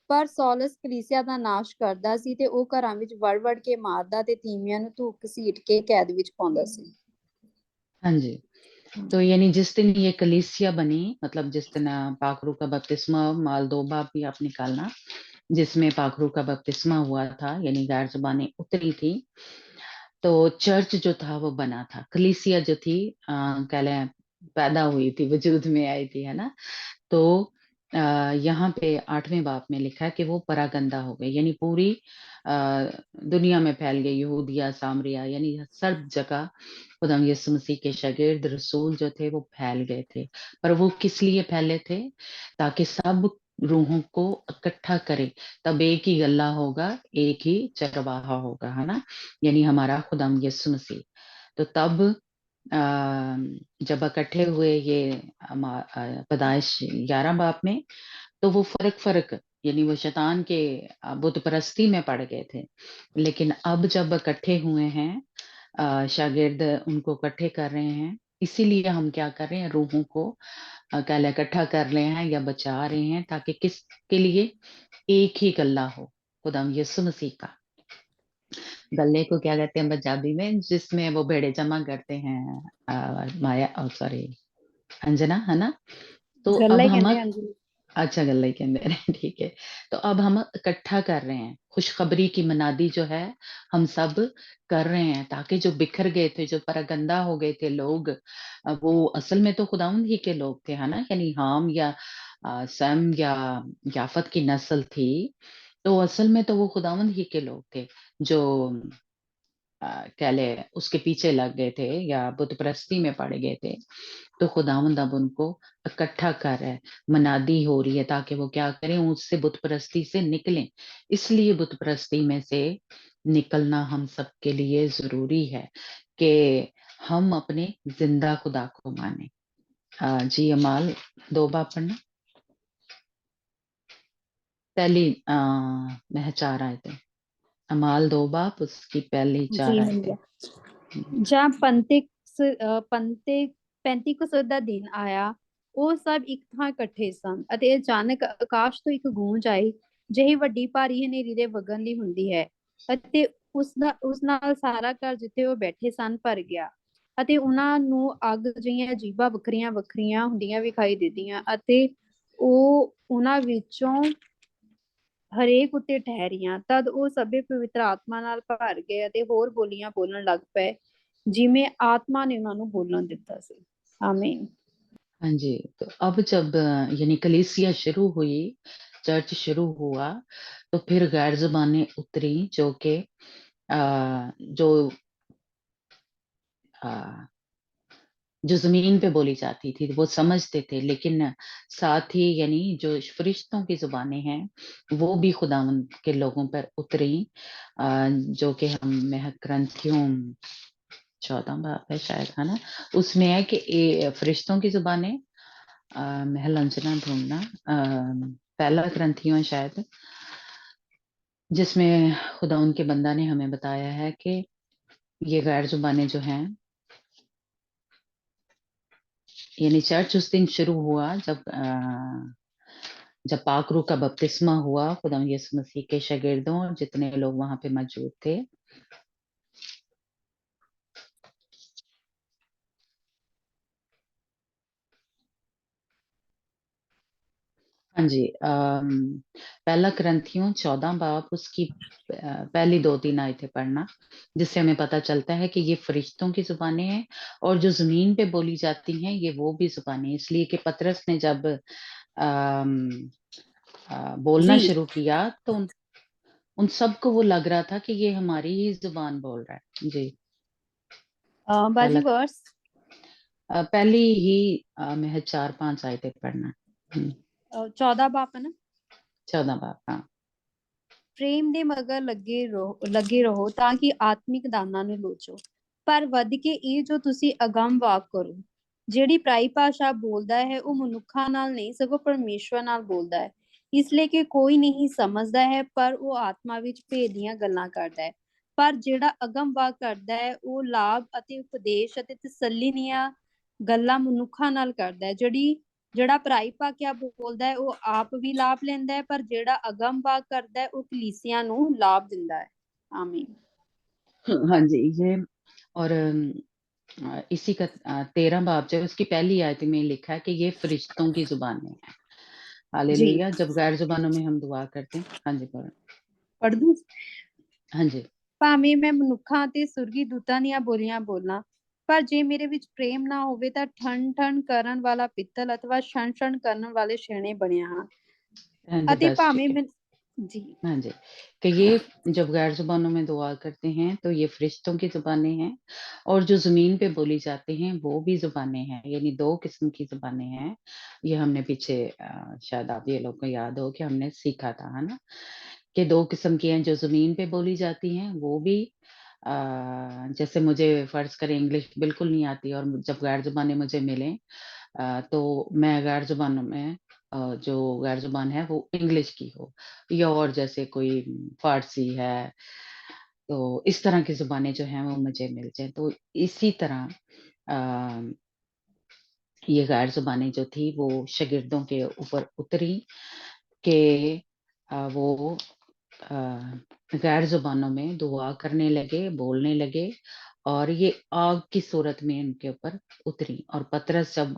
ਪਰ ਸੌਲਸ ਕਲੀਸਿਆ ਦਾ ਨਾਸ਼ ਕਰਦਾ ਸੀ ਤੇ ਉਹ ਘਰਾਂ ਵਿੱਚ ਵੜ ਵੜ ਕੇ ਮਾਰਦਾ ਤੇ ਤੀਵੀਆਂ ਨੂੰ ਧੂਕ ਘਸੀਟ ਕੇ ਕੈਦ ਵਿੱਚ ਪਾਉਂਦਾ ਸੀ। हाँ जी। तो यानी जिस दिन ये कलीसिया बनी, मतलब जिस दिन पाखरू का बपतिस्मा, माल 2 बाब भी आप निकालना, जिसमें पाखरू का बपतिस्मा हुआ था, यानी गैर जुबानें उतरी थी, तो चर्च जो था वो बना था। कलीसिया जो थी कह लें पैदा हुई थी, वजूद में आई थी, है ना। तो यहाँ पे 8वें बाब में लिखा है कि वो परागंदा हो गई, यानी पूरी दुनिया में फैल गई, यहूदिया सामरिया, यानी सब जगह खुदा यीशु मसीह के शागिर्द रसूल जो थे वो फैल गए थे। पर वो किस लिए फैले थे, ताकि सब रूहों को इकट्ठा करे, तब एक ही गल्ला होगा, एक ही चरवाहा होगा, है ना, यानी हमारा खुदा यीशु मसीह। तो तब जब इकट्ठे हुए ये पैदाइश 11 बाब में, तो वो फर्क फर्क, यानी वो शैतान के बुत परस्ती में पड़ गए थे। लेकिन अब जब इकट्ठे हुए हैं, शागिर्द उनको इकट्ठे कर रहे हैं, इसीलिए हम क्या कर रहे हैं, रूहों को कल इकट्ठा कर रहे हैं या बचा रहे हैं, ताकि किसके लिए, एक ही गल्ला हो, खुदा यीशु मसीह का। गल्ले को क्या कहते हैं पंजाबी में, जिसमें वो भेड़े जमा करते हैं, माया सॉरी अंजना, है ना। तो ਗੱਲਾਂ अब ਹੀ हम, ਕਹਿੰਦੇ ਹਾਂ ਜੀ। अच्छा गल्ला ही कहते हैं ठीक है। तो अब हम इकट्ठा कर रहे हैं, खुशखबरी की मनादी जो है हम सब कर रहे हैं, ताकि जो बिखर गए थे, जो परगंदा हो गए थे लोग, वो असल में तो खुदाउंद ही के लोग थे, है ना, यानी हाम या सैम या याफत की नस्ल थी। तो असल में तो वो खुदावंद ही के लोग थे जो कह ले उसके पीछे लग गए थे या बुत परस्ती में पड़ गए थे। तो खुदावंद अब उनको इकट्ठा कर रहा है, मनादी हो रही है, ताकि वो क्या करें, उससे बुत परस्ती से निकलें। इसलिए बुत परस्ती में से निकलना हम सबके लिए जरूरी है कि हम अपने जिंदा खुदा को माने। जी अमाल 2 बाब पढ़ना, पहली मैं 4 आए थे, अमाल 2 बाब उसकी पहली 4 ਜੀ आए ਮਿਲ थे। ਗਿਆ। ਜਾਂ ਪੈਂਤੀਕੁਸਤ ਦਾ ਦਿਨ ਆਇਆ, ਉਹ ਸਭ ਇੱਕ ਥਾਂ ਇਕੱਠੇ ਸਨ ਅਤੇ ਅਚਾਨਕ ਆਕਾਸ਼ ਤੋਂ ਇੱਕ ਗੂੰਜ ਆਈ, ਜਿਹੀ ਵੱਡੀ ਭਾਰੀ ਹਨੇਰੀ ਦੇ ਵਗਣ ਦੀ ਹੁੰਦੀ ਹੈ, ਅਤੇ ਉਸ ਨਾਲ ਸਾਰਾ ਘਰ ਜਿੱਥੇ ਉਹ ਬੈਠੇ ਸਨ ਭਰ ਗਿਆ। ਅਤੇ ਉਹਨਾਂ ਨੂੰ ਅੱਗ ਜਿਹੀਆਂ ਅਜੀਬਾਂ ਵੱਖਰੀਆਂ ਵੱਖਰੀਆਂ ਹੁੰਦੀਆਂ ਵਿਖਾਈ ਦਿੱਤੀਆਂ, ਅਤੇ ਉਹ ਉਹਨਾਂ ਵਿੱਚੋਂ ਹਰੇਕ ਉੱਤੇ ਠਹਿਰੀਆਂ। ਤਦ ਉਹ ਸਭੇ ਪਵਿੱਤਰ ਆਤਮਾ ਨਾਲ ਭਰ ਗਏ ਅਤੇ ਹੋਰ ਬੋਲੀਆਂ ਬੋਲਣ ਲੱਗ ਪਏ, ਜਿਵੇਂ ਆਤਮਾ ਨੇ ਉਹਨਾਂ ਨੂੰ ਬੋਲਣ ਦਿੱਤਾ ਸੀ। ਆਮੀਨ। हाँ जी, तो अब जब यानी कलीसिया शुरू हुई, चर्च शुरू हुआ, तो फिर गैर ज़ुबानें उतरी जो कि जो अ, जो ज़मीन पे बोली जाती थी, वो समझते थे, लेकिन साथ ही यानी जो फ़रिश्तों की ज़ुबानें हैं, वो भी खुदावंद के लोगों पर उतरी, जो कि हम में ग्रंथियों 14 बाब है शायद, है ना? उसमें है कि फ़रिश्तों की ज़ुबानें, मैं लांछना ढूँढना, पहला ग्रंथियों है शायद, जिसमें खुदा उनके बंदा ने हमें बताया है कि ये गैर ज़ुबानें जो हैं, यानी चर्च उस दिन शुरू हुआ जब पाक रूह का बपतिस्मा हुआ खुदा यीशु मसीह के शागिर्दों और जितने लोग वहां पे मौजूद थे। हाँ जी, पहला करंथियों 14 बाब उसकी पहली 2-3 आयतें पढ़ना, जिससे हमें पता चलता है कि ये फरिश्तों की ज़ुबानें हैं और जो ज़मीन पे बोली जाती हैं, ये वो भी ज़ुबानें हैं। इसलिए कि पतरस ने जब बोलना जी शुरू किया, तो उन सबको वो लग रहा था कि ये हमारी ही ज़ुबान बोल रहा है। जी, बाजी पहला वर्स पहली ही महज 4-5 आयतें पढ़ना। 14 बाप है ना। 14 बाब, हाँ। ਪ੍ਰੇਮ ਦੇ ਮਗਰ ਲੱਗੇ ਰਹੋ ਤਾਂ ਕਿ ਆਤਮਿਕ ਦਾਨਾਂ ਨੂੰ ਲੋਚੋ, ਪਰ ਵੱਧ ਕੇ ਇਹ ਜੋ ਤੁਸੀਂ ਅਗੰਮ ਵਾਕ ਕਰੋ। ਜਿਹੜੀ ਪਰਾਈ ਭਾਸ਼ਾ ਬੋਲਦਾ ਹੈ ਉਹ ਮਨੁੱਖਾਂ ਨਾਲ ਨਹੀਂ ਸਗੋਂ ਪਰਮੇਸ਼ਵਰ ਨਾਲ ਬੋਲਦਾ ਹੈ, ਇਸ ਲਈ ਕਿ ਕੋਈ ਨਹੀਂ ਸਮਝਦਾ ਹੈ, ਪਰ ਉਹ ਆਤਮਾ ਵਿੱਚ ਭੇਦ ਦੀਆਂ ਗੱਲਾਂ ਕਰਦਾ ਹੈ। ਪਰ ਜਿਹੜਾ ਅਗੰਮ ਵਾਕ ਕਰਦਾ ਹੈ ਉਹ ਲਾਭ ਅਤੇ ਉਪਦੇਸ਼ ਅਤੇ ਤਸੱਲੀ ਦੀਆਂ ਗੱਲਾਂ ਮਨੁੱਖਾਂ ਨਾਲ ਕਰਦਾ ਹੈ। ਜਿਹੜਾ ਪਰਾਈ ਭਾਖਿਆ ਬੋਲਦਾ ਹੈ ਉਹ ਆਪ ਵੀ ਲਾਭ ਲੈਂਦਾ ਹੈ, ਪਰ ਜਿਹੜਾ ਅਗੰਮ ਵਾਕ ਕਰਦਾ ਹੈ ਉਹ ਕਲੀਸਿया ਨੂੰ ਲਾਭ ਦਿੰਦਾ ਹੈ। ਆਮੀਨ। हाँ जी, ये और इसी का 13 बाब जो है, उसकी पहली आयत में लिखा है कि ये फरिश्तों की जुबान में है। जी हालेलुया। जब गैर जुबानों में हम दुआ करते हैं, हाँ जी बोलो। ਪੜ੍ਹ ਦੂੰ। हाँ जी, ਭਾਵੇਂ ਮੈਂ ਮਨੁੱਖਾਂ ਅਤੇ ਸੁਰਗੀ ਦੂਤਾਂ ਦੀਆਂ ਬੋਲੀਆਂ ਬੋਲਾਂ, ਪਰ ਜੇ ਮੇਰੇ ਵਿੱਚ ਪ੍ਰੇਮ ਨਾ ਹੋਵੇ ਤਾਂ ਠਣ ਠਣ ਕਰਨ ਵਾਲਾ ਪਿੱਤਲ ਅਥਵਾ ਛਣ ਛਣ ਕਰਨ ਵਾਲੇ ਛੇਣੇ ਬਣਿਆ ਹਾਂ। हाँ जी, ਅਤੇ बस ਭਾਵੇਂ ठीक है। ਮੈਂ ਜੀ हाँ जी, कि ये जब गैर जुबानों में दुआ करते हैं तो ये फरिश्तों की जुबानें हैं, और जो ज़मीन पे बोली जाती हैं वो भी जुबानें हैं, यानी 2 किस्म की जुबानें हैं। ये हमने पीछे शायद आप ये लोग को याद हो कि हमने सीखा था, है ना? कि 2 किस्म की हैं, जो ज़मीन पे बोली जाती हैं वो भी जैसे मुझे फ़र्ज़ करें इंग्लिश बिल्कुल नहीं आती और जब गैर ज़ुबानें मुझे मिलें, तो मैं गैर ज़ुबानों में जो गैर ज़ुबान है वो इंग्लिश की हो, या और जैसे कोई फ़ारसी है, तो इस तरह की ज़ुबानें जो हैं वो मुझे मिल जाएँ। तो इसी तरह अ, ये गैर ज़ुबानें जो थी वो शागिर्दों के ऊपर उतरी कि वो अ, गैर ज़ुबानों में दुआ करने लगे, बोलने लगे, और ये आग की सूरत में उनके ऊपर उतरी। और पतरस जब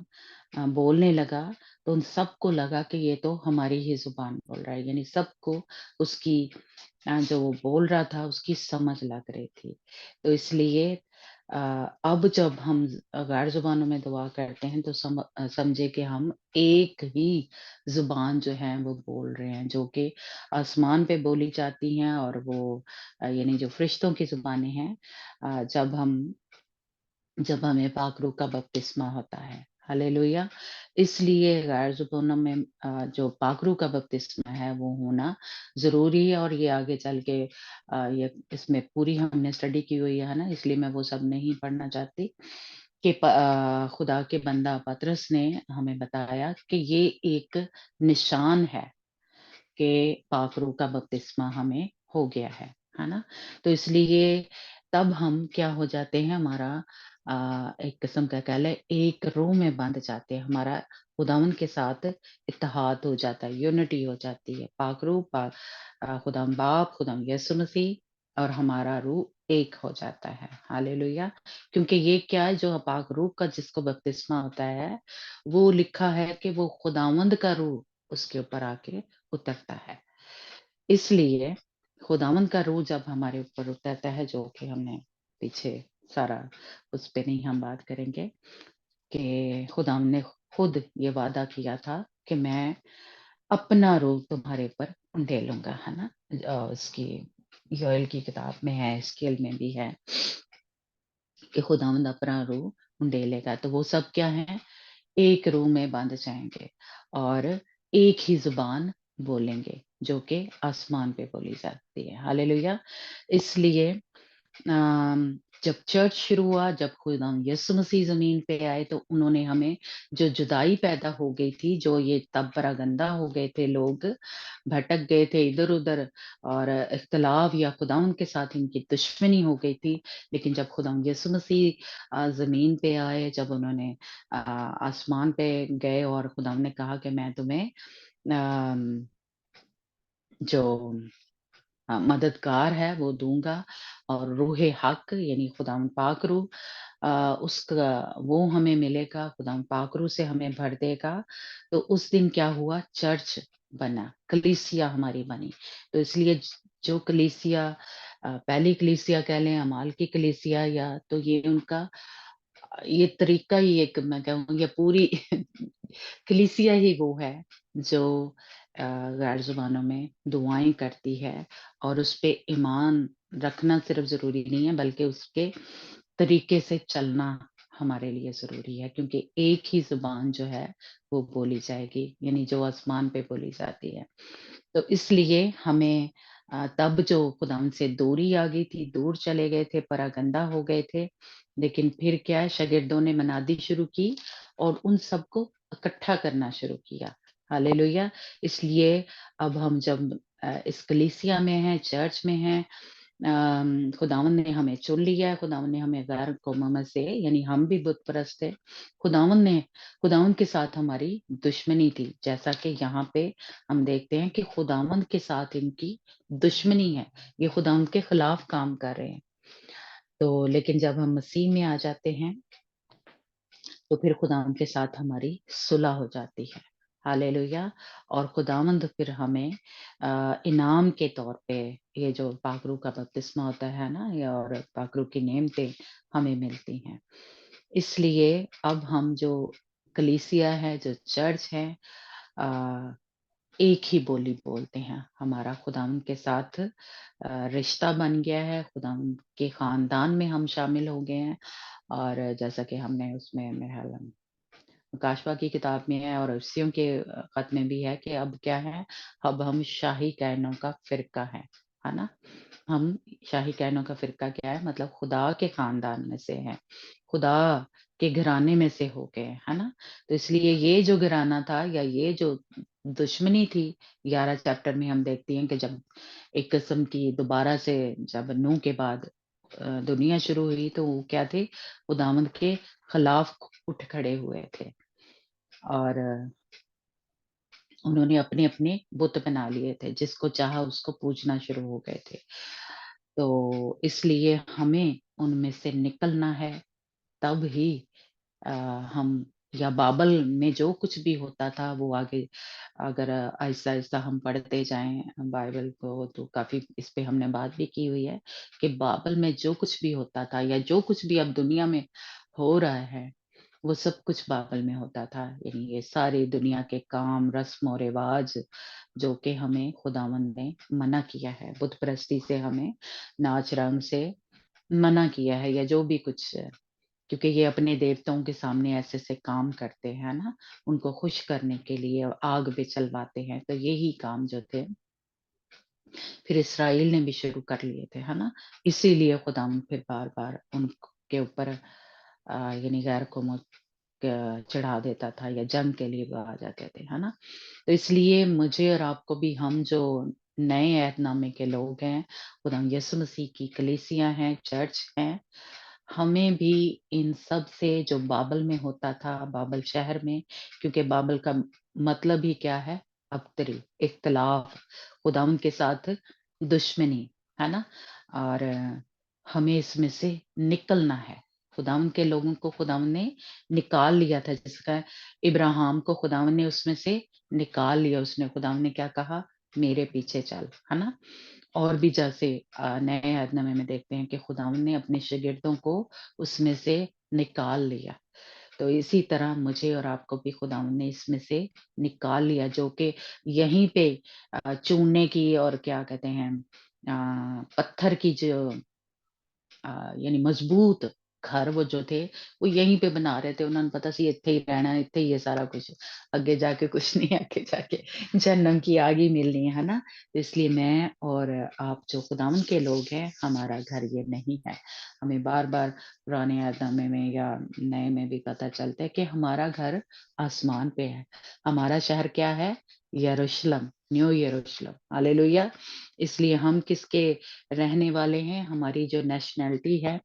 बोलने लगा, तो उन सबको लगा कि ये तो हमारी ही ज़ुबान बोल रहा है, यानी सबको उसकी जो वो बोल रहा था उसकी समझ लग रही थी। तो इसलिए अ, अब जब हम गैर ज़ुबानों में दुआ करते हैं तो समझे कि हम एक ही ज़ुबान जो है वो बोल रहे हैं, जो कि आसमान पे बोली जाती हैं, और वो यानी जो फरिश्तों की ज़ुबानें हैं, जब हमें पाक रूह का बपतिस्मा होता है। हालेलुया। इसलिए गैर ज़ुबानों में जो पाक रूह का बपतिस्मा है वो होना ज़रूरी है, और ये आगे चल के ये इसमें पूरी हमने स्टडी की हुई है ना, इसलिए मैं वो सब नहीं पढ़ना चाहती। कि खुदा के बंदा पतरस ने हमें बताया कि ये एक निशान है कि पाक रूह का बपतिस्मा हमें हो गया है ना? तो इसलिए तब हम क्या हो जाते हैं, हमारा एक किस्म का कह लें एक रूह में बंध जाते हैं, हमारा खुदावंद के साथ इत्तेहाद हो जाता है, यूनिटी हो जाती है। पाक रूह खुदावंद बाप, खुदावंद यीशु मसीह और हमारा रूह एक हो जाता है। हालेलुया। क्योंकि ये क्या है, जो पाक रूह का जिसको बपतिस्मा होता है, वो लिखा है कि वो खुदावंद का रूह उसके ऊपर आके उतरता है। इसलिए खुदावंद का रूह जब हमारे ऊपर उतरता है, जो कि हमने पीछे सारा उस पे नहीं हम बात करेंगे, कि खुदावंद ने खुद ये वादा किया था कि मैं अपना रूह तुम्हारे ऊपर उंडेलूंगा, है ना। उसकी योएल की किताब में है, स्केल में भी है कि खुदावंद अपना रूह उंडेलेगा। तो वो सब क्या है, एक रूह में बंध जाएंगे और एक ही जुबान बोलेंगे जो कि आसमान पे बोली जाती है। हालेलुया। इसलिए जब चर्च शुरू हुआ, जब खुदा यीशु मसीह जमीन पे आए, तो उन्होंने हमें जो जुदाई पैदा हो गई थी, जो ये तब गंदा हो गए थे, लोग भटक गए थे इधर उधर और इख्तलाफ या खुदा के साथ इनकी दुश्मनी हो गई थी। लेकिन जब खुदा यीशु मसीह जमीन पे आए, जब उन्होंने आसमान पे गए और खुदा ने कहा कि मैं तुम्हें अम, जो मददगार है वो दूंगा और रूहे हक यानी खुदावंद पाक रूह उसका वो हमें मिलेगा, खुदावंद पाक रूह से हमें भर देगा। तो उस दिन क्या हुआ, चर्च बना, कलीसिया हमारी बनी। तो इसलिए जो कलीसिया पहली कलीसिया कह लें, अमाल की कलीसिया, या तो ये उनका ये तरीका ही एक, मैं कहूँ ये पूरी कलीसिया ही वो है जो गैर जुबानों में दुआएं करती है। और उस पे ईमान रखना सिर्फ जरूरी नहीं है, बल्कि उसके तरीके से चलना हमारे लिए जरूरी है, क्योंकि एक ही जुबान जो है वो बोली जाएगी, यानी जो आसमान पे बोली जाती है। तो इसलिए हमें तब जो खुदा से दूरी आ गई थी, दूर चले गए थे, परागंदा हो गए थे। लेकिन फिर क्या है, शागिर्दों ने मनादी शुरू की और उन सबको इकट्ठा करना शुरू किया। हालेलुया। इसलिए अब हम जब इस कलीसिया में हैं, चर्च में हैं, खुदावन ने हमें चुन लिया है, खुदावन ने हमें गैर कौमों में से, यानी हम भी बुत परस्त थे, खुदावन के साथ हमारी दुश्मनी थी। जैसा कि यहाँ पे हम देखते हैं कि खुदावन के साथ इनकी दुश्मनी है, ये खुदावन के खिलाफ काम कर रहे हैं। तो लेकिन जब हम मसीह में आ जाते हैं तो फिर खुदावन के साथ हमारी सुलह हो जाती है। हालेलुया। और खुदावंद फिर हमें इनाम के तौर पे ये जो पाकरू का बपतिस्मा होता है ना, ये और पाकरू की नेमतें हमें मिलती हैं। इसलिए अब हम जो कलीसिया है, जो चर्च है, अ, एक ही बोली बोलते हैं। हमारा खुदावंद के साथ रिश्ता बन गया है, खुदावंद के खानदान में हम शामिल हो गए हैं। और जैसा कि हमने उसमें मेरे ख्याल काशवा की किताब में है और अर्सियों के खत में भी है कि अब क्या है, अब हम शाही कहनों का फिरका है ना। हम शाही कहनों का फिरका क्या है, मतलब खुदा के खानदान में से है, खुदा के घराने में से हो गए, है ना। तो इसलिए ये जो घराना था या ये जो दुश्मनी थी, 11 चैप्टर में हम देखते हैं कि जब एक किस्म की दोबारा से जब नूह के बाद दुनिया शुरू हुई, तो वो क्या थे, खुदावंद के खिलाफ उठ खड़े हुए थे और उन्होंने अपने अपने बुत बना लिए थे, जिसको चाहा उसको पूजना शुरू हो गए थे। तो इसलिए हमें उनमें से निकलना है, तब ही अ, हम या बाबल में जो कुछ भी होता था वो आगे अगर आहिस्ता आहिस्ता हम पढ़ते जाएं बाइबल को, तो काफी इस पे हमने बात भी की हुई है कि बाबल में जो कुछ भी होता था या जो कुछ भी अब दुनिया में हो रहा है, वो सब कुछ बाबल में होता था। यानी ये सारी दुनिया के काम, रस्म और रिवाज जो कि हमें खुदावंद ने मना किया है, बुत परस्ती से हमें, नाच रंग से मना किया है, या जो भी कुछ है, क्योंकि ये अपने देवताओं के सामने ऐसे ऐसे काम करते हैं ना, उनको खुश करने के लिए आग पे चलवाते हैं। तो यही काम जो थे फिर इसराइल ने भी शुरू कर लिए थे, है ना। इसीलिए खुदावंद फिर बार बार उनके ऊपर यानी गैर कौमों चढ़ा देता था या जंग के लिए वो आ जाते थे, है ना। तो इसलिए मुझे और आपको भी, हम जो नए ऐतनामे के लोग हैं, खुदा यीशु मसीह की कलीसिया हैं, चर्च हैं, हमें भी इन सब से जो बाबल में होता था, बाबल शहर में, क्योंकि बाबल का मतलब ही क्या है, अबतरी, इख्तलाफ, खुदावंद के साथ दुश्मनी, है ना। और हमें इसमें से निकलना है। खुदावंद के लोगों को खुदावंद ने निकाल लिया था, जिसका इब्राहिम को खुदावंद ने उसमें से निकाल लिया। उसने, खुदावंद ने क्या कहा, मेरे पीछे चल, है ना। और भी जैसे नए ऐतनामे में देखते हैं कि खुदावंद ने अपने शागिर्दों को उसमें से निकाल लिया। तो इसी तरह मुझे और आपको भी खुदावंद ने इसमें से निकाल लिया, जो कि यहीं पे चूने की और क्या कहते हैं पत्थर की जो यानी मजबूत घर वो जो थे, वो यहीं पे बना रहे थे। उन्होंने ਨੂੰ ਪਤਾ ਸੀ ਇੱਥੇ ਹੀ ਰਹਿਣਾ, ਇੱਥੇ ही है सारा कुछ, आगे जाके कुछ नहीं, आगे जाके जन्नत की आग ही मिलनी है ना। तो इसलिए मैं और आप जो खुदावंद के लोग हैं, हमारा घर ये नहीं है। हमें बार-बार पुराने ऐहदनामे में या नए में भी पता चलता है कि हमारा घर आसमान पे है। हमारा शहर क्या है? यरूशलेम, न्यू यरूशलेम। हालेलुया! इसलिए हम किसके रहने वाले हैं? हमारी जो नेशनैलिटी है,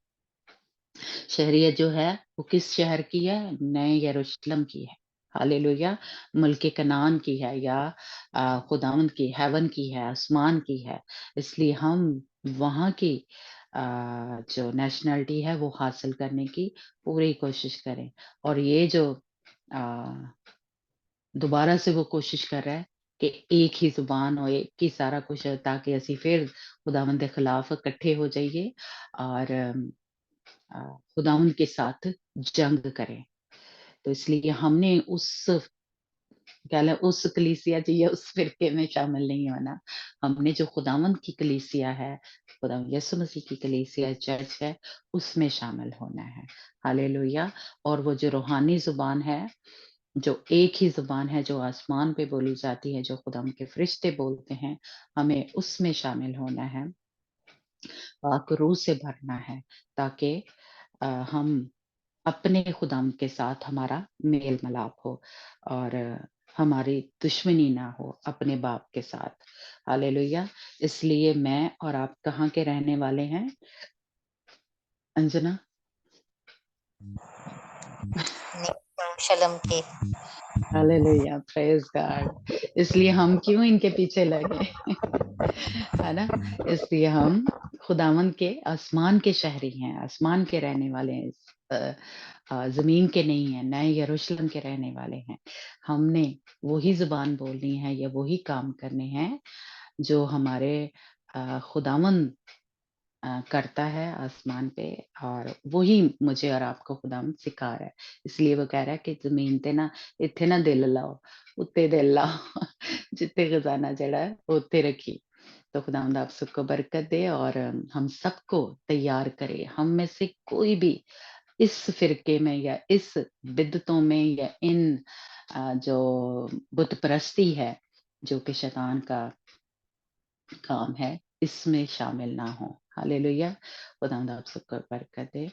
शहरियत जो है, वो किस शहर की है? नए यरूशलेम की है। हालेलुया! मुल्क कनान की है या खुदावंद की, हेवन की है, आसमान की है। इसलिए हम वहाँ की जो नेशनैलिटी है वो हासिल करने की पूरी कोशिश करें। और ये जो अ, दोबारा से वो कोशिश कर रहा है कि एक ही ज़ुबान हो, एक ही सारा कुछ हो, ताकि ਅਸੀਂ फिर खुदावंद के खिलाफ इकट्ठे हो जाइए और खुदावंद के साथ जंग करें। तो इसलिए हमने उस कह लें उस कलीसिया च या उस फ़िरके में शामिल नहीं होना। हमने जो खुदावंद की कलीसिया है, खुदावंद यीशु मसीह की कलीसिया चर्च है, उसमें शामिल होना है। हालेलुया! और वो जो रूहानी ज़ुबान है, जो एक ही ज़ुबान है जो आसमान पे बोली जाती है, जो खुदावंद के फरिश्ते बोलते हैं, हमें उसमें शामिल होना है। पाक रूह से भरना है, ताकि हम अपने खुदावंद के साथ हमारा मेल-मिलाप हो और हमारी दुश्मनी ना हो अपने बाप के साथ। हालेलुया! इसलिए मैं और आप कहाँ के रहने वाले हैं? अंजना? यरूशलेम के। हालेलुया! Praise God! इसलिए हम क्यों इनके पीछे लगे? है ना? इसलिए हम खुदावंद के आसमान के शहरी हैं, आसमान के रहने वाले हैं। ज़मीन के नहीं हैं, नए यरूशलेम के रहने वाले हैं। हमने वही ज़ुबान बोलनी है या वही काम करने हैं जो हमारे खुदावंद करता है आसमान पे, और वही मुझे और आपको खुदावंद सिखा रहा है। इसलिए वो कह रहा है कि ज़मीन ते ना इत्थे ना दिल लाओ, उत्ते दिल लाओ जित्थे खजाना जड़ा है उत्थे रखी। तो खुदावंद आप सबको बरकत दे और हम सबको तैयार करे। हम में से कोई भी इस फ़िरके में या इस बिदअतों में या इन जो बुत परस्ती है, जो कि शैतान का काम है, इसमें शामिल ना हो। हालेलुया! खुदावंद आप सबको बरकत दे।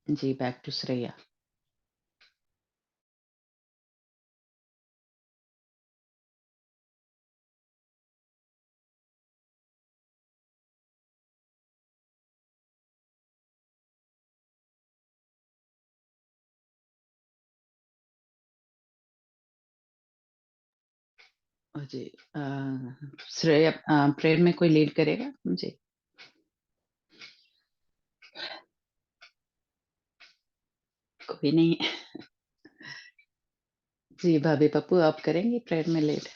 जी, बैक टू श्रेया। जी, श्रेया प्रेयर में कोई लीड करेगा? जी, कोई नहीं। जी, भाभी पप्पू आप करेंगी प्रेयर में लीड?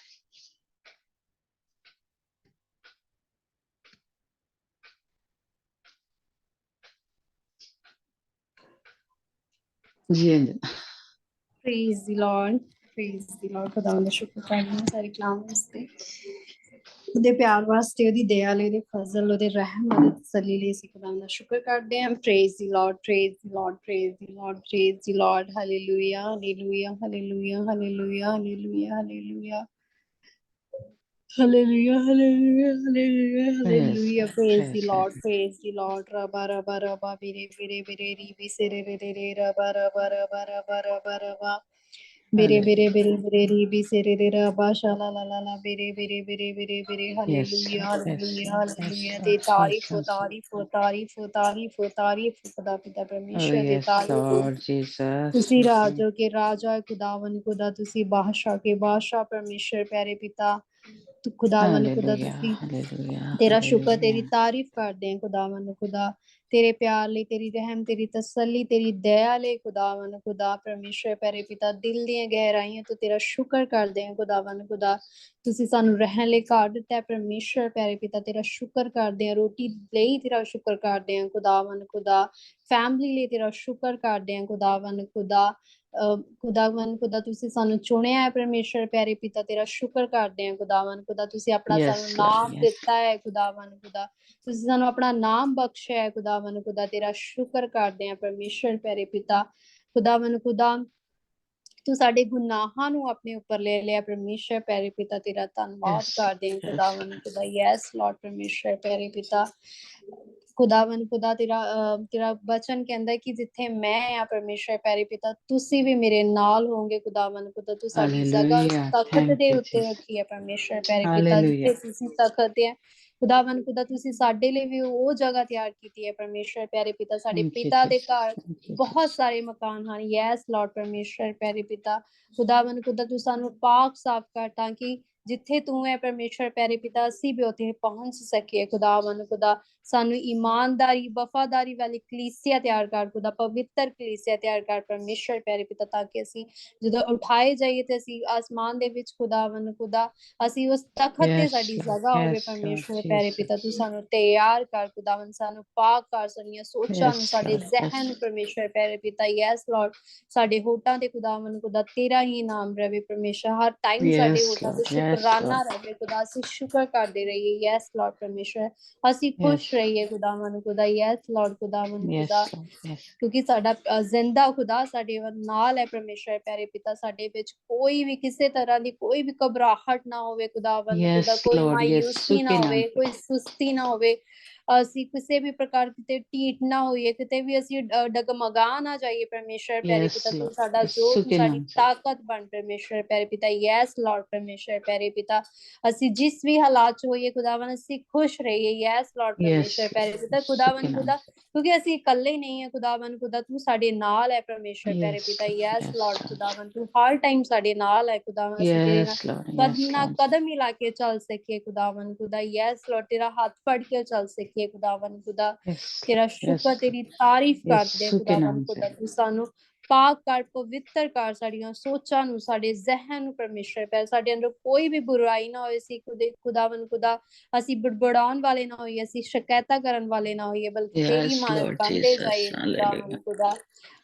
जी, Anjana. Praise the Lord, praise the Lord. खुदावंद ਦਾ ਸ਼ੁਕਰ ਕਰਦੇ ਹਾਂ ਸਾਰੇ ਕਲਾਮ ਵਾਸਤੇ, ਉਹਦੇ ਪਿਆਰ ਵਾਸਤੇ, ਉਹਦੀ ਦਇਆ ਲਈ, ਉਹਦੇ ਫਜ਼ਲ, ਉਹਦੇ ਰਹਿਮ, ਉਹਦੇ ਤਸੱਲੀ ਲਈ ਅਸੀਂ ਖੁਦਾਵੰਦ ਦਾ ਸ਼ੁਕਰ ਕਰਦੇ ਹਾਂ। Praise the Lord, praise the Lord, praise the Lord, praise the Lord. Hallelujah, hallelujah, hallelujah, hallelujah, hallelujah, hallelujah, hallelujah, hallelujah, hallelujah, praise hallelujah. God, Praise the praise Lord, God. praise the Lord. Rabba, rabba, rabba, bire, bire, bire, ribi, sere, re, re, re, rabba, rabba, rabba, rabba, rabba, rabba. Bire, bire, hallelujah! bire, bire, ribi, sere, re, rabba, shala, la, la, la, bire, bire, bire, bire, bire. Yes Hallelujah, Lord, yes hallelujah, Lord, yes hallelujah. De Lord, तारीफ yes हो, Lord. तारीफ हो, तारीफ हो, तारीफ हो, तारीफ हो, खुदा पिता ओह परमेश्वर de यस तारीफ हो। Lord Jesus. ਤੁਸੀਂ ਰਾਜੋ ਕੇ ਰਾਜਾ, ਖੁਦਾਵੰਦ ਖੁਦਾ, ਤੁਸੀਂ ਬਾਦਸ਼ਾਹ ਕੇ ਬਾਦਸ਼ਾਹ, ਪਰਮੇਸ਼ਰ ਪਿਆਰੇ ਪਿਤਾ, खुदावन खुदा हालेलुया, तुसी हालेलुया, तेरा शुक्र हालेलुया। तेरी तारीफ करते हैं खुदावन खुदा तेरे प्यार ਲਈ तेरी रहम तेरी तसल्ली तेरी दया ਲਈ खुदावन खुदा परमेश्वर प्यारे पिता दिल ਦੀਆਂ ਗਹਿਰਾਈਆਂ ਤੋਂ ਤੇਰਾ ਸ਼ੁਕਰ ਕਰਦੇ ਹਾਂ खुदावन खुदा ਤੁਸੀਂ ਸਾਨੂੰ ਰਹਿਣ ਲਈ ਘਰ ਦਿੱਤਾ ਹੈ ਪਰਮੇਸ਼ਰ ਪਿਆਰੇ ਪਿਤਾ ਤੇਰਾ ਸ਼ੁਕਰ ਕਰਦੇ ਹਾਂ ਰੋਟੀ ਲਈ ਤੇਰਾ ਸ਼ੁਕਰ ਕਰਦੇ ਹਾਂ खुदावन खुदा ਫੈਮਿਲੀ ਲਈ ਤੇਰਾ ਸ਼ੁਕਰ ਕਰਦੇ ਹਾਂ खुदावन खुदा खुदावन खुदा ਤੁਸੀਂ ਸਾਨੂੰ ਚੁਣਿਆ ਹੈ ਪਰਮੇਸ਼ਰ ਪਿਆਰੇ ਪਿਤਾ ਤੇਰਾ ਸ਼ੁਕਰ ਕਰਦੇ ਹਾਂ खुदावन खुदा ਤੁਸੀਂ ਆਪਣਾ Yes, ਸਾਨੂੰ Lord, ਨਾਮ yes. ਦਿੱਤਾ ਹੈ खुदावन खुदा ਤੁਸੀਂ ਸਾਨੂੰ ਆਪਣਾ ਨਾਮ ਬਖਸ਼ਿਆ ਹੈ खुदावन खुदा ਤੇਰਾ ਸ਼ੁਕਰ ਕਰਦੇ ਹਾਂ ਪਰਮੇਸ਼ਰ ਪਿਆਰੇ ਪਿਤਾ खुदावन खुदा ਤੂੰ ਸਾਡੇ ਗੁਨਾਹਾਂ ਨੂੰ ਆਪਣੇ ਉੱਪਰ ਲੈ ਲਿਆ ਪਰਮੇਸ਼ਰ ਪਿਆਰੇ ਪਿਤਾ ਤੇਰਾ ਧੰਨਵਾਦ Yes, ਕਰਦੇ ਹਾਂ yes. खुदावन खुदा यस लॉर्ड परमेश्वर प्यारे पिता खुदावन खुदा तेरा वचन कहता है कि जिथे मैं आ परमेश्वर प्यारे पिता तुसी भी मेरे नाल होंगे खुदावन खुदा तू साडी जगह उस Hallelujah. Takht Thank they you, उत्ते Jesus. रखी है परमेश्वर प्यारे पिता जिथे Hallelujah. तुसी तख्त है खुदावन खुदा तुसी साडे लिए भी वो जगह तैयार की है परमेश्वर प्यारे पिता साडे Thank you, पिता दे Jesus. घर Thank you, बहुत Jesus. सारे मकान हैं यस लॉर्ड परमेश्वर प्यारे पिता खुदावन खुदा तू सानू पाक साफ कर ताकि जिथे तू है परमेश्वर प्यारे पिता असी भी उथे पहुंच सके खुदावन खुदा सानू ईमानदारी वफादारी वाली कलीसिया तैयार कर खुदा पवित्र कलीसिया तैयार कर परमेश्वर प्यारे पिता ताकि असी जदों उठाए जाइए ते असी आसमान दे विच खुदावन खुदा असी उस तखत ते Yes, साडी Lord. जगह होवे Yes, Lord परमेश्वर प्यारे पिता तू Jesus. सानू तैयार कर खुदावन सानू पाक कर साडीਆਂ सोचां नू Yes, साडे Lord. जहन Yes. नू परमेश्वर प्यारे पिता यस लॉर्ड साडे होठां ते खुदावन खुदा तेरा ही नाम रहे परमेश्वर हर टाइम साडे Yes, होठां Lord. ते Yes, शुकराना Lord. रहे खुदा असी शुक्र करदे रहिए यस लॉर्ड परमेश्वर ਅਸੀਂ Yes. ਖੁਸ਼ ਰਹੀਏ ਖੁਦਾਵੰਦ ਖੁਦਾ ਯੈਸ ਲਾਰਡ ਖੁਦਾਵੰਦ Yes, ਖੁਦਾ Lord. Yes. ਕਿਉਂਕਿ ਸਾਡਾ ਜ਼ਿੰਦਾ ਖੁਦਾ ਸਾਡੇ ਨਾਲ ਹੈ ਪਰਮੇਸ਼ਰ ਪਿਆਰੇ ਪਿਤਾ ਸਾਡੇ ਵਿੱਚ ਕੋਈ ਵੀ ਕਿਸੇ ਤਰ੍ਹਾਂ ਦੀ ਕੋਈ ਵੀ ਘਬਰਾਹਟ ਨਾ ਹੋਵੇ ਖੁਦਾਵੰਦ Yes, ਖੁਦਾ ਕੋਈ Lord. ਮਾਯੂਸੀ यीशु ਨਾ के नाम ਹੋਵੇ पे. ਕੋਈ ਸੁਸਤੀ ਨਾ ਹੋਵੇ ਅਸੀਂ ਕਿਸੇ ਵੀ ਪ੍ਰਕਾਰ ਕਿਤੇ ਢੀਠ ਨਾ ਹੋਈਏ ਕਿਤੇ ਵੀ ਅਸੀਂ ਡਗਮਗਾ ਨਾ ਜਾਈਏ ਪਰਮੇਸ਼ਰ ਪਿਆਰੇ Yes, ਪਿਤਾ ਤੂੰ Lord. ਸਾਡਾ ਜ਼ੋਰ यीशु ਤੂੰ के ਸਾਡੀ नाम से. ਤਾਕਤ ਬਣ ਪਰਮੇਸ਼ਰ ਪਿਆਰੇ ਪਿਤਾ ਯੈਸ ਲਾਰਡ ਪਰਮੇਸ਼ਰ ਪਿਆਰੇ ਪਿਤਾ ਅਸੀਂ ਜਿਸ ਵੀ ਹਾਲਾਤ ਚ ਹੋਈਏ ਖੁਦਾਵੰਦ ਅਸੀਂ ਖੁਸ਼ ਰਹੀਏ ਯੈਸ ਲਾਰਡ Yes, ਪਰਮੇਸ਼ਰ ਪਿਆਰੇ Lord. ਪਿਤਾ यीशु के ਖੁਦਾਵੰਦ नाम ਖੁਦਾ से. क्योंकि ਅਸੀਂ ਇਕੱਲੇ ਨਹੀਂ ਹੈ ਖੁਦਾਵੰਦ ਖੁਦਾ ਤੂੰ ਸਾਡੇ ਨਾਲ ਹੈ ਪਰਮੇਸ਼ਰ ਪਿਆਰੇ Yes, ਪਿਤਾ Lord. Yes Yes, Lord Lord. ਖੁਦਾਵੰਦ ਤੂੰ ਹਰ ਟਾਈਮ ਸਾਡੇ ਨਾਲ ਹੈ ਖੁਦਾਵੰਦ ਅਸੀਂ ਤੇਰੇ ਨਾਲ Yes, Lord. ਕਦਮ Yes, ਨਾ Lord. ਕਦਮ ਮਿਲਾ ਕੇ ਚੱਲ ਸਕੀਏ ਖੁਦਾਵੰਦ ਖੁਦਾ ਯੈਸ ਲਾਰਡ ਤੇਰਾ ਹੱਥ ਫੜ ਕੇ ਚੱਲ ਸਕੀਏ ਖੁਦਾਵੰਦ ਖੁਦਾ Yes, ਤੇਰਾ Lord. Yes, ਸ਼ੁਕਰ ਤੇਰੀ ਤਾਰੀਫ ਕਰਦੇ ਹਾਂ यीशु के ਖੁਦਾਵੰਦ नाम से. ਖੁਦਾ ਤੂੰ ਸਾਨੂੰ ਪਾਕ ਕਰ ਪਵਿੱਤਰ ਕਰ ਸਾਡੀਆਂ ਸੋਚਾਂ ਨੂੰ ਸਾਡੇ ਜ਼ਹਿਨ ਨੂੰ ਪਰਮੇਸ਼ਰ ਪਿਆਰ ਸਾਡੇ ਅੰਦਰ ਕੋਈ ਵੀ ਬੁਰਾਈ ਨਾ ਹੋਏ ਸੀ ਖੁਦਾਵੰਦ ਖੁਦਾ ਅਸੀਂ ਬੜਬੜਾਉਣ ਵਾਲੇ ਨਾ ਹੋਈਏ ਅਸੀਂ ਸ਼ਿਕਾਇਤਾਂ ਕਰਨ ਵਾਲੇ ਨਾ ਹੋਈਏ ਬਲਕਿ ਤੇਰੀ Yes, ਮਾਨਤ Lord ਬਣਦੇ Jesus. ਜਾਈਏ Hallelujah. ਖੁਦਾਵੰਦ ਖੁਦਾ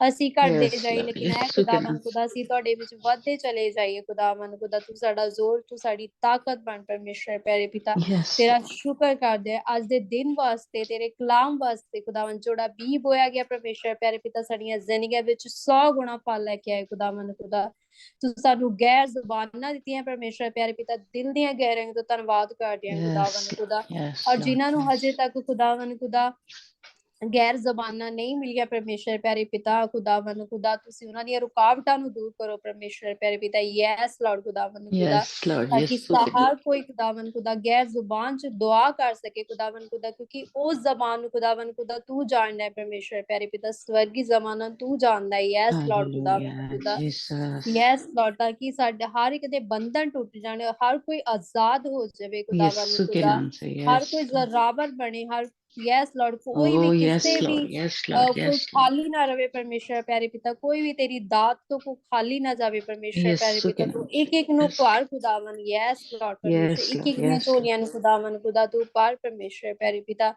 ਅਸੀਂ ਘਟਦੇ Yes, ਜਾਈਏ Lord. ਲੇਕਿਨ ਇਹ यीशु के नाम ਖੁਦਾਵੰਦ से. ਖੁਦਾ ਅਸੀਂ ਤੁਹਾਡੇ ਵਿੱਚ ਵੱਧਦੇ ਚਲੇ ਜਾਈਏ ਖੁਦਾਵੰਦ ਖੁਦਾ ਤੂੰ ਸਾਡਾ ਜ਼ੋਰ ਤੂੰ ਸਾਡੀ ਤਾਕਤ ਬਣ ਪਰਮੇਸ਼ਰ ਪਿਆਰੇ ਪਿਤਾ Yes, ਤੇਰਾ Lord. ਸ਼ੁਕਰ ਕਰਦੇ ਹਾਂ ਅੱਜ ਦੇ ਦਿਨ ਵਾਸਤੇ ਤੇਰੇ ਕਲਾਮ ਵਾਸਤੇ ਖੁਦਾਵੰਦ ਜਿਹੜਾ ਬੀਜ ਬੋਇਆ ਗਿਆ ਪਰਮੇਸ਼ਰ ਪਿਆਰੇ ਪਿਤਾ ਸਾਡੀਆਂ ਜ਼ਿੰਦਗੀਆਂ ਵਿੱਚ 100 ਗੁਣਾ ਫਲ ਲੈ ਕੇ ਆਏ ਖੁਦਾਵੰਦ ਖੁਦਾ ਤੂੰ ਸਾਨੂੰ ਗੈਰ ਜ਼ੁਬਾਨਾਂ ਦਿੱਤੀਆਂ ਪਰਮੇਸ਼ਰ ਪਿਆਰੇ ਪਿਤਾ ਦਿਲ ਦੀਆਂ ਗਹਿਰਾਈਆਂ ਤੋਂ ਧੰਨਵਾਦ ਕਰਦੇ ਹਾਂ Yes, ਖੁਦਾਵੰਦ Lord. ਖੁਦਾ Yes, ਔਰ Lord. ਜਿਨ੍ਹਾਂ ਨੂੰ Yes. ਹਜੇ ਤੱਕ ਖੁਦਾਵੰਦ ਖੁਦਾ ਗੈਰ ਜ਼ਬਾਨਾਂ ਨਹੀਂ ਮਿਲੀਆਂ ਪਰਮੇਸ਼ਰ ਪਿਆਰੇ ਪਿਤਾ ਖੁਦਾਵੰਦ ਖੁਦਾ ਤੁਸੀਂ ਉਹਨਾਂ ਦੀਆਂ ਰੁਕਾਵਟਾਂ ਨੂੰ ਦੂਰ ਕਰੋ ਪਰਮੇਸ਼ਰ ਪਿਆਰੇ ਪਿਤਾ ਯੈਸ ਲਾਰਡ ਖੁਦਾਵੰਦ ਖੁਦਾ Yes, Lord. ताकि यीशु के नाम. हर कोई खुदावन खुदा गैर जुबान च दुआ कर सके खुदावन खुदा क्योंकि उस जबान खुदावन खुदा तू जानना है परमेश्वर प्यारे पिता स्वर्गी जमाना तू जानना है यस लॉर्ड खुदावन Hallelujah. खुदा Jesus. यस लॉर्ड ताकि साडे हर एक दे बंधन टूट जाने हर कोई आजाद हो जावे खुदावन यीशु के खुदा नाम से. हर Yes, कोई Lord. जरावर बने हर यस लॉर्ड कोई भी Oh, yes, किसी भी Lord. Yes, Lord. कोई Yes, Lord. खाली ना रहे परमेश्वर प्यारे पिता कोई भी तेरी दात तो को खाली ना जावे परमेश्वर प्यारे यीशु के पिता तू नाम से. एक एक नु Yes. पार खुदावन यस लॉर्ड परमेश्वर Yes, एक Lord. एक ने Yes, Lord. झोलियां नु खुदावन खुदा तू पार परमेश्वर प्यारे पिता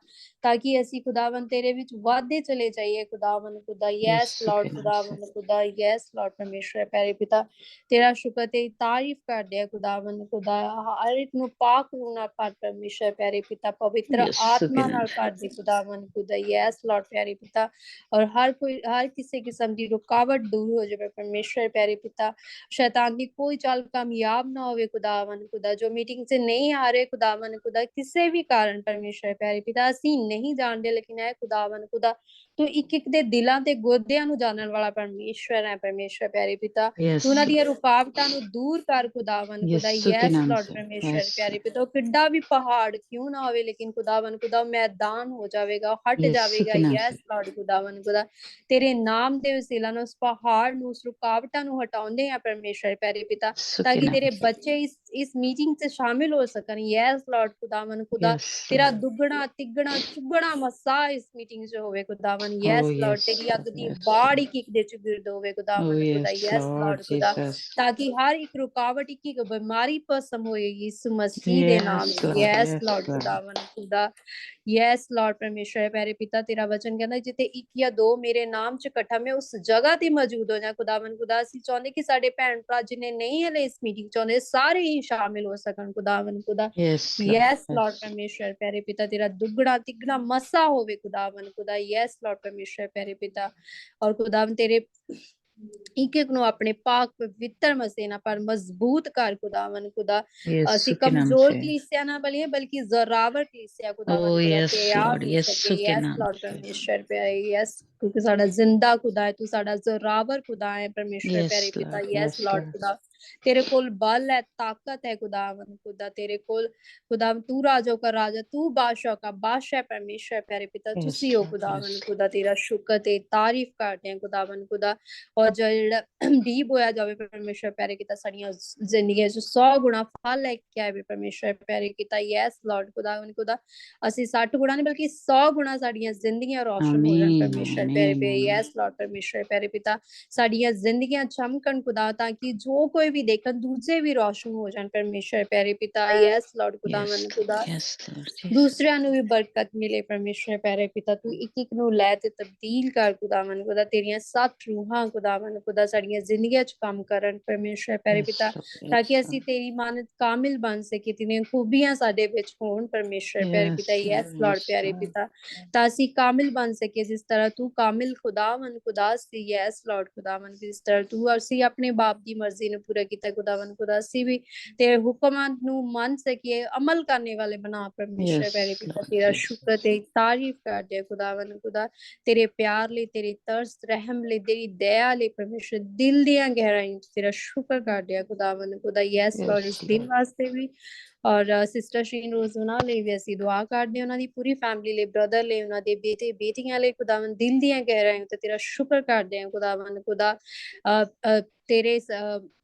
ताकि ਅਸੀਂ खुदावन तेरे विच वादे चले जाइए खुदावन खुदा यस यीशु लॉर्ड के नाम से. खुदावन खुदा यस लॉर्ड परमेश्वर प्यारे पिता तेरा शुक्र तेरी तारीफ करदे आ खुदावन खुदा हर एक नु पाक रूना पर परमेश्वर प्यारे पिता पवित्र यीशु के आत्मा नाम नाल से. भर दे खुदावन खुदा यस लॉर्ड प्यारे पिता और हर कोई हर किसी किस्म की रुकावट दूर हो जाए परमेश्वर प्यारे पिता शैतान की कोई चाल कामयाब ना होवे खुदावन खुदा जो मीटिंग से नहीं आ रहे खुदावन खुदा किसी भी कारण परमेश्वर प्यारे पिता ਅਸੀਂ नहीं जानते लेकिन है खुदावन खुदा ਤੂੰ ਇੱਕ ਇੱਕ ਦੇ ਦਿਲਾਂ ਤੇ ਗੁਰਦਿਆਂ ਨੂੰ ਜਾਣਨ ਵਾਲਾ ਪਰਮੇਸ਼ਵਰ ਹੈ ਪਰਮੇਸ਼ਵਰ ਪਿਆਰੇ ਪਿਤਾ यस ਤੂੰ ਉਹਨਾਂ ਦੀਆਂ ਰੁਕਾਵਟਾਂ ਨੂੰ ਦੂਰ ਕਰ ਖੁਦਾਵੰ ਖੁਦਾ यीशु के ਯੈਸ नाम ਲਾਰਡ से ਪਰਮੇਸ਼ਵਰ यस ਪਿਆਰੇ ਪਿਤਾ ਉਹ ਕਿੱਡਾ ਵੀ ਪਹਾੜ ਕਿਉਂ ਨਾ ਹੋਵੇ ਲੇਕਿਨ ਖੁਦਾਵੰ ਖੁਦਾ ਮੈਦਾਨ ਹੋ ਜਾਵੇਗਾ ਹਟ यीशु ਜਾਵੇਗਾ के नाम ਯੈਸ से ਲਾਰਡ ਖੁਦਾਵੰ ਖੁਦਾ ਤੇਰੇ ਨਾਮ ਦੇ ਵਸੀਲਾ ਨਾਲ ਉਸ ਪਹਾੜ ਨੂੰ ਉਸ ਰੁਕਾਵਟਾਂ ਨੂੰ ਹਟਾਉਂਦੇ ਆ ਪਰਮੇਸ਼ਵਰ ਪਿਆਰੇ ਪਿਤਾ यीशु ਤਾਂ के ਕਿ नाम ਤੇਰੇ से ਬੱਚੇ ਇਸ ਮੀਟਿੰਗ 'ਚ ਸ਼ਾਮਿਲ ਹੋ ਸਕਣ ਯੈਸ ਲਾਰਡ ਖੁਦਾਵੰ ਖੁਦਾ यस ਤੇਰਾ लॉर्ड ਦੁੱਗਣਾ ਤਿੱਗਣਾ ਚੁਗਣਾ ਮਸਾ ਇਸ ਮੀਟਿੰਗ 'ਚ ਹੋਵੇ ਖੁਦਾਵੰ ओ ਯੈਸ ਲਾਰਡ यस ਤੇਰੀ ਅੱਗ ਦੀ यस ਬਾੜ ਇੱਕ ਇੱਕ ਦੇ ਚ ਗਿਰਦ ਹੋਵੇ ओ ਖੁਦਾਵੰ ਖੁਦਾ यस ਯੈਸ लॉर्ड ਲਾਰਡ ਖੁਦਾ जीसस ਤਾਂ ਕਿ ਹਰ ਇੱਕ ਰੁਕਾਵਟ ਇੱਕ ਇੱਕ ਬਿਮਾਰੀ ਭਸਮ ਹੋਏ ਯਿਸੂ ਮਸੀਹ ਦੇ ਨਾਮ yes Lord yes yes Lord Lord ਖੁਦਾਵੰ ਖੁਦਾ ਯੈਸ ਲਾਰਡ ਪਰਮੇਸ਼ਵਰ ਪਿਆਰੇ ਪਿਤਾ ਤੇਰਾ ਵਚਨ ਕਹਿੰਦਾ ਜਿੱਥੇ ਇੱਕ ਜਾਂ ਦੋ ਮੇਰੇ ਨਾਮ 'ਚ ਇਕੱਠਾ ਮੈਂ ਉਸ ਜਗ੍ਹਾ ਤੇ ਮੌਜੂਦ ਹੋ ਜਾ ਖੁਦਾਵੰ ਖੁਦਾ ਅਸੀਂ ਚਾਹੁੰਦੇ ਕਿ ਸਾਡੇ ਭੈਣ ਭਰਾ ਜਿਨੇ ਨਹੀਂ ਹਲੇ ਇਸ ਮੀਟਿੰਗ ਚਾਹੁੰਦੇ ਸਾਰੇ ਹੀ ਸ਼ਾਮਿਲ ਹੋ ਸਕਣ ਖੁਦਾਵੰ ਖੁਦਾ yes yes Lord Lord yes ਪਰਮੇਸ਼ਵਰ ਪਿਆਰੇ ਪਿਤਾ ਤੇਰਾ ਦੁੱਗਣਾ ਤਿੱਗਣਾ ਮਸਾ ਹੋਵੇ ਖੁਦਾਵੰ ਖੁਦਾ ਯੈਸ ਲਾਰਡ ਪਰਮੇਸ਼ਵਰ ਪਿਆਰੇ ਪਿਤਾ ਔਰ ਖੁਦਾਵੰ ਤੇਰੇ ਇੱਕ ਇੱਕ ਨੂੰ ਆਪਣੇ ਪਾਕ ਪਵਿੱਤਰ ਮਸੀਹ ਨਾਲ ਪਰ ਮਜ਼ਬੂਤ ਕਰ ਖੁਦਾਵੰ ਖੁਦਾ यीशु ਅਸੀਂ के नाम ਕਮਜ਼ੋਰ से ਕਲੀਸਿਆ ਨਾ ਬਲੀਏ ਬਲਕਿ ਜ਼ੋਰਾਵਰ ਕਲੀਸਿਆ ओ ਖੁਦਾਵੰ ਖੁਦਾ यस ਤਿਆਰ लॉर्ड ਹੋ ਸਕੇ यीशु के ਯੈਸ नाम ਲਾਰਡ से ਪਰਮੇਸ਼ਵਰ ਪਿਆਰੇ ਯੈਸ ਕਿਉਂਕਿ ਸਾਡਾ ਜ਼ਿੰਦਾ ਖੁਦਾ ਹੈ ਤੂੰ ਸਾਡਾ ਜ਼ੋਰਾਵਰ ਖੁਦਾ ਹੈ ਪਰਮੇਸ਼ਵਰ ਪਿਆਰੇ ਪਿਤਾ ਯੈਸ यस ਲਾਰਡ लॉर्ड ਖੁਦਾ ਤੇਰੇ ਕੋਲ ਬਲ ਹੈ ਤਾਕਤ ਹੈ ਖੁਦਾਵੰ ਖੁਦਾ ਤੇਰੇ ਕੋਲ ਖੁਦਾਵੰ ਤੂੰ ਰਾਜੋ ਕਾ ਰਾਜਾ ਤੂੰ ਬਾਦਸ਼ਾਹ का बादशाह परमेश्वर प्यारे पिता यस ਤੁਸੀਂ ਹੋ लॉर्ड ਖੁਦਾਵੰ यस ਖੁਦਾ ਤੇਰਾ ਸ਼ੁਕਰ ਤੇ ਤਾਰੀਫ ਕਰਦੇ ਹਾਂ ਖੁਦਾਵੰ ਖੁਦਾ ਔਰ ਜਿਹੜਾ ਡੀਪ ਹੋਇਆ ਜਾਵੇ ਪਰਮੇਸ਼ਵਰ ਪਿਆਰੇ ਕੀਤਾ ਸਾਡੀਆਂ ਜ਼ਿੰਦਗੀਆਂ 'ਚ 100 ਗੁਣਾ ਫਲ ਲੈ ਕੇ ਆਵੇ ਪਰਮੇਸ਼ਵਰ ਪਿਆਰੇ ਕੀਤਾ ਯੈਸ ਲਾਰਡ ਖੁਦਾਵੰ ਖੁਦਾ ਅਸੀਂ 60 ਗੁਣਾ ਨਹੀਂ ਬਲਕਿ 100 ਗੁਣਾ ਸਾਡੀਆਂ ਜ਼ਿੰਦਗੀਆਂ ਰੋਸ਼ਨ ਹੋ ਜਾਣ आमीन ਪਰਮੇਸ਼ਵਰ ਪਿਆਰੇ आमीन ਪਿਆ आमीन ਯੈਸ ਲਾਰਡ ਪਰਮੇਸ਼ਵਰ ਪਿਆਰੇ ਪਿਤਾ ਸਾਡੀਆਂ ਜ਼ਿੰਦਗੀਆਂ ਚਮਕਣ ਖੁਦਾ ਤਾਂ ਕਿ ਜੋ ਕੋਈ ਵੀ ਦੇਖਣ ਦੂਜੇ ਵੀ ਰੋਸ਼ਨ ਹੋ ਜਾਣ ਪਰਮੇਸ਼ਵਰ ਪਿਆਰੇ ਪਿਤਾ ਯੈਸ ਲਾਰਡ यस ਖੁਦਾਵੰ ਖੁਦਾ यस लॉर्ड जीसस ਦੂਸਰਿਆਂ ਨੂੰ ਵੀ ਬਰਕਤ ਮਿਲੇ ਪਰਮੇਸ਼ਵਰ ਪਿਆਰੇ ਪਿਤਾ ਤੂੰ ਇੱਕ ਇੱਕ ਨੂੰ ਲੈ ਤੇ ਤਬਦੀਲ ਕਰ ਖੁਦਾਵੰ ਖੁਦਾ ਤੇਰੀਆਂ 7 ਰੂਹਾਂ ਖੁਦਾਵੰ ਖੁਦਾ ਸਾਡੀਆਂ ਜ਼ਿੰਦਗੀਆਂ 'ਚ ਕੰਮ ਕਰਨ ਪਰਮੇਸ਼ਵਰ ਪਿਆਰੇ यस ਪਿਤਾ लॉर्ड ਤਾਂ यस ਕਿ ਅਸੀਂ ਤੇਰੀ ਮਾਨਤ ਕਾਮਿਲ ਬਣ ਸਕੇ ਤੇਰੀਆਂ ਖੂਬੀਆਂ ਸਾਡੇ ਵਿੱਚ ਹੋਣ ਪਰਮੇਸ਼ਵਰ ਪਿਆਰੇ ਪਿਤਾ ਯੈਸ ਲਾਰਡ ਪਿਆਰੇ ਪਿਤਾ ਤਾਂ ਅਸੀਂ ਕਾਮਿਲ ਬਣ ਸਕੇ ਜਿਸ ਤਰ੍ਹਾਂ ਤੂੰ ਕਾਮਿਲ ਖੁਦਾਵੰ ਖੁਦਾ ਸੀ ਯੈਸ ਲਾਰਡ ਖੁਦਾਵੰ ਜਿਸ ਤਰ੍ਹਾਂ ਤੂੰ ਅਸੀਂ ਆਪਣੇ ਬਾਪ ਦੀ ਮਰਜ਼ੀ ਨੂੰ ਪੂਰਾ ਕੀਤਾ ਖੁਦਾਵੰ ਖੁਦਾ ਅਸੀਂ ਵੀ ਤੇਰੇ ਹੁਕਮਾਂ ਨੂੰ ਮੰਨ ਸਕੀਏ ਅਮਲ ਕਰਨੇ ਵਾਲੇ ਬਣਾ ਪਰਮੇਸ਼ਵਰ यस ਪਿਆਰੇ ਪਿਤਾ लॉर्ड ਤੇਰਾ जीसस ਸ਼ੁਕਰ ਤੇ ਤਾਰੀਫ ਕਰਦੇ ਖੁਦਾਵੰ ਖੁਦਾ ਤੇਰੇ ਪਿਆਰ ਲਈ ਤੇਰੇ ਤਰਸ ਰਹਿਮ ਲਈ ਤੇਰੀ ਦਇਆ ਲਈ ਪਰਮੇਸ਼ਵਰ ਦਿਲ ਦੀਆਂ ਗਹਿਰਾਈਆਂ 'ਚ ਤੇਰਾ ਸ਼ੁਕਰ ਕਰਦੇ ਖੁਦਾਵੰ ਖੁਦਾ ਯੈਸ ਲਾਰਡ यस ਇਸ ਦਿਨ लॉर्ड ਵਾਸਤੇ ਵੀ ਔਰ ਸਿਸਟਰ ਸ਼ੀਨ ਰੋਜ਼ਨਾ ਲਈ ਵੀ ਅਸੀਂ ਦੁਆ ਕਰਦੇ ਹਾਂ ਉਹਨਾਂ ਦੀ ਪੂਰੀ ਫੈਮਿਲੀ ਲਈ ਬ੍ਰਦਰ ਲਈ ਉਹਨਾਂ ਦੇ ਬੇਟੇ ਬੇਟੀਆਂ ਲਈ ਖੁਦਾਵੰ ਦਿਲ ਦੀਆਂ ਗਹਿਰਾਈਆਂ ਤੇ ਤੇਰਾ ਸ਼ੁਕਰ ਕਰਦੇ ਹਾਂ ਖੁਦਾਵੰ ਖੁਦਾ ਤੇਰੇ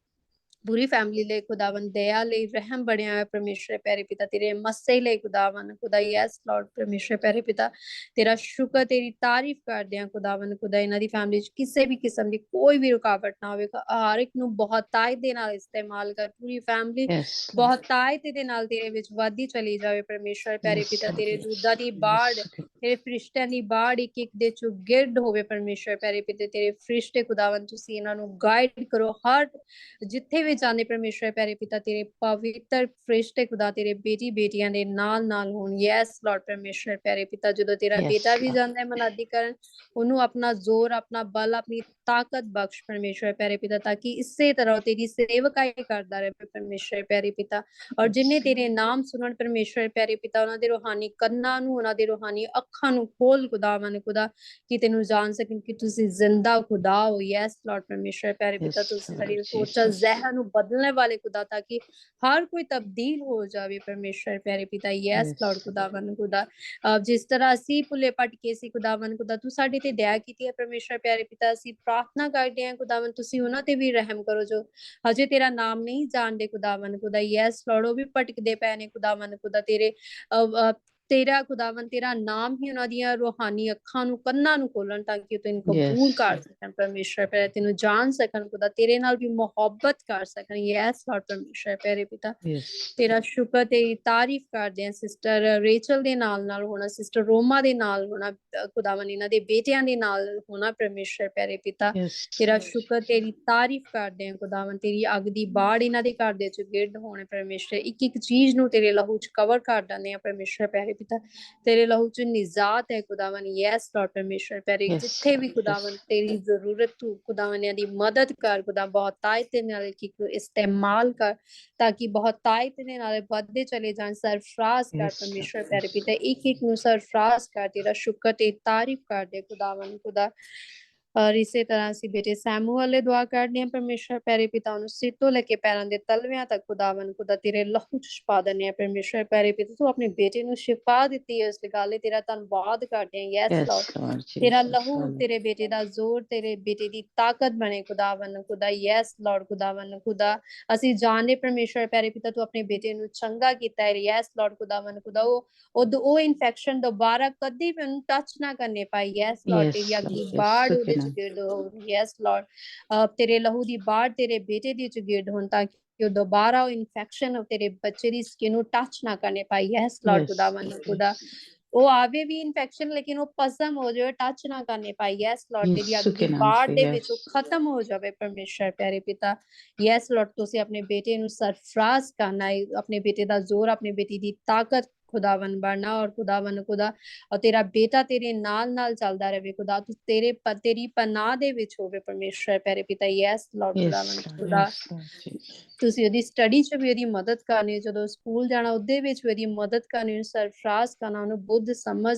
ਪੂਰੀ ਫੈਮਿਲੀ ਲਈ ਖੁਦਾਵੰ ਦਇਆ ਲਈ ਰਹਿਮ ਬਣਿਆ ਹੋਇਆ ਪਰਮੇਸ਼ਵਰ ਪਿਆਰੇ ਪਿਤਾ ਤੇਰੇ ਮੱਸੇ ਲਈ ਖੁਦਾਵੰ ਖੁਦਾ ਯੈਸ ਲਾਰਡ ਪਰਮੇਸ਼ਵਰ ਪਿਆਰੇ ਪਿਤਾ ਤੇਰਾ ਸ਼ੁਕਰ ਤੇਰੀ ਤਾਰੀਫ ਕਰਦੇ ਹਾਂ ਖੁਦਾਵੰ ਖੁਦਾ ਇਹਨਾਂ ਦੀ ਫੈਮਿਲੀ 'ਚ ਕਿਸੇ ਵੀ ਕਿਸਮ ਦੀ ਕੋਈ ਵੀ ਰੁਕਾਵਟ ਨਾ ਹੋਵੇ ਹਰ ਇੱਕ ਨੂੰ ਬਹੁਤ ਤਾਇਦ ਦੇ ਨਾਲ ਇਸਤੇਮਾਲ ਕਰ ਪੂਰੀ ਫੈਮਿਲੀ यस ਬਹੁਤ लॉर्ड ਤਾਇਦ ਦੇ ਨਾਲ ਤੇਰੇ ਵਿੱਚ ਵਧਦੀ ਚਲੀ ਜਾਵੇ ਪਰਮੇਸ਼ਵਰ ਪਿਆਰੇ यस ਪਿਤਾ लॉर्ड ਤੇਰੇ ਦੁੱਧਾਂ ਦੀ यस ਬਾੜ यस ਤੇਰੇ ਫਰਿਸ਼ਤਿਆਂ ਦੀ ਬਾੜ ਇੱਕ ਇੱਕ ਦੇ ਚੋਂ ਗਿਰਦ ਹੋਵੇ ਪਰਮੇਸ਼ਵਰ ਪਿਆਰੇ ਪਿਤਾ ਤੇਰੇ ਫਰਿਸ਼ਤੇ ਖੁਦਾਵੰ ਤੁਸੀਂ ਇਹਨਾਂ ਨੂੰ ਗਾਈਡ ਕਰੋ ਹਰ ਜਿੱਥੇ ਵੀ ਜਾਂਦੇ ਪਰਮੇਸ਼ਵਰ ਪਿਆਰੇ ਪਿਤਾ ਤੇਰੇ ਪਵਿੱਤਰ ਫਰਿਸ਼ਤੇ ਖੁਦਾ ਤੇਰੇ ਬੇਟੀ ਬੇਟੀਆਂ ਦੇ ਨਾਲ ਹੋਣ ਯੈਸ ਲਾਰਡ ਪਰਮੇਸ਼ਵਰ ਪਿਆਰੇ ਪਿਤਾ ਜਦੋਂ ਤੇਰਾ यस ਬੇਟਾ ਵੀ लॉर्ड ਜਾਂਦਾ ਹੈ ਮਨਾਦੀ ਕਰਨ ਉਹਨੂੰ ਆਪਣਾ ਜ਼ੋਰ ਆਪਣਾ ਬਲ ਆਪਣੀ ਤਾਕਤ ਬਖਸ਼ ਪਰਮੇਸ਼ਵਰ ਪਿਆਰੇ ਪਿਤਾ ਤਾਂ ਕਿ ਇਸੇ ਤਰ੍ਹਾਂ ਤੇਰੀ ਸੇਵਕਾਈ ਕਰਦਾ ਰਹੇ ਪਰਮੇਸ਼ਵਰ ਪਿਆਰੇ ਪਿਤਾ ਔਰ ਜਿੰਨੇ ਤੇਰੇ ਨਾਮ ਸੁਣਨ ਪਰਮੇਸ਼ਵਰ ਪਿਆਰੇ ਪਿਤਾ ਉਹਨਾਂ ਦੇ ਰੂਹਾਨੀ ਕੰਨਾਂ ਨੂੰ ਉਹਨਾਂ ਦੇ ਰੂਹਾਨੀ ਅੱਖਾਂ ਨੂੰ ਖੋਲ ਖੁਦਾਵੰ ਖੁਦਾ ਕਿ ਤੈਨੂੰ ਜਾਣ ਸਕਣ ਕਿ ਤੁਸੀਂ ਜ਼ਿੰਦਾ ਖੁਦਾ ਹੋ ਯੈਸ ਲਾਰਡ ਪਰਮੇਸ਼ਵਰ ਪਿਆਰੇ ਪਿਤਾ यस ਤੁਸੀਂ लॉर्ड ਸਾਡੀ ਸੋਚਾਂ जीसस ਜ਼ਹਿਨ ਨੂੰ ਬਦਲਣੇ ਵਾਲੇ ਖੁਦਾ ਤਾਂ ਕਿ ਹਰ ਕੋਈ ਤਬਦੀਲ ਹੋ ਜਾਵੇ ਪਰਮੇਸ਼ਵਰ ਪਿਆਰੇ ਪਿਤਾ ਯੈਸ ਲਾਰਡ यस ਖੁਦਾਵੰ ਖੁਦਾ ਜਿਸ ਤਰ੍ਹਾਂ ਅਸੀਂ ਭੁੱਲੇ ਭਟਕੇ ਸੀ ਖੁਦਾਵੰ ਖੁਦਾ ਤੂੰ ਸਾਡੇ ਤੇ ਦਇਆ ਕੀਤੀ ਹੈ ਪਰਮੇਸ਼ਵਰ ਪਿਆਰੇ ਪਿਤਾ ਅਸੀਂ ਪ੍ਰਾਰਥਨਾ ਕਰਦੇ ਹਾਂ ਖੁਦਾਵੰ ਤੁਸੀਂ ਉਹਨਾਂ ਤੇ ਵੀ ਰਹਿਮ ਕਰੋ ਜੋ ਹਜੇ ਤੇਰਾ ਨਾਮ ਨਹੀਂ ਜਾਣਦੇ ਖੁਦਾਵੰ ਖੁਦਾ ਯੈਸ ਲਾਰਡ ਉਹ ਵੀ ਭਟਕਦੇ ਪਏ ਨੇ ਖੁਦਾਵੰ ਖੁਦਾ ਤੇਰੇ ਤੇਰਾ ਖੁਦਾਵੰ ਤੇਰਾ ਨਾਮ ਹੀ ਉਹਨਾਂ ਦੀਆਂ ਰੂਹਾਨੀ ਅੱਖਾਂ ਨੂੰ ਕੰਨਾਂ ਨੂੰ ਖੋਲਣ ਤਾਂ ਕਿ ਉਹ ਤੈਨੂੰ ਕਬੂਲ यस ਕਰ ਸਕਣ ਪਰਮੇਸ਼ਵਰ ਪਿਆਰੇ ਤੈਨੂੰ ਜਾਣ ਸਕਣ ਖੁਦਾ ਤੇਰੇ ਨਾਲ ਵੀ ਮੁਹੱਬਤ ਕਰ ਸਕਣ ਯੈਸ ਲਾਰਡ ਪਰਮੇਸ਼ਵਰ ਪਿਆਰੇ ਪਿਤਾ यस ਤੇਰਾ ਸ਼ੁਕਰ ਤੇਰੀ ਤਾਰੀਫ ਕਰਦੇ ਹਾਂ ਸਿਸਟਰ ਰੇਚਲ ਦੇ ਨਾਲ ਹੋਣਾ ਸਿਸਟਰ ਰੋਮਾ ਦੇ ਨਾਲ ਹੋਣਾ ਖੁਦਾਵੰ ਇਹਨਾਂ ਦੇ ਬੇਟਿਆਂ ਦੇ ਨਾਲ ਹੋਣਾ ਪਰਮੇਸ਼ਵਰ ਪਿਆਰੇ ਪਿਤਾ यस ਤੇਰਾ ਸ਼ੁਕਰ ਤੇਰੀ ਤਾਰੀਫ ਕਰਦੇ ਹਾਂ ਖੁਦਾਵੰ ਤੇਰੀ ਅੱਗ ਦੀ ਬਾੜ ਇਹਨਾਂ ਦੇ ਘਰ ਦੇ ਚ ਗਿਰਦ ਹੋਣੇ ਪਰਮੇਸ਼ਵਰ ਇੱਕ ਇੱਕ ਚੀਜ਼ ਨੂੰ ਤੇਰੇ ਲਹੂ ਚ ਕਵਰ ਕਰ ਦਿੰਦੇ ਆ ਪਰਮੇਸ਼ਵਰ ਪਿਆਰੇ पिता तेरे लहू च निजात है खुदावन यस लॉर्ड परमेश्वर प्यारे Yes, जिथे भी Lord, खुदावन yes. तेरी जरूरत तू खुदावन दी मदद कर खुदा बहुतायत दे नाल की इस्तेमाल कर ताकि बहुतायत दे नाल बढ़दे चले जान सरफराज कर Yes, परमेश्वर Lord, प्यारे yes. पिता एक एक नु सरफराज कर तेरा शुक्र ते तारीफ कर दे खुदावन खुदा और इसी तरह ਅਸੀਂ ਬੇਟੇ ਸੈਮੂਅਲ ਲਈ ਦੁਆ ਕਰਦੇ ਹਾਂ ਪਰਮੇਸ਼ਰ ਪਿਆਰੇ ਪਿਤਾ ਨੂੰ ਸਿਰ ਤੋਂ ਲੈ ਕੇ ਪੈਰਾਂ ਦੇ ਤਲਵਿਆਂ ਤੱਕ ਖੁਦਾਵੰ ਖੁਦਾ ਤੇਰੇ ਲਹੂ ਚ ਛਪਾ ਦਿੰਦੇ ਹਾਂ ਪਰਮੇਸ਼ਰ ਪਿਆਰੇ ਪਿਤਾ ਤੂੰ ਆਪਣੇ ਬੇਟੇ ਨੂੰ ਸ਼ਿਫਾ ਦਿੱਤੀ ਹੈ ਇਸ ਗੱਲ ਲਈ ਤੇਰਾ ਧੰਨਵਾਦ ਕਰਦੇ ਹਾਂ ਯੈਸ Yes, ਲਾਰਡ Lord ਤੇਰਾ Jesus. ਲਹੂ Hallelujah. ਤੇਰੇ ਬੇਟੇ ਦਾ ਜ਼ੋਰ ਤੇਰੇ ਬੇਟੇ ਦੀ ਤਾਕਤ ਬਣੇ ਖੁਦਾਵੰ ਖੁਦਾ ਯੈਸ ਲਾਰਡ ਖੁਦਾਵੰ ਖੁਦਾ ਅਸੀਂ ਜਾਣਦੇ ਪਰਮੇਸ਼ਰ ਪਿਆਰੇ ਪਿਤਾ ਤੂੰ ਆਪਣੇ ਬੇਟੇ ਨੂੰ ਚੰਗਾ ਕੀਤਾ ਹੈ ਯੈਸ ਲਾਰਡ ਖੁਦਾਵੰ ਖੁਦਾ ਉਹ ਇਨਫੈਕਸ਼ਨ ਦੁਬਾਰਾ ਕਦੀ ਵੀ ਉਹਨੂੰ ਟੱਚ ਨਾ ਕਰਨੇ ਪਾਈ ਯੈਸ ਲਾਰਡ Yes, ਤੇਰੀ Lord, ਅਗਲੀ yes. ਬਾੜ ਉਹਦੇ ਚ Sukina. ਗਿਰਦ ਹੋ ਯੈਸ ਲਾਰਡ ਤੇਰੇ ਲਹੂ ਦੀ ਬਾੜ ਤੇਰੇ ਬੇਟੇ ਦੀ ਚ ਗਿਰਦ ਹੋਣ ਤਾਂ ਕਿ ਉਹ ਦੁਬਾਰਾ ਉਹ ਇਨਫੈਕਸ਼ਨ ਤੇਰੇ ਬੱਚੇ ਦੀ ਸਕਿਨ ਨੂੰ ਟੱਚ ਨਾ ਕਰਨੇ ਪਾਈ ਯੈਸ ਲਾਰਡ Yes, ਖੁਦਾਵੰ Lord, ਖੁਦਾ yes. ਉਹ ਆਵੇ ਵੀ ਇਨਫੈਕਸ਼ਨ ਲੇਕਿਨ ਉਹ ਪਸਮ ਹੋ ਜਾਵੇ ਟੱਚ ਨਾ ਕਰਨੇ ਪਾਈ ਯੈਸ ਲਾਰਡ Yes, ਤੇਰੀ ਅਗਲੀ Sukina. ਬਾੜ ਦੇ Yes. ਵਿੱਚ ਉਹ ਖਤਮ ਹੋ ਜਾਵੇ ਪਰਮੇਸ਼ਰ ਪਿਆਰੇ ਪਿਤਾ ਯੈਸ ਲਾਰਡ ਤੁਸੀਂ ਆਪਣੇ ਬੇਟੇ ਨੂੰ ਸਰਫਰਾਜ਼ ਕਰਨਾ ਹੈ ਆਪਣੇ ਬੇਟੇ ਦਾ ਜ਼ੋਰ ਆਪਣੇ ਬੇਟੀ ਦੀ ਤਾਕਤ खुदावन बढ़ना और खुदावन खुदा और तेरा बेटा तेरे नाल नाल चलदा रहे खुदा तू तेरी पनाह दे विच होवे परमेश्वर प्यारे पिता यस लॉर्ड Yes, खुदावन Lord, खुदा yes, Lord Jesus. ਤੁਸੀਂ ਉਹਦੀ ਸਟੱਡੀ 'ਚ ਵੀ ਉਹਦੀ ਮਦਦ ਕਰਨੀ ਜਦੋਂ ਸਕੂਲ ਜਾਣਾ ਉਹਦੇ ਵਿੱਚ ਵੀ ਉਹਦੀ ਮਦਦ ਕਰਨੀ ਸਰਫਰਾਜ਼ ਕਰਨਾ ਉਹਨੂੰ ਬੁੱਧ ਸਮਝ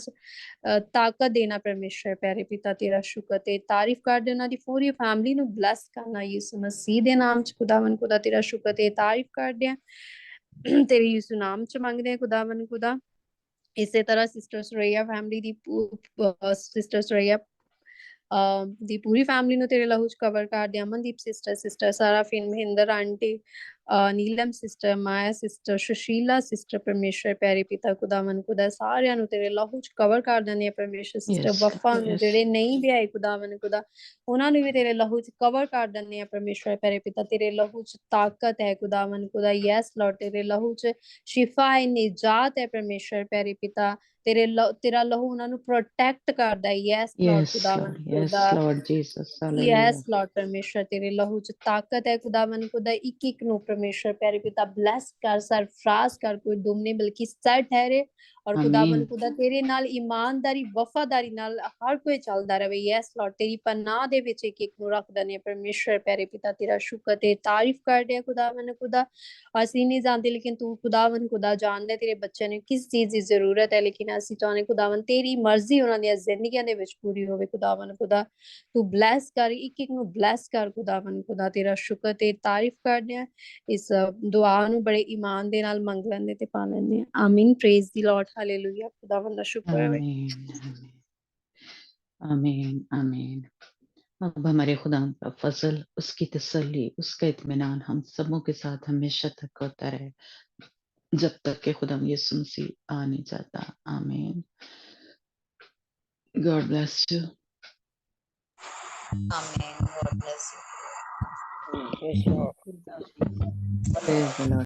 ਤਾਕਤ ਦੇਣਾ ਪਰਮੇਸ਼ਰ ਪਿਆਰੇ ਪਿਤਾ ਤੇਰਾ ਸ਼ੁਕਰ ਤੇ ਤਾਰੀਫ ਕਰਦੇ ਉਹਨਾਂ ਦੀ ਪੂਰੀ ਫੈਮਿਲੀ ਨੂੰ ਬਲੈਸ ਕਰਨਾ ਯਿਸੂ ਮਸੀਹ ਦੇ ਨਾਮ 'ਚ ਖੁਦਾਵੰ ਖੁਦਾ ਤੇਰਾ ਸ਼ੁਕਰ ਤੇ ਤਾਰੀਫ ਕਰਦੇ ਆ ਤੇਰੇ ਯਿਸੂ ਨਾਮ 'ਚ ਮੰਗਦੇ ਆ ਖੁਦਾਵੰ ਖੁਦਾ ਇਸੇ ਤਰ੍ਹਾਂ ਸਿਸਟਰ ਸੁਰਈਆ ਫੈਮਿਲੀ ਦੀ ਸਿਸਟਰ ਸੁਰਈਆ ਦੀ ਪੂਰੀ ਫੈਮਿਲੀ ਨੂੰ ਤੇਰੇ ਲਹੂ 'ਚ ਕਵਰ ਕਰਦੇ ਅਮਨਦੀਪ ਸਿਸਟਰ ਸਾਰਾ ਫਿਨ Mahinder auntie Neelam sister Maya sister Sushila sister ਪਰਮੇਸ਼ਰ ਪਿਆਰੇ ਪਿਤਾ ਖੁਦਾਵੰ ਖੁਦਾ ਸਾਰਿਆਂ ਨੂੰ ਤੇਰੇ ਲਹੂ 'ਚ ਕਵਰ ਕਰ ਦਿੰਦੇ ਆ ਪਰਮੇਸ਼ਰ ਸਿਸਟਰ Yes, ਵਫਾ Lord, ਨੂੰ yes. ਜਿਹੜੇ ਨਹੀਂ ਵਿਆਹੇ ਖੁਦਾਵੰ ਖੁਦਾ ਉਹਨਾਂ ਨੂੰ ਵੀ ਤੇਰੇ ਲਹੂ 'ਚ ਕਵਰ ਕਰ ਦਿੰਦੇ ਆ ਪਰਮੇਸ਼ਰ ਪਿਆਰੇ ਪਿਤਾ ਤੇਰੇ ਲਹੂ 'ਚ ਤਾਕਤ ਹੈ ਖੁਦਾਵੰ ਖੁਦਾ ਯੈਸ ਲਾਰਡ ਤੇਰੇ ਲਹੂ 'ਚ ਸ਼ਿਫਾ ਹੈ ਨਿਜਾਤ ਹੈ ਪਰਮੇਸ਼ਰ ਪਿਆਰੇ ਪਿਤਾ ਤੇਰਾ ਲਹੂ ਉਹਨਾਂ ਨੂੰ ਪ੍ਰੋਟੈਕਟ ਕਰਦਾ yes Lord Yes, ਖੁਦਾਵੰ Lord, yes, ਖੁਦਾ Lord Jesus. Yes Hallelujah. Lord ਪਰਮੇਸ਼ਰ ਤੇਰੇ ਲਹੂ 'ਚ ਤਾਕਤ ਹੈ ਖੁਦਾਵੰ ਖੁਦਾ ਇੱਕ ਇੱਕ ਨੂੰ ਪਰਮੇਸ਼ਰ ਪਿਆਰੇ ਪਿਤਾ ਬਲੈਸ ਕਰ ਸਰਫਰਾਜ਼ ਕਰ ਕੋਈ ਦੁਮ ਨਹੀਂ ਬਲਕਿ ਸਰ ਠਹਿਰੇ ਔਰ ਖੁਦਾਵੰ Amen. ਖੁਦਾ ਤੇਰੇ ਨਾਲ ਇਮਾਨਦਾਰੀ ਵਫਾਦਾਰੀ ਨਾਲ ਹਰ ਕੋਈ ਚੱਲਦਾ ਰਹੇ ਯੈਸ ਲਾਰਡ ਤੇਰੀ ਪਨਾਹ ਦੇ ਵਿੱਚ ਇੱਕ ਇੱਕ ਨੂੰ ਰੱਖਦਾ ਨੇ ਪਰਮੇਸ਼ਰ ਪਿਆਰੇ ਪਿਤਾ ਤੇਰਾ ਸ਼ੁਕਰ ਤੇ ਤਾਰੀਫ ਕਰਦੇ ਆ ਖੁਦਾਵੰ ਖੁਦਾ ਅਸੀਂ ਨਹੀਂ ਜਾਣਦੇ ਲੇਕਿਨ ਤੂੰ ਖੁਦਾਵੰ ਖੁਦਾ ਜਾਣਦਾ ਤੇਰੇ ਬੱਚਿਆਂ ਨੂੰ ਕਿਸ ਚੀਜ਼ ਦੀ ਜ਼ਰੂਰਤ ਹੈ ਲੇਕਿਨ ਅਸੀਂ ਚਾਹੁੰਦੇ ਖੁਦਾਵੰ ਤੇਰੀ ਮਰਜ਼ੀ ਉਹਨਾਂ ਦੀਆਂ ਜ਼ਿੰਦਗੀਆਂ ਦੇ ਵਿੱਚ ਪੂਰੀ ਹੋਵੇ ਖੁਦਾਵੰ ਖੁਦਾ ਤੂੰ ਬਲੈਸ ਕਰ ਇੱਕ ਇੱਕ ਨੂੰ ਬਲੈਸ ਕਰ ਖੁਦਾਵੰ ਖੁਦਾ ਤੇਰਾ ਸ਼ੁਕਰ ਤੇ ਤਾਰੀਫ ਕਰਦੇ ਆ ਇਸ ਦੁਆ ਨੂੰ ਬੜੇ ਈਮਾਨ ਦੇ ਨਾਲ ਮੰਗ ਲੈਂਦੇ ਤੇ ਪਾ ਲੈਂਦੇ ਆ ਆਮੀਨ ਪ੍ਰੇਜ਼ ਦੀ ਲਾਰਡ ਹਾਲੇਲੂਇਆ ਖੁਦਾਵੰ ਦਾ ਸ਼ੁਕਰ ਹੈ Amen. Amen. Amen. अब हमारे खुदा का फजल उसकी तसल्ली उसका इत्मीनान हम सबों के साथ हमेशा तक होता रहे जब तक के खुदा यीशु मसीह आ नहीं जाता आमीन God bless you Amen. God bless you. Praise the Lord. Praise the Lord